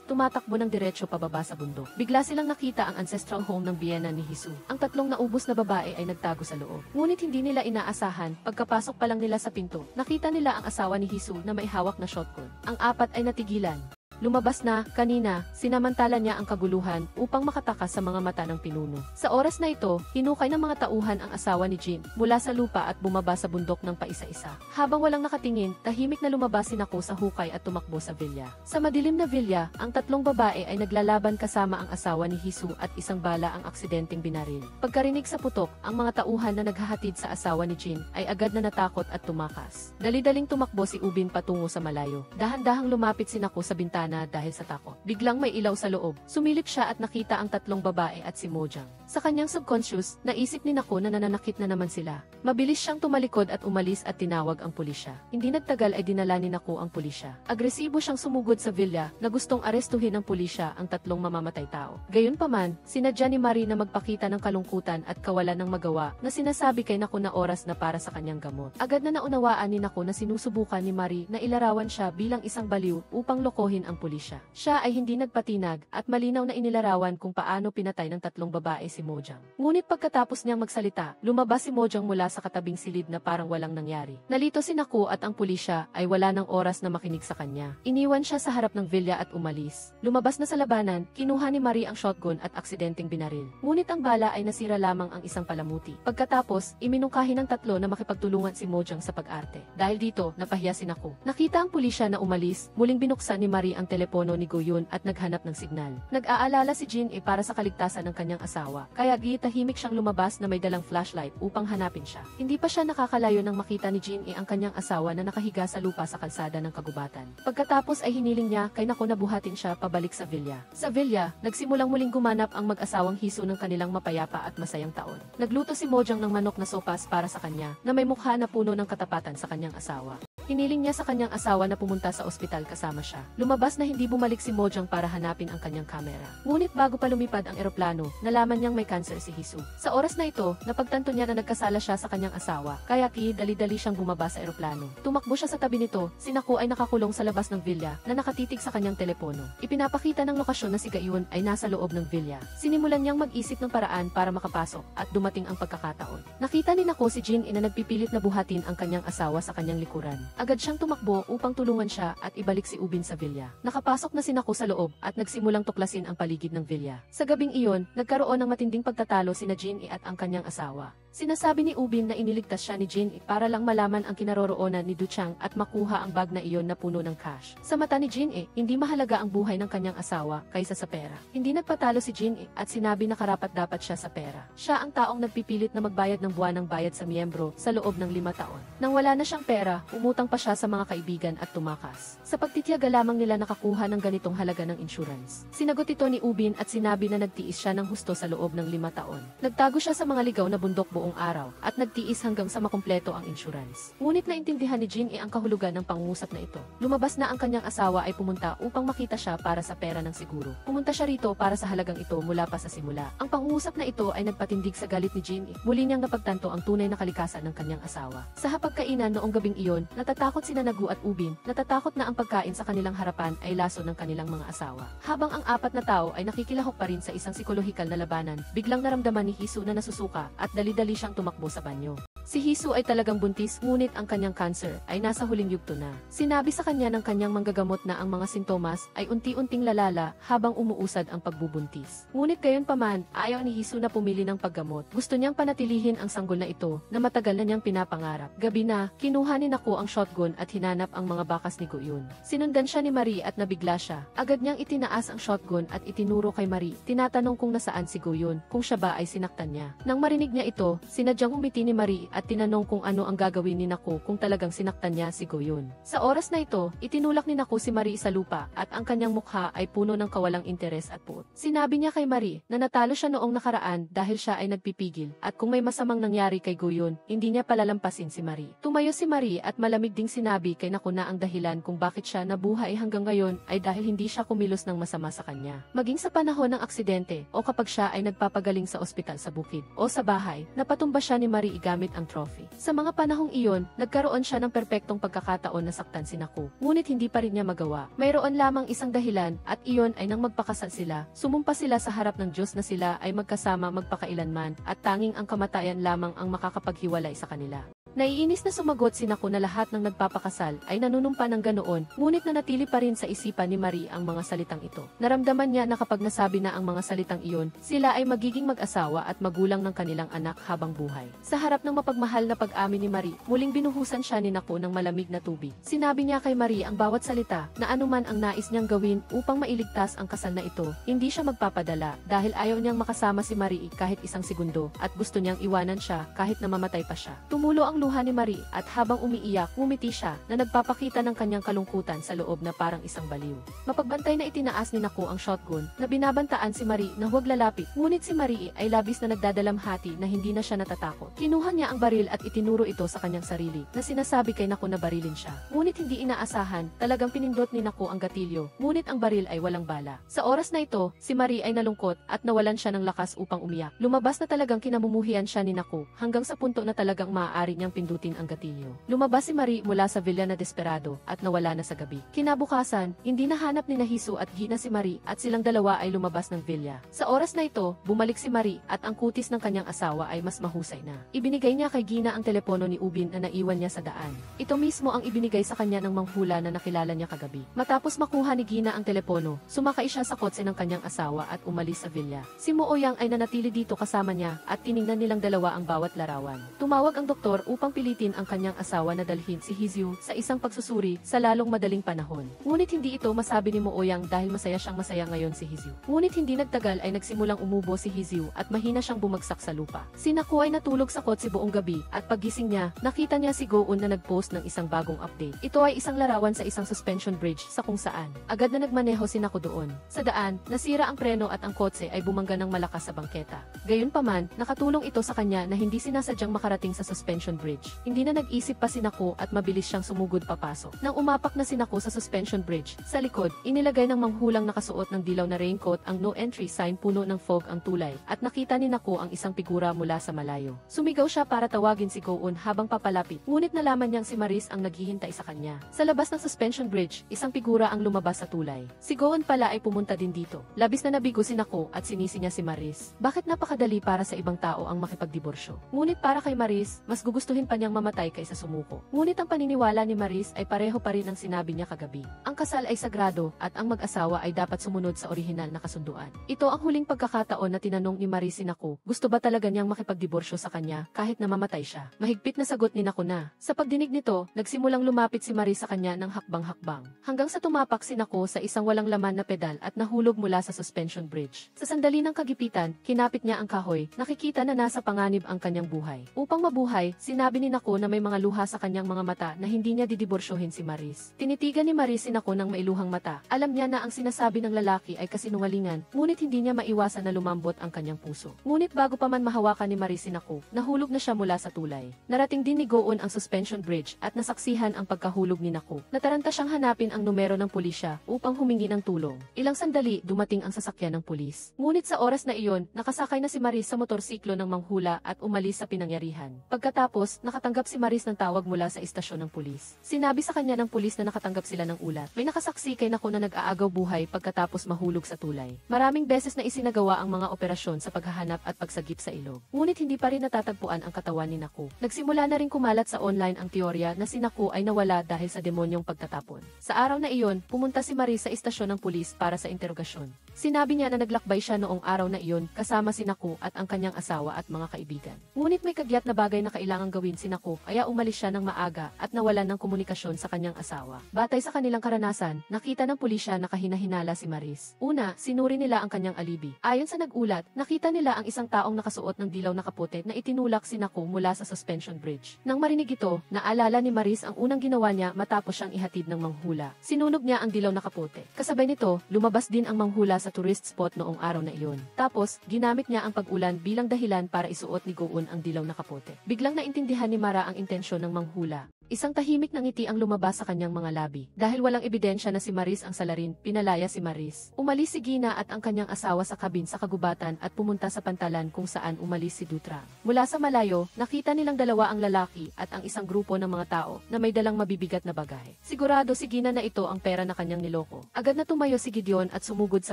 tumatakbo ng diretso pababa sa bundok. Bigla silang nakita ang ancestral home ng biyena ni Hisu. Ang tatlong naubos na babae ay nagtago sa loob. Ngunit hindi nila inaasahan, pagkapasok pa lang nila sa pinto, nakita nila ang asawa ni Hisu na may hawak na shotgun. Ang apat ay natigilan. Lumabas na, kanina, sinamantala niya ang kaguluhan upang makatakas sa mga mata ng pinuno. Sa oras na ito, hinukay ng mga tauhan ang asawa ni Jin mula sa lupa at bumaba sa bundok ng paisa-isa. Habang walang nakatingin, tahimik na lumabas si Naku sa hukay at tumakbo sa villa. Sa madilim na villa, ang tatlong babae ay naglalaban kasama ang asawa ni Hisu at isang bala ang aksidenteng binaril. Pagkarinig sa putok, ang mga tauhan na naghahatid sa asawa ni Jin ay agad na natakot at tumakas. Dali-daling tumakbo si Ubin patungo sa malayo. Dahan-dahang lumapit si Naku sa bintana dahil sa takot. Biglang may ilaw sa loob. Sumilip siya at nakita ang tatlong babae at si Mojang. Sa kanyang subconscious, naisip ni Naku na nananakit na naman sila. Mabilis siyang tumalikod at umalis at tinawag ang pulisya. Hindi nagtagal ay dinala ni Naku ang pulisya. Agresibo siyang sumugod sa villa na gustong arestuhin ng pulisya ang tatlong mamamatay tao. Gayunpaman, sinadya ni Marie na magpakita ng kalungkutan at kawalan ng magawa na sinasabi kay Naku na oras na para sa kanyang gamot. Agad na naunawaan ni Naku na sinusubukan ni Marie na ilarawan siya bilang isang baliw upang lokohin ang pulisya. Siya ay hindi nagpatinag at malinaw na inilarawan kung paano pinatay ng 3 babae si Mojang. Ngunit pagkatapos niyang magsalita, lumabas si Mojang mula sa katabing silid na parang walang nangyari. Nalito si Naku at ang pulisya ay wala ng oras na makinig sa kanya. Iniwan siya sa harap ng villa at umalis. Lumabas na sa labanan, kinuha ni Marie ang shotgun at aksidenteng binaril. Ngunit ang bala ay nasira lamang ang isang palamuti. Pagkatapos, iminungkahi ng 3 na makipagtulungan si Mojang sa pag-arte. Dahil dito, napahiya si Naku. Nakita ang pulisya na umalis, muling binuksan ni Marie ang telepono ni Goyun at naghanap ng signal. Nag-aalala si Jin para sa kaligtasan ng kanyang asawa, kaya tahimik siyang lumabas na may dalang flashlight upang hanapin siya. Hindi pa siya nakakalayo nang makita ni Jin ang kanyang asawa na nakahiga sa lupa sa kalsada ng kagubatan. Pagkatapos ay hiniling niya kay Naku na buhatin siya pabalik sa villa. Sa villa, nagsimulang muling gumanap ang mag-asawang hiso ng kanilang mapayapa at masayang taon. Nagluto si Mojang ng manok na sopas para sa kanya na may mukha na puno ng katapatan sa kanyang asawa. Hiniling niya sa kanyang asawa na pumunta sa ospital kasama siya. Lumabas na hindi bumalik si Mojang para hanapin ang kanyang kamera. Ngunit bago pa lumipad ang eroplano, nalaman niyang may cancer si Hisu. Sa oras na ito, napagtanto niya na nagkasala siya sa kanyang asawa, kaya dali-dali siyang bumaba sa eroplano. Tumakbo siya sa tabi nito, si Naku ay nakakulong sa labas ng villa na nakatitig sa kanyang telepono. Ipinapakita ng lokasyon na si Gayun ay nasa loob ng villa. Sinimulan niyang mag-isip ng paraan para makapasok at dumating ang pagkakataon. Nakita ni Naku si Jin na nagpipilit na buhatin ang kanyang asawa sa kanyang likuran. Agad siyang tumakbo upang tulungan siya at ibalik si Ubin sa villa. Nakapasok na si Naku sa loob at nagsimulang tuklasin ang paligid ng villa. Sa gabing iyon, nagkaroon ng matinding pagtatalo sina Jin at ang kanyang asawa. Sinasabi ni Ubin na iniligtas siya ni Jin para lang malaman ang kinaroroonan ni Duchang at makuha ang bag na iyon na puno ng cash. Sa mata ni Jin hindi mahalaga ang buhay ng kanyang asawa kaysa sa pera. Hindi nagpatalo si Jin at sinabi na karapat-dapat siya sa pera. Siya ang taong nagpipilit na magbayad ng buwanang bayad sa miyembro sa loob ng 5 taon. Nang wala na siyang pera, umutang pa siya sa mga kaibigan at tumakas. Sa pagtitiyaga lamang nila nakakuha ng ganitong halaga ng insurance. Sinagot ito ni Ubin at sinabi na nagtiis siya ng husto sa loob ng 5 taon. Nagtago siya sa mga ligaw na bundok buong araw at nagtiis hanggang sa makumpleto ang insurance. Ngunit naintindihan ni Jin ang kahulugan ng pangungusap na ito. Lumabas na ang kanyang asawa ay pumunta upang makita siya para sa pera ng siguro. Pumunta siya rito para sa halagang ito mula pa sa simula. Ang pangungusap na ito ay nagpatindig sa galit ni Jin. Muli niyang napagtanto ang tunay na kalikasan ng kanyang asawa. Sa hapagkainan noong gabing iyon, natatakot sina Nagu at Ubin, natatakot na ang pagkain sa kanilang harapan ay laso ng kanilang mga asawa. Habang ang 4 na tao ay nakikilahok pa rin sa isang psikolohikal na labanan, biglang naramdaman ni Hisu na nasusuka at dali-dali siyang tumakbo sa banyo. Si Hisu ay talagang buntis, ngunit ang kanyang cancer ay nasa huling yugto na. Sinabi sa kanya ng kanyang manggagamot na ang mga sintomas ay unti-unting lalala habang umuusad ang pagbubuntis. Ngunit gayon paman, ayaw ni Hisu na pumili ng paggamot. Gusto niyang panatilihin ang sanggol na ito na matagal na niyang pinapangarap. Gabi na, kinuha ni Naku ang shotgun at hinanap ang mga bakas ni Goyun. Sinundan siya ni Marie at nabigla siya. Agad niyang itinaas ang shotgun at itinuro kay Marie. Tinatanong kung nasaan si Goyun, kung siya ba ay sinaktan niya. Nang marinig niya ito, sinadyang umiti ni Marie at tinanong kung ano ang gagawin ni Naku kung talagang sinaktan niya si Goyun. Sa oras na ito, itinulak ni Naku si Marie sa lupa at ang kanyang mukha ay puno ng kawalang interes at puot. Sinabi niya kay Marie na natalo siya noong nakaraan dahil siya ay nagpipigil at kung may masamang nangyari kay Goyun, hindi niya palalampasin si Marie. Tumayo si Marie at malamig ding sinabi kay Naku na ang dahilan kung bakit siya nabuhay hanggang ngayon ay dahil hindi siya kumilos ng masama sa kanya. Maging sa panahon ng aksidente o kapag siya ay nagpapagaling sa ospital sa bukid o sa bahay, napatumba siya ni Marie gamit ang trophy. Sa mga panahong iyon, nagkaroon siya ng perpektong pagkakataon na saktan si Naku. Ngunit hindi pa rin niya magawa. Mayroon lamang isang dahilan at iyon ay nang magpakasal sila. Sumumpa sila sa harap ng Diyos na sila ay magkasama magpakailanman at tanging ang kamatayan lamang ang makakapaghiwalay sa kanila. Naiinis na sumagot si Naku na lahat ng nagpapakasal ay nanunumpa ng ganoon, ngunit nanatili pa rin sa isipan ni Marie ang mga salitang ito. Naramdaman niya na kapag nasabi na ang mga salitang iyon, sila ay magiging mag-asawa at magulang ng kanilang anak habang buhay. Sa harap ng mapagmahal na pag-amin ni Marie, muling binuhusan siya ni Naku ng malamig na tubig. Sinabi niya kay Marie ang bawat salita na anuman ang nais niyang gawin upang mailigtas ang kasal na ito, hindi siya magpapadala dahil ayaw niyang makasama si Marie kahit isang segundo at gusto niyang iwanan siya kahit na mamatay pa siya. Tumulo ang luha ni Marie at habang umiiyak, ngumiti siya na nagpapakita ng kanyang kalungkutan sa loob na parang isang baliw. Mapagbantay na itinaas ni Naku ang shotgun na binabantaan si Marie na huwag lalapit, ngunit si Marie ay labis na nagdadalamhati na hindi na siya natatakot. Kinuha niya ang baril at itinuro ito sa kanyang sarili na sinasabi kay Naku na barilin siya. Ngunit hindi inaasahan, talagang pinindot ni Naku ang gatilyo, ngunit ang baril ay walang bala. Sa oras na ito, si Marie ay nalungkot at nawalan siya ng lakas upang umiyak. Lumabas na talagang kinamumuhian siya ni Naku hanggang sa punto na talagang maaari niyang niyang pindutin ang gatilyo. Lumabas si Marie mula sa villa na desperado at nawala na sa gabi. Kinabukasan, hindi nahanap ni Hizu at Gina si Marie at silang dalawa ay lumabas ng villa. Sa oras na ito, bumalik si Marie at ang kutis ng kanyang asawa ay mas mahusay na. Ibinigay niya kay Gina ang telepono ni Ubin na naiwan niya sa daan. Ito mismo ang ibinigay sa kanya ng manghula na nakilala niya kagabi. Matapos makuha ni Gina ang telepono, sumakay siya sa kotse ng kanyang asawa at umalis sa villa. Si Mooyang ay nanatili dito kasama niya at tiningnan nilang dalawa ang bawat larawan. Tumawag ang doktor upang pilitin ang kanyang asawa na dalhin si Hizu sa isang pagsusuri sa lalong madaling panahon. Ngunit hindi ito masabi ni Mooyang dahil masaya ngayon si Hizu. Ngunit hindi nagtagal ay nagsimulang umubo si Hizu at mahina siyang bumagsak sa lupa. Si Naku ay natulog sa kotse buong gabi at paggising niya, nakita niya si Go-un na nagpost ng isang bagong update. Ito ay isang larawan sa isang suspension bridge sa kung saan agad na nagmaneho si Naku doon. Sa daan, nasira ang preno at ang kotse ay bumangga ng malakas sa bangketa. Gayunpaman, nakatulong ito sa kanya na hindi sinasadyang makarating sa suspension bridge. Hindi na nag-isip pa si Naku at mabilis siyang sumugod papasok. Nang umapak na si Naku sa suspension bridge, sa likod, inilagay ng manghulang nakasuot ng dilaw na raincoat ang no entry sign, puno ng fog ang tulay, at nakita ni Naku ang isang figura mula sa malayo. Sumigaw siya para tawagin si Go-un habang papalapit, ngunit nalaman niyang si Maris ang naghihintay sa kanya. Sa labas ng suspension bridge, isang figura ang lumabas sa tulay. Si Go-un pala ay pumunta din dito. Labis na nabigo si Naku at sinisi niya si Maris. Bakit napakadali para sa ibang tao ang makipagdiborsyo? Ngunit para kay Maris, mas gugustuhin pa niyang mamatay kaysa sumuko. Ngunit ang paniniwala ni Maris ay pareho pa rin ang sinabi niya kagabi. Ang kasal ay sagrado at ang mag-asawa ay dapat sumunod sa orihinal na kasunduan. Ito ang huling pagkakataon na tinanong ni Maris si Naku, gusto ba talaga niyang makipagdiborsyo sa kanya kahit na mamatay siya? Mahigpit na sagot ni Naku na. Sa pagdinig nito, nagsimulang lumapit si Maris sa kanya ng hakbang-hakbang. Hanggang sa tumapak si Naku sa isang walang laman na pedal at nahulog mula sa suspension bridge. Sa sandali ng kagipitan, kinapit niya ang kahoy, nakikita na nasa panganib ang kanyang buhay. Upang mabuhay, sinabi ni Naku na may mga luha sa kanyang mga mata na hindi niya didiborsyohin si Maris. Tinitigan ni Maris si Naku ng mailuhang mata. Alam niya na ang sinasabi ng lalaki ay kasinungalingan, ngunit hindi niya maiwasan na lumambot ang kanyang puso. Ngunit bago pa man mahawakan ni Maris si Naku, nahulog na siya mula sa tulay. Narating din ni Go-un ang suspension bridge at nasaksihan ang pagkahulog ni Naku. Nataranta siyang hanapin ang numero ng pulisya upang humingi ng tulong. Ilang sandali, dumating ang sasakyan ng pulis. Ngunit sa oras na iyon, nakasakay na si Maris sa motorsiklo ng manghula at umalis sa pinangyarihan. Pagkatapos, nakatanggap si Maris ng tawag mula sa istasyon ng pulis. Sinabi sa kanya ng pulis na nakatanggap sila ng ulat. May nakasaksi kay Naku na nag-aagaw buhay pagkatapos mahulog sa tulay. Maraming beses na isinagawa ang mga operasyon sa paghahanap at pagsagip sa ilog. Ngunit hindi pa rin natatagpuan ang katawan ni Naku. Nagsimula na rin kumalat sa online ang teorya na si Naku ay nawala dahil sa demonyong pagtatapon. Sa araw na iyon, pumunta si Maris sa istasyon ng pulis para sa interogasyon. Sinabi niya na naglakbay siya noong araw na iyon kasama si Naku at ang kanyang asawa at mga kaibigan. Ngunit may kagyat na bagay na kailangang gawin si Naku kaya umalis siya ng maaga at nawalan ng komunikasyon sa kanyang asawa. Batay sa kanilang karanasan, nakita ng pulisya na kahinahinala si Maris. Una, sinuri nila ang kanyang alibi. Ayon sa nag-ulat, nakita nila ang isang taong nakasuot ng dilaw na kaputi na itinulak si Naku mula sa suspension bridge. Nang marinig ito, naalala ni Maris ang unang ginawa niya matapos siyang ihatid ng manghula. Sinunog niya ang dilaw na kaputi. Kasabay nito, lumabas din ang manghula sa tourist spot noong araw na iyon. Tapos, ginamit niya ang pag-ulan bilang dahilan para isuot ni Go-un ang dilaw na kapote. Biglang naintindihan ni Mara ang intensyon ng manghula. Isang tahimik na ngiti ang lumabas sa kanyang mga labi. Dahil walang ebidensya na si Maris ang salarin, pinalaya si Maris. Umalis si Gina at ang kanyang asawa sa kabin sa kagubatan at pumunta sa pantalan kung saan umalis si Dutra. Mula sa malayo, nakita nilang dalawa ang lalaki at ang isang grupo ng mga tao na may dalang mabibigat na bagahe. Sigurado si Gina na ito ang pera na kanyang niloko. Agad na tumayo si Gideon at sumugod sa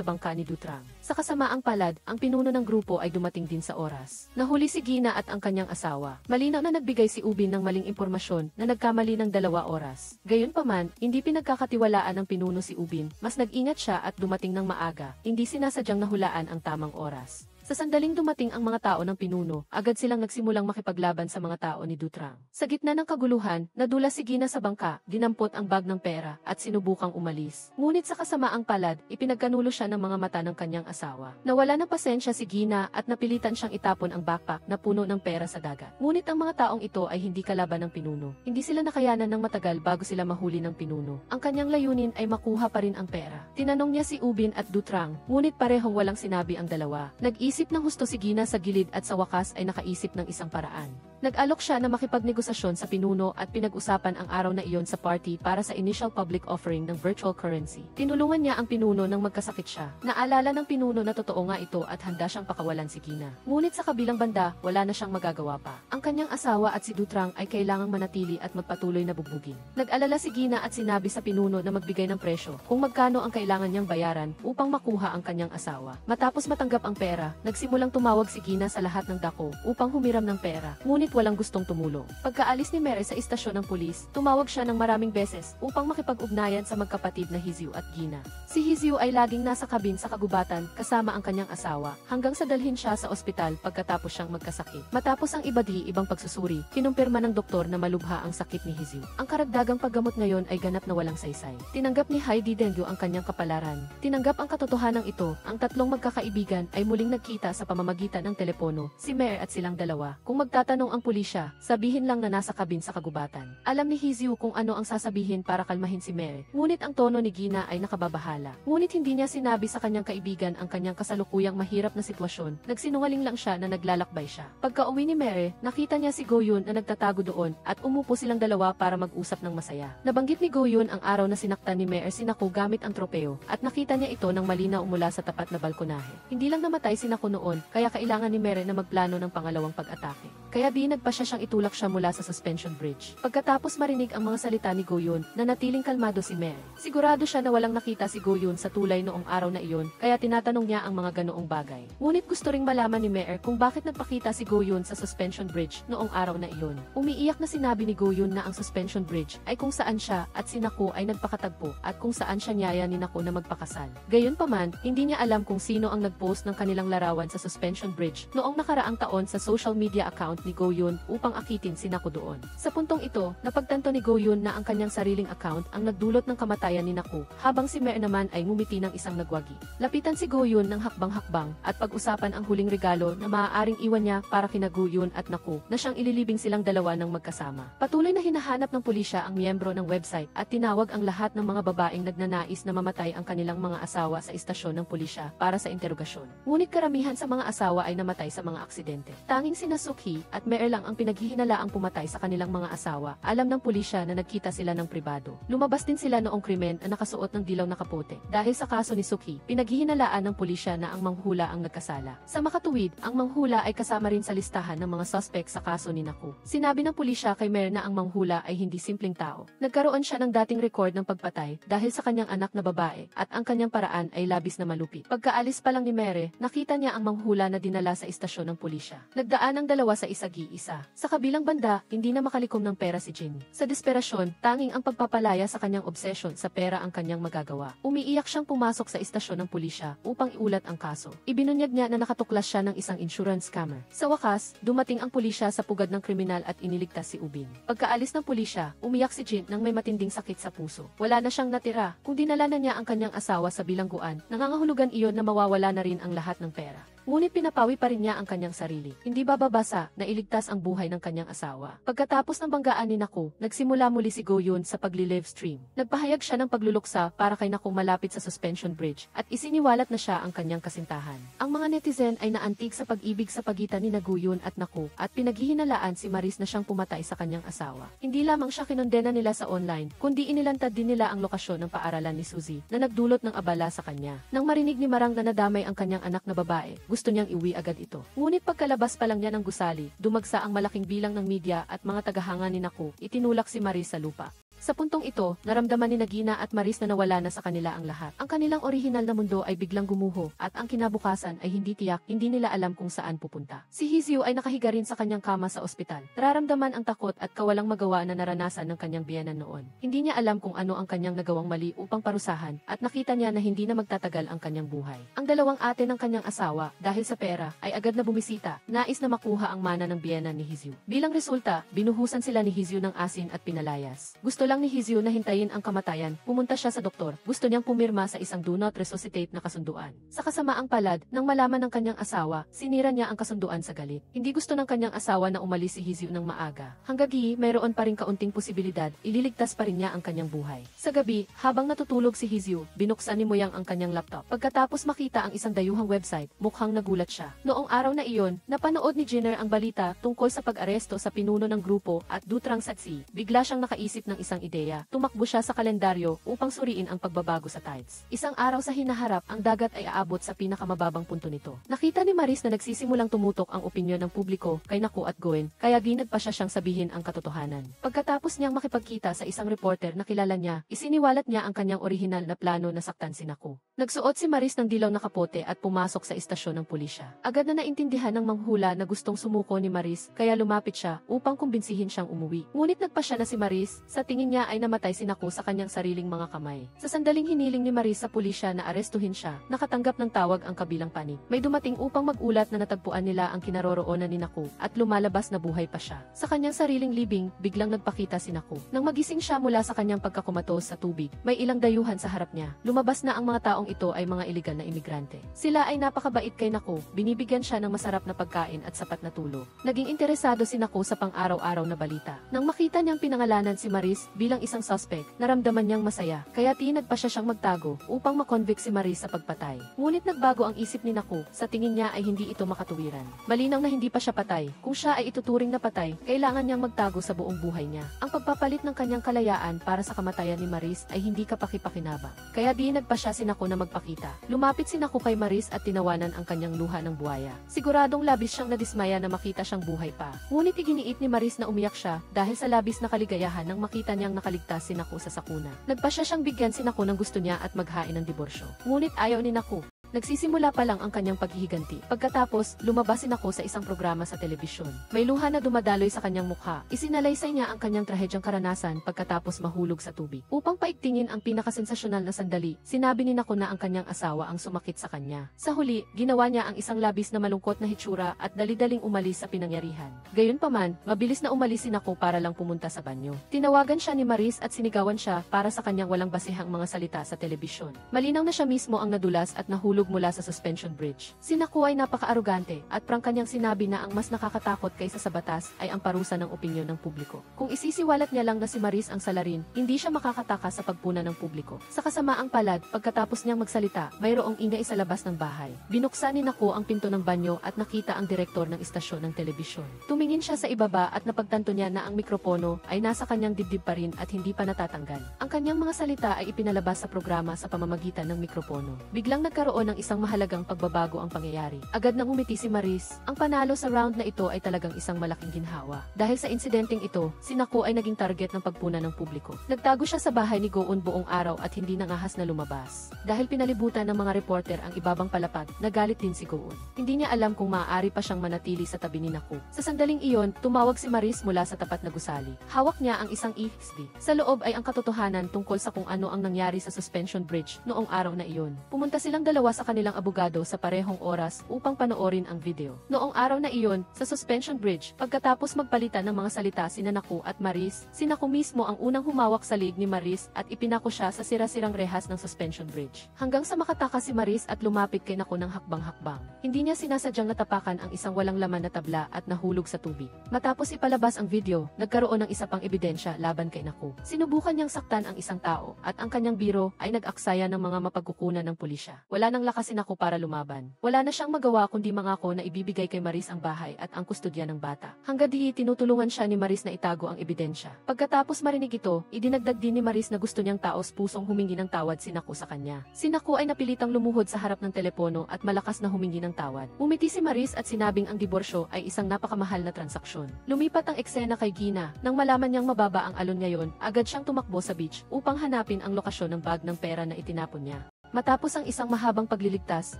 bangka ni Dutra. Sa kasamaang palad, ang pinuno ng grupo ay dumating din sa oras. Nahuli si Gina at ang kanyang asawa. Malinaw na nagbigay si Ubin ng maling impormasyon na nagkamali ng 2 oras. Gayunpaman, hindi pinagkakatiwalaan ng pinuno si Ubin, mas nag-ingat siya at dumating ng maaga, hindi sinasadyang nahulaan ang tamang oras. Sa sandaling dumating ang mga tao ng pinuno, agad silang nagsimulang makipaglaban sa mga tao ni Dutrang. Sa gitna ng kaguluhan, nadulas si Gina sa bangka, dinampot ang bag ng pera, at sinubukang umalis. Ngunit sa kasamaang palad, ipinagkanulo siya ng mga mata ng kanyang asawa. Nawala ng pasensya si Gina at napilitan siyang itapon ang backpack na puno ng pera sa dagat. Ngunit ang mga taong ito ay hindi kalaban ng pinuno. Hindi sila nakayanan ng matagal bago sila mahuli ng pinuno. Ang kanyang layunin ay makuha pa rin ang pera. Tinanong niya si Ubin at Dutrang, ngunit parehong walang sinabi ang dalawa. Nag-isip Nag-isip ng husto si Gina sa gilid at sa wakas ay nakaisip ng isang paraan. Nag-alok siya na makipagnegosasyon sa pinuno at pinag-usapan ang araw na iyon sa party para sa initial public offering ng virtual currency. Tinulungan niya ang pinuno nang magkasakit siya. Naalala ng pinuno na totoo nga ito at handa siyang pakawalan si Gina. Ngunit sa kabilang banda, wala na siyang magagawa pa. Ang kanyang asawa at si Dutrang ay kailangang manatili at magpatuloy na bugbugin. Nag-alala si Gina at sinabi sa pinuno na magbigay ng presyo kung magkano ang kailangan niyang bayaran upang makuha ang kanyang asawa. Matapos matanggap ang pera, nagsimulang tumawag si Gina sa lahat ng dako upang humiram ng pera. Ngunit walang gustong tumulong. Pagkaalis ni Mary sa istasyon ng pulis, tumawag siya ng maraming beses upang makipag-ugnayan sa magkapatid na Hizyu at Gina. Si Hizyu ay laging nasa kabin sa kagubatan kasama ang kanyang asawa hanggang sa dalhin siya sa ospital pagkatapos siyang magkasakit. Matapos ang ibang pagsusuri, kinumpirma ng doktor na malubha ang sakit ni Hizyu. Ang karagdagang paggamot ngayon ay ganap na walang saysay. Tinanggap ni Heidi Dengyu ang kanyang kapalaran. Tinanggap ang katotohanan ito, ang tatlong magkakaibigan ay muling nagkita sa pamamagitan ng telepono, si Mary at silang dalawa. Kung magtatanong ang pulisya, sabihin lang na nasa kabin sa kagubatan. Alam ni Hizyu kung ano ang sasabihin para kalmahin si Mary. Ngunit ang tono ni Gina ay nakababahala. Ngunit hindi niya sinabi sa kanyang kaibigan ang kanyang kasalukuyang mahirap na sitwasyon. Nagsinungaling lang siya na naglalakbay siya. Pagka-uwi ni Mary, nakita niya si Go-yun na nagtatago doon at umupo silang dalawa para mag-usap ng masaya. Nabanggit ni Go-yun ang araw na sinaktan ni Mary si Naku gamit ang tropeo at nakita niya ito ng malinaw mula sa tapat na balkonahe. Hindi lang namatay si Naku noon, kaya kailangan ni Mary na magplano ng pangalawang pag-atake. Kaya binagpa siya siyang itulak siya mula sa suspension bridge. Pagkatapos marinig ang mga salita ni Go-yun, nanatiling kalmado si Mary. Sigurado siya na walang nakita si Go-yun sa tulay noong araw na iyon, kaya tinatanong niya ang mga ganoong bagay. Ngunit gusto ring malaman ni Mary kung bakit nagpakita si Go-yun sa suspension bridge noong araw na iyon. Umiiyak na sinabi ni Go-yun na ang suspension bridge ay kung saan siya at si Naku ay nagpakatagpo at kung saan siya niyaya ni Naku na magpakasal. Gayunpaman, hindi niya alam kung sino ang nag-post ng kanilang larawan sa suspension bridge noong nakaraang taon sa social media account ni Go-yun upang akitin si Naku doon. Sa puntong ito, napagtanto ni Go-yun na ang kanyang sariling account ang nagdulot ng kamatayan ni Naku, habang si Mary naman ay ngumiti ng isang nagwagi. Lapitan si Go-yun ng hakbang-hakbang at pag-usapan ang huling regalo na maaaring iwan niya para kina Go-yun at Naku na siyang ililibing silang dalawa ng magkasama. Patuloy na hinahanap ng pulisya ang miyembro ng website at tinawag ang lahat ng mga babaeng nagnanais na mamatay ang kanilang mga asawa sa istasyon ng pulisya para sa interogasyon. Ngunit karamihan sa mga asawa ay namatay sa mga aksidente. Tanging sina Sukhi at Mary lang ang pinaghihinalaang pumatay sa kanilang mga asawa. Alam ng pulisya na nagkita sila ng pribado. Lumabas din sila noong krimen na nakasuot ng dilaw na kapote. Dahil sa kaso ni Sukhi, pinaghihinalaan ng pulisya na ang manghula ang nagkasala. Sa makatuwid, ang manghula ay kasama rin sa listahan ng mga suspect sa kaso ni Naku. Sinabi ng pulisya kay Mary na ang manghula ay hindi simpleng tao. Nagkaroon siya ng dating record ng pagpatay dahil sa kanyang anak na babae at ang kanyang paraan ay labis na malupit. Pagkaalis pa lang ni Mary, nakita niya ang manghula na dinala sa istasyon ng pulisya. Nagdaan ang dalawa sa isagi-isa. Sa kabilang banda, hindi na makalikom ng pera si Jenny. Sa desperasyon, tanging ang pagpapalaya sa kanyang obsession sa pera ang kanyang magagawa. Umiiyak siyang pumasok sa istasyon ng pulisya upang iulat ang kaso. Ibinunyag niya na nakatuklas siya ng isang insurance scammer. Sa wakas, dumating ang pulisya sa pugad ng kriminal at iniligtas si Ubin. Pagkaalis ng pulisya, umiyak si Jin nang may matinding sakit sa puso. Wala na siyang natira, kung dinala na niya ang kanyang asawa sa bilangguan, nangangahulugan iyon na mawawala na rin ang lahat ng pera. Ngunit pinapawi pa rin niya ang kanyang sarili. Hindi bababasa na iligtas ang buhay ng kanyang asawa. Pagkatapos ng banggaan ni Naku, nagsimula muli si Go-yun sa pagli-livestream. Nagpahayag siya ng pagluluksa para kay Naku malapit sa suspension bridge at isiniwalat na siya ang kanyang kasintahan. Ang mga netizen ay naantig sa pag-ibig sa pagitan ni Go-yun at Naku at pinaghihinalaan si Maris na siyang pumatay sa kanyang asawa. Hindi lamang siya kinondena nila sa online, kundi inilantad din nila ang lokasyon ng paaralan ni Suzy na nagdulot ng abala sa kanya. Nang marinig ni Marang na nadamay ang kanyang anak na babae, gusto niyang iuwi agad ito. Ngunit pagkalabas pa lang niya ng gusali, dumagsa ang malaking bilang ng media at mga tagahanga ni Naku, itinulak si Maris sa lupa. Sa puntong ito, naramdaman ni Gina at Maris na nawala na sa kanila ang lahat. Ang kanilang orihinal na mundo ay biglang gumuho at ang kinabukasan ay hindi tiyak, hindi nila alam kung saan pupunta. Si Hizyu ay nakahiga rin sa kanyang kama sa ospital. Nararamdaman ang takot at kawalang magawa na naranasan ng kanyang biyenan noon. Hindi niya alam kung ano ang kanyang nagawang mali upang parusahan at nakita niya na hindi na magtatagal ang kanyang buhay. Ang dalawang ate ng kanyang asawa, dahil sa pera, ay agad na bumisita, nais na makuha ang mana ng biyenan ni Hizyu. Bilang resulta, binuhusan sila ni Hizyu ng asin at pinalayas. Gusto lang lang ni Hizio na hintayin ang kamatayan, pumunta siya sa doktor. Gusto niyang pumirma sa isang do not resuscitate na kasunduan. Sa kasamaang palad, nang malaman ng kanyang asawa, sinira niya ang kasunduan sa galit. Hindi gusto ng kanyang asawa na umalis si Hizio ng maaga. Hanggang mayroon pa rin kaunting posibilidad, ililigtas pa rin niya ang kanyang buhay. Sa gabi, habang natutulog si Hizio, binuksan ni Moyang ang kanyang laptop. Pagkatapos makita ang isang dayuhang website, mukhang nagulat siya. Noong araw na iyon, napanood ni Jenner ang balita tungkol sa pag-aresto sa pinuno ng grupo at Dutrang Satsi. Bigla siyang nakaisip ng isang ideya. Tumakbo siya sa kalendaryo upang suriin ang pagbabago sa tides. Isang araw sa hinaharap, ang dagat ay aabot sa pinakamababang punto nito. Nakita ni Maris na nagsisimulang tumutok ang opinyon ng publiko kay Naku at Gwen, kaya ginag pa siyang sabihin ang katotohanan. Pagkatapos niyang makipagkita sa isang reporter na kilala niya, isiniwalat niya ang kanyang orihinal na plano na saktan si Naku. Nagsuot si Maris ng dilaw na kapote at pumasok sa istasyon ng pulisya. Agad na naintindihan ng manghula na gustong sumuko ni Maris, kaya lumapit siya upang kumbinsihin siyang umuwi. Ngunit nagpasya na si Maris, sa tingin niya ay namatay si Naku sa kanyang sariling mga kamay. Sa sandaling hiniling ni Maris sa pulisya na arestuhin siya, nakatanggap ng tawag ang kabilang panig. May dumating upang magulat na natagpuan nila ang kinaroroonan ni Naku at lumalabas na buhay pa siya. Sa kanyang sariling libing, biglang nagpakita si Naku. Nang magising siya mula sa kanyang pagkakumatos sa tubig, may ilang dayuhan sa harap niya. Lumabas na ang mga taong ito ay mga iligal na imigrante. Sila ay napakabait kay Naku, binibigyan siya ng masarap na pagkain at sapat na tulog. Naging interesado si Naku sa pang-araw-araw na balita. Nang makita niyang pinangalanan si Maris bilang isang suspect, naramdaman niyang masaya, kaya tinag pa siya siyang magtago upang makonvict si Maris sa pagpatay. Ngunit nagbago ang isip ni Naku, sa tingin niya ay hindi ito makatuwiran. Malinaw na hindi pa siya patay. Kung siya ay ituturing na patay, kailangan niyang magtago sa buong buhay niya. Ang pagpapalit ng kanyang kalayaan para sa kamatayan ni Maris ay hindi kapaki-pakinabang. Kaya dinag pa siya si Naku na magpakita. Lumapit si Naku kay Maris at tinawanan ang kanyang luha ng buhaya. Siguradong labis siyang nadismaya na makita siyang buhay pa. Ngunit iginiit ni Maris na umiyak siya dahil sa labis na kaligayahan nang makita niyang nakaligtas si Naku sa sakuna. Nagpasya siyang bigyan si Naku ng gusto niya at maghain ng diborsyo. Ngunit ayaw ni Naku. Nagsisimula pa lang ang kanyang paghihiganti. Pagkatapos, lumabas si Naku sa isang programa sa telebisyon. May luha na dumadaloy sa kanyang mukha. Isinalaysay niya ang kanyang trahedyang karanasan pagkatapos mahulog sa tubig. Upang paigtingin ang pinakasensasyonal na sandali, sinabi ni Naku na ang kanyang asawa ang sumakit sa kanya. Sa huli, ginawa niya ang isang labis na malungkot na hitsura at dali-daling umalis sa pinangyarihan. Gayunpaman, mabilis na umalis si Naku para lang pumunta sa banyo. Tinawagan siya ni Maris at sinigawan siya para sa kanyang walang basihang mga salita sa telebisyon. Malinaw na siya mismo ang nadulas at nahulog mula sa suspension bridge. Si Naku ay napaka-arugante at prangka niyang sinabi na ang mas nakakatakot kaysa sa batas ay ang parusa ng opinyon ng publiko. Kung isisiwalat niya lang na si Maris ang salarin, hindi siya makakatakas sa pagpuna ng publiko. Sa kasamaang palad, pagkatapos niyang magsalita, mayroong ingay sa labas ng bahay. Binuksan ni Naku ang pinto ng banyo at nakita ang direktor ng istasyon ng telebisyon. Tumingin siya sa ibaba at napagtanto niya na ang mikropono ay nasa kanyang dibdib pa rin at hindi pa natatanggal. Ang kanyang mga salita ay ipinalabas sa programa sa pamamagitan ng mikropono. Biglang nagkaroon ng isang mahalagang pagbabago ang pangyayari. Agad nang umiti si Maris. Ang panalo sa round na ito ay talagang isang malaking ginhawa. Dahil sa insidenteng ito, si Naku ay naging target ng pagpuna ng publiko. Nagtago siya sa bahay ni Goon buong araw at hindi nangahas na lumabas. Dahil pinalibutan ng mga reporter ang ibabang palapag, nagalit din si Goon. Hindi niya alam kung maaari pa siyang manatili sa tabi ni Naku. Sa sandaling iyon, tumawag si Maris mula sa tapat na gusali. Hawak niya ang isang EXD. Sa loob ay ang katotohanan tungkol sa kung ano ang nangyari sa suspension bridge noong araw na iyon. Pumunta silang dalawa sa kanilang abogado sa parehong oras upang panoorin ang video. Noong araw na iyon, sa suspension bridge, pagkatapos magpalitan ng mga salita sina Naku at Maris, si Naku mismo ang unang humawak sa liig ni Maris at ipinako siya sa sira-sirang rehas ng suspension bridge. Hanggang sa makatakas si Maris at lumapit kay Naku ng hakbang-hakbang. Hindi niya sinasadyang natapakan ang isang walang laman na tabla at nahulog sa tubig. Matapos ipalabas ang video, nagkaroon ng isa pang ebidensya laban kay Naku. Sinubukan niyang saktan ang isang tao at ang kanyang biro ay nag-aksaya ng mga mapagkukunan ng pulisya. Wala nang lakas si Naku para lumaban. Wala na siyang magawa kundi mangako na ibibigay kay Maris ang bahay at ang kustodya ng bata. Hanggang di tinutulungan siya ni Maris na itago ang ebidensya. Pagkatapos marinig ito, idinagdag din ni Maris na gusto niyang taos pusong humingi ng tawad si Naku sa kanya. Si Naku ay napilitang lumuhod sa harap ng telepono at malakas na humingi ng tawad. Umiti si Maris at sinabing ang diborsyo ay isang napakamahal na transaksyon. Lumipat ang eksena kay Gina. Nang malaman niyang mababa ang alon ngayon, agad siyang tumakbo sa beach upang hanapin ang lokasyon ng bag ng pera na itinapon niya. Matapos ang isang mahabang pagliligtas,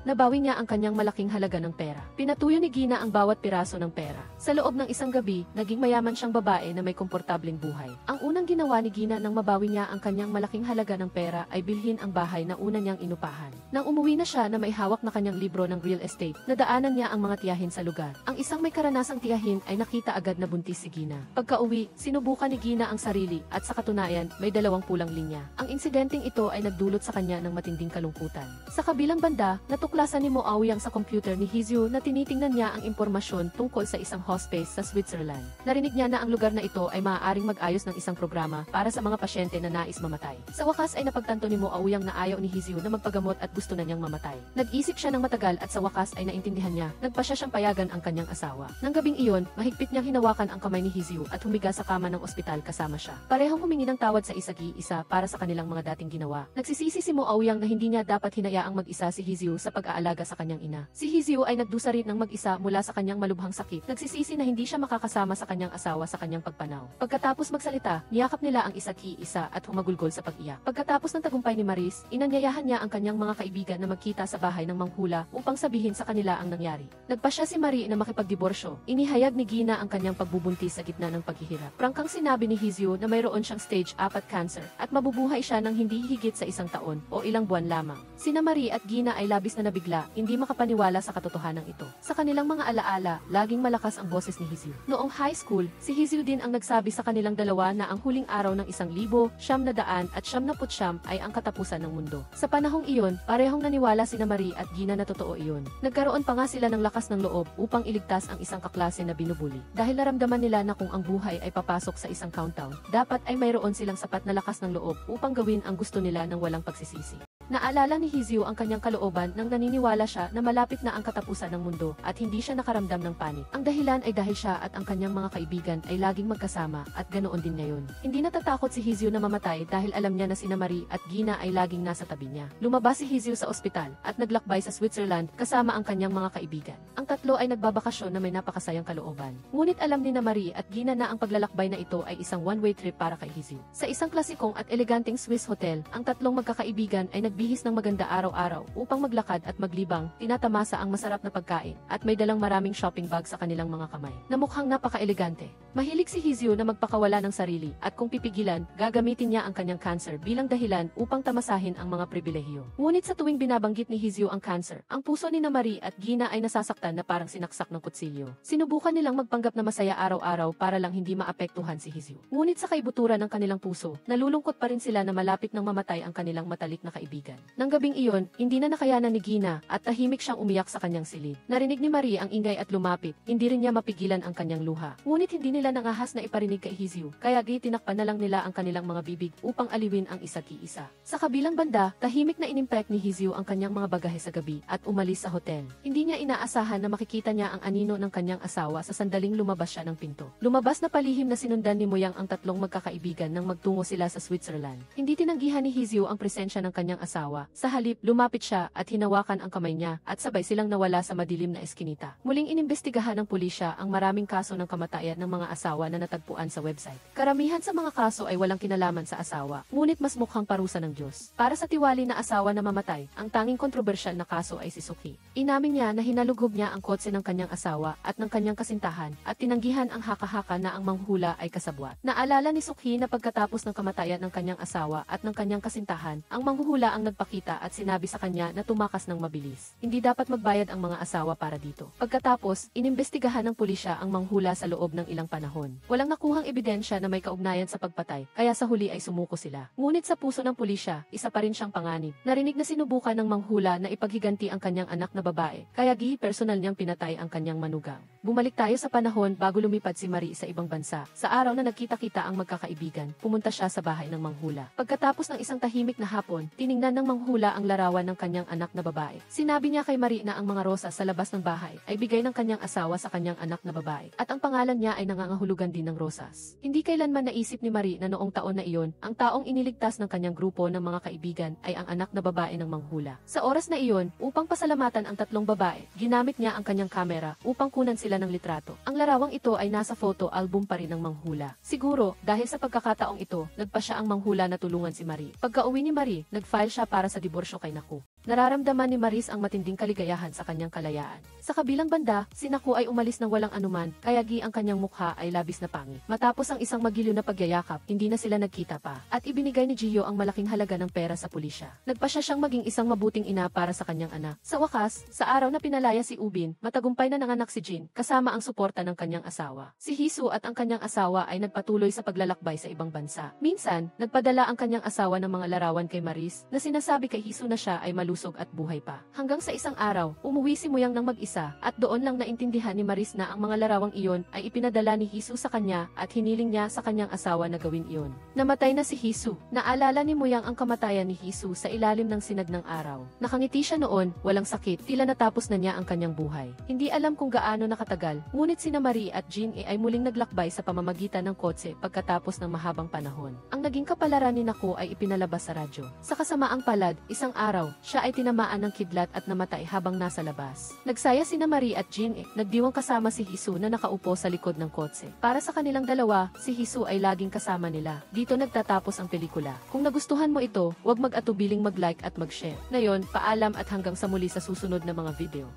nabawi niya ang kanyang malaking halaga ng pera. Pinatuyo ni Gina ang bawat piraso ng pera. Sa loob ng isang gabi, naging mayaman siyang babae na may komportableng buhay. Ang unang ginawa ni Gina nang mabawi niya ang kanyang malaking halaga ng pera ay bilhin ang bahay na una niyang inupahan. Nang umuwi na siya na may hawak na kanyang libro ng real estate, nadaanan niya ang mga tiyahin sa lugar. Ang isang may karanasang tiyahin ay nakita agad na buntis si Gina. Pagka-uwi, sinubukan ni Gina ang sarili at sa katunayan, may 2 pulang linya. Ang insidenteng ito ay nagdulot sa kanya ng matinding kalungkutan. Sa kabilang banda, natuklasan ni Mo Aoyang sa computer ni Hizyu na tinitingnan niya ang impormasyon tungkol sa isang hospice sa Switzerland. Narinig niya na ang lugar na ito ay maaaring mag-ayos ng isang programa para sa mga pasyente na nais mamatay. Sa wakas ay napagtanto ni Mo Aoyang na ayaw ni Hizyu na magpagamot at gusto na niyang mamatay. Nag-isip siya ng matagal at sa wakas ay naintindihan niya, nagpasya siyang payagan ang kanyang asawa. Nang gabing iyon, mahigpit niyang hinawakan ang kamay ni Hizyu at humiga sa kama ng ospital kasama siya. Parehong humingi ng tawad sa isa't isa para sa kanilang mga dating ginawa. Nagsisisi si Mo Aoyang na hindi niya dapat hinayaang mag-isa si Hizyu sa pag-aalaga sa kanyang ina. Si Hizyu ay nagdusa rin ng mag-isa mula sa kanyang malubhang sakit. Nagsisisi na hindi siya makakasama sa kanyang asawa sa kanyang pagpanaw. Pagkatapos magsalita, niyakap nila ang isa't isa at humagulgol sa pag-iyak. Pagkatapos ng tagumpay ni Maris, inanyayahan niya ang kanyang mga kaibigan na magkita sa bahay ng manghula upang sabihin sa kanila ang nangyari. Nagpasya si Marie na makipagdiborsyo. Inihayag ni Gina ang kanyang pagbubuntis sa gitna ng paghihirap. Prangkang sinabi ni Hizyu na mayroon siyang stage 4 cancer at mabubuhay siya ng hindi higit sa 1 taon o ilang buwan lamang. Sina Marie at Gina ay labis na nabigla, hindi makapaniwala sa katotohanan ito. Sa kanilang mga alaala, laging malakas ang boses ni Hizyu. Noong high school, si Hizyu din ang nagsabi sa kanilang dalawa na ang huling araw ng 1999 ay ang katapusan ng mundo. Sa panahong iyon, parehong naniwala sina Marie at Gina na totoo iyon. Nagkaroon pa nga sila ng lakas ng loob upang iligtas ang isang kaklase na binubuli. Dahil naramdaman nila na kung ang buhay ay papasok sa isang countdown, dapat ay mayroon silang sapat na lakas ng loob upang gawin ang gusto nila ng walang pagsisisi. Naalala ni Hizyu ang kanyang kalooban nang naniniwala siya na malapit na ang katapusan ng mundo at hindi siya nakaramdam ng panik. Ang dahilan ay dahil siya at ang kanyang mga kaibigan ay laging magkasama at ganoon din ngayon. Hindi natatakot si Hizyu na mamatay dahil alam niya na sina Marie at Gina ay laging nasa tabi niya. Lumabas si Hizyu sa ospital at naglakbay sa Switzerland kasama ang kanyang mga kaibigan. Ang tatlo ay nagbabakasyon na may napakasayang kalooban. Ngunit alam ni na Marie at Gina na ang paglalakbay na ito ay isang one-way trip para kay Hizyu. Sa isang klasikong at eleganteng Swiss hotel, ang tatlong magkakaibigan ay nagbihis ng maganda araw-araw upang maglakad at maglibang, tinatamasa ang masarap na pagkain, at may dalang maraming shopping bag sa kanilang mga kamay, na mukhang napaka-elegante. Mahilig si Hizyu na magpakawala ng sarili, at kung pipigilan, gagamitin niya ang kanyang cancer bilang dahilan upang tamasahin ang mga pribilehyo. Ngunit sa tuwing binabanggit ni Hizyu ang cancer, ang puso ni na Marie at Gina ay nasasaktan na parang sinaksak ng kutsilyo. Sinubukan nilang magpanggap na masaya araw-araw para lang hindi maapektuhan si Hizyu. Ngunit sa kaibuturan ng kanilang puso, nalulungkot pa rin sila na malapit nang mamatay ang kanilang matalik na kaibigan. Nang gabing iyon, hindi na nakayanan ni Gina at tahimik siyang umiyak sa kanyang silid. Narinig ni Marie ang ingay at lumapit, hindi rin niya mapigilan ang kanyang luha. Ngunit hindi nila nangahas na iparinig kay Hizyu, kaya tinakpan na lang nila ang kanilang mga bibig upang aliwin ang isa't isa. Sa kabilang banda, tahimik na inimpek ni Hizyu ang kanyang mga bagahe sa gabi at umalis sa hotel. Hindi niya inaasahan na makikita niya ang anino ng kanyang asawa sa sandaling lumabas siya ng pinto. Lumabas na palihim na sinundan ni Moyang ang tatlong magkakaibigan nang magtungo sila sa Switzerland. Hindi tinanggihan ni Hizyu ang presensya ng kanyang asawa. Sa halip, lumapit siya at hinawakan ang kamay niya at sabay silang nawala sa madilim na eskinita. Muling inimbestigahan ng pulisya ang maraming kaso ng kamatayan ng mga asawa na natagpuan sa website. Karamihan sa mga kaso ay walang kinalaman sa asawa, ngunit mas mukhang parusa ng Diyos. Para sa tiwali na asawa na mamatay, ang tanging kontrobersyal na kaso ay si Suki. Inamin niya na hinalugog niya ang kotse ng kanyang asawa at ng kanyang kasintahan at tinanggihan ang haka-haka na ang manghula ay kasabwat. Naalala ni Suki na pagkatapos ng kamatayan ng kanyang asawa at ng kanyang kasintahan, ang manghuhula ang nagpakita at sinabi sa kanya na tumakas ng mabilis. Hindi dapat magbayad ang mga asawa para dito. Pagkatapos, inimbestigahan ng pulisya ang manghula sa loob ng ilang panahon. Walang nakuhang ebidensya na may kaugnayan sa pagpatay, kaya sa huli ay sumuko sila. Ngunit sa puso ng pulisya, isa pa rin siyang panganib. Narinig na sinubukan ng manghula na ipaghiganti ang kanyang anak na babae, kaya personal niyang pinatay ang kanyang manugang. Bumalik tayo sa panahon bago lumipad si Marie sa ibang bansa. Sa araw na nagkita-kita ang magkakaibigan, pumunta siya sa bahay ng manghula. Pagkatapos ng isang tahimik na hapon, tiningnan ng manghula ang larawan ng kanyang anak na babae. Sinabi niya kay Marie na ang mga rosas sa labas ng bahay ay bigay ng kanyang asawa sa kanyang anak na babae, at ang pangalan niya ay nangangahulugan din ng rosas. Hindi kailanman naisip ni Marie na noong taon na iyon, ang taong iniligtas ng kanyang grupo ng mga kaibigan ay ang anak na babae ng manghula. Sa oras na iyon, upang pasalamatan ang tatlong babae, ginamit niya ang kanyang kamera upang kunan sila ng litrato. Ang larawang ito ay nasa photo album pa rin ng manghula. Siguro, dahil sa pagkakataong ito, nagpa siya ang manghula na tulungan si Marie. Pagka-uwi ni Marie, nag-file siya para sa diborsyo kay Naku. Nararamdaman ni Maris ang matinding kaligayahan sa kanyang kalayaan. Sa kabilang banda, si Naku ay umalis ng walang anuman, kaya ang kanyang mukha ay labis na pangit. Matapos ang isang magiliw na pagyayakap, hindi na sila nagkita pa, at ibinigay ni Gio ang malaking halaga ng pera sa pulisya. Nagpasya siyang maging isang mabuting ina para sa kanyang anak. Sa wakas, sa araw na pinalaya si Ubin, matagumpay na nanganak si Jin, kasama ang suporta ng kanyang asawa. Si Hisu at ang kanyang asawa ay nagpatuloy sa paglalakbay sa ibang bansa. Minsan, nagpadala ang kanyang asawa ng mga larawan kay Maris, na sinasabi kay Hisu na siya ay malusog at buhay pa. Hanggang sa isang araw, umuwi si Muyang ng mag-isa, at doon lang naintindihan ni Maris na ang mga larawang iyon ay ipinadala ni Hisu sa kanya at hiniling niya sa kanyang asawa na gawin iyon. Namatay na si Hisu. Naalala ni Muyang ang kamatayan ni Hisu sa ilalim ng sinag ng araw. Nakangiti siya noon, walang sakit, tila natapos na niya ang kanyang buhay. Hindi alam kung gaano nakatagal, ngunit sina Marie at Jin ay muling naglakbay sa pamamagitan ng kotse pagkatapos ng mahabang panahon. Ang naging kapalaran ni Naku ay ipinalabas sa radyo. Sa kasamaang palad, isang araw, siya ay tinamaan ng kidlat at namatay habang nasa labas. Nagsaya sina Marie at Jin nagdiwang kasama si Hisu na nakaupo sa likod ng kotse. Para sa kanilang dalawa, si Hisu ay laging kasama nila. Dito nagtatapos ang pelikula. Kung nagustuhan mo ito, huwag mag-atubiling mag-like at mag-share. Ngayon, paalam at hanggang sa muli sa susunod na mga video.